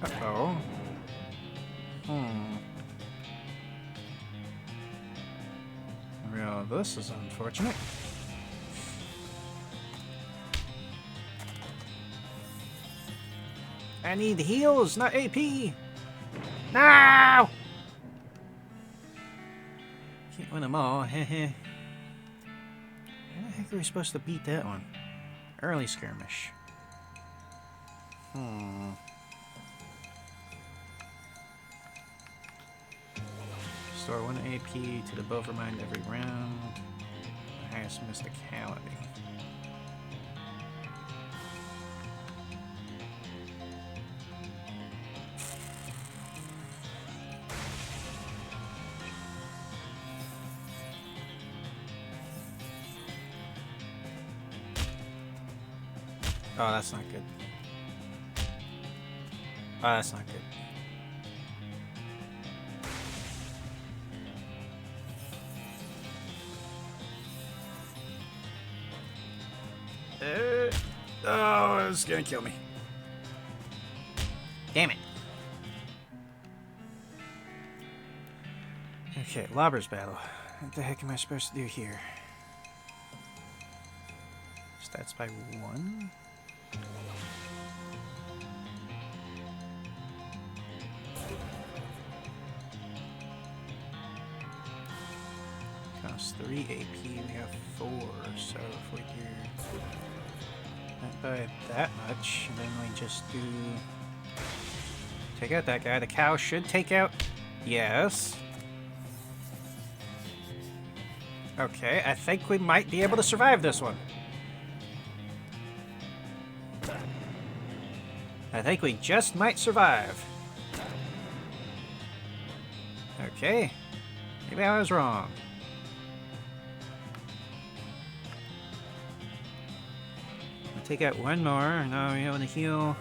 Uh-oh. Well, this is unfortunate. I need heals, not AP! No! Can't win them all, heh. How the heck are we supposed to beat that one? Early skirmish. Restore 1 AP to the Bovermind every round. The highest mysticality. Oh, that's not good. Oh, that's not good. Oh, it's gonna kill me. Damn it. Okay, Lobbers battle. What the heck am I supposed to do here? Stats by 1? Costs 3 AP, we have 4, so if we do that by that much, then we just do... Take out that guy. The cow should take out... Yes. Okay, I think we might be able to survive this one. I think we just might survive. Okay. Maybe I was wrong. I'll take out one more. Now we're able to heal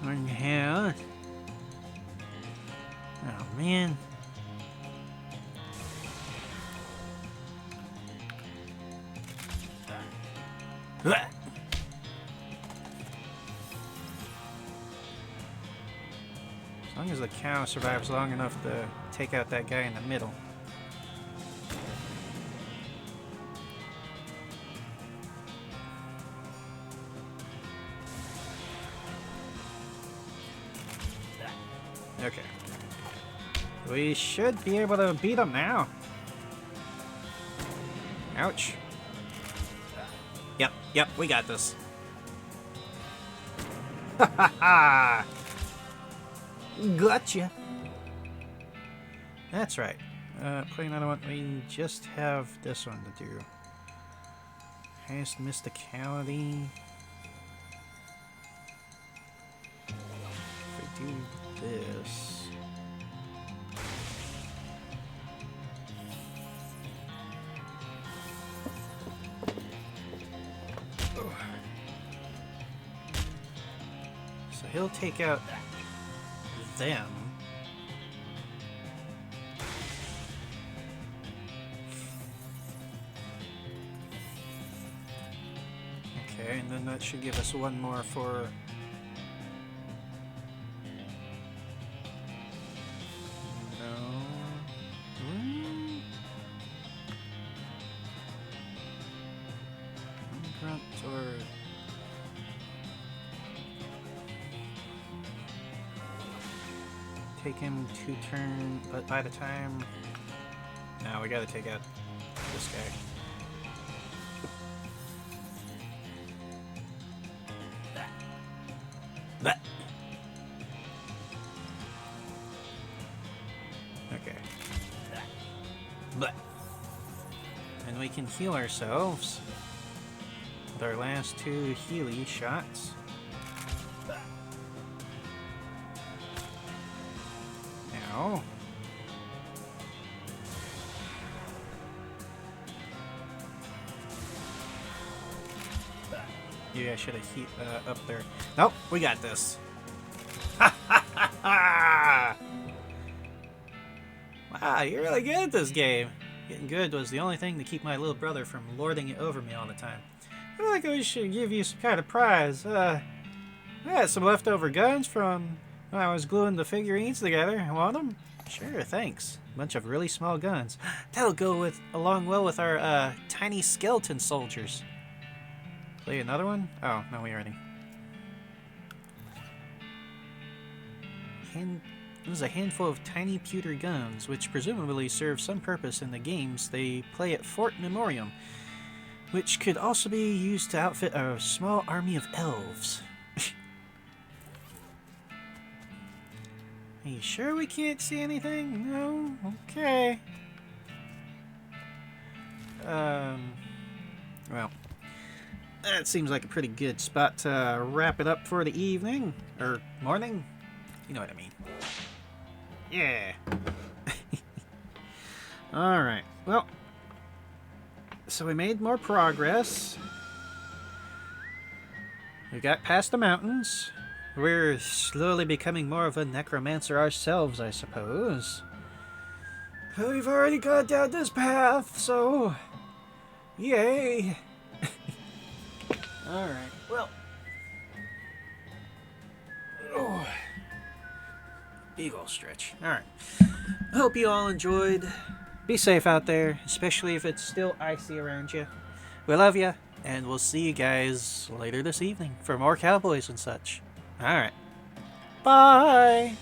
one health. Oh, man. As long as the cow survives long enough to take out that guy in the middle. Okay. We should be able to beat them now. Ouch. Yep, we got this. Ha ha ha! Gotcha! That's right. Play another one. We just have this one to do. Highest mysticality. If we do this. So he'll take out them. Okay, and then that should give us one more for... No. Grunt or... Take him 2 turns, but by the time... No, we gotta take out this guy. That. Okay. But. And we can heal ourselves with our last 2 Healy shots. Now. Yeah, I should have up there. Nope, we got this. Ha ha ha ha! Wow, you're really good at this game. Getting good was the only thing to keep my little brother from lording it over me all the time. I feel like we should give you some kind of prize. I had some leftover guns from when I was gluing the figurines together. Want them? Sure, thanks. Bunch of really small guns. That'll go along well with our tiny skeleton soldiers. Play another one? Oh, no, we already. There's a handful of tiny pewter guns, which presumably serve some purpose in the games they play at Fort Memoriam, which could also be used to outfit a small army of elves. Are you sure we can't see anything? No? Okay. Well, that seems like a pretty good spot to wrap it up for the evening. Or morning? You know what I mean. Yeah. Alright. Well, so we made more progress. We got past the mountains. We're slowly becoming more of a necromancer ourselves, I suppose. We've already gone down this path, so... Yay! Alright, well... Oh. Big ol' stretch. Alright. I hope you all enjoyed. Be safe out there, especially if it's still icy around you. We love you, and we'll see you guys later this evening for more cowboys and such. Alright. Bye!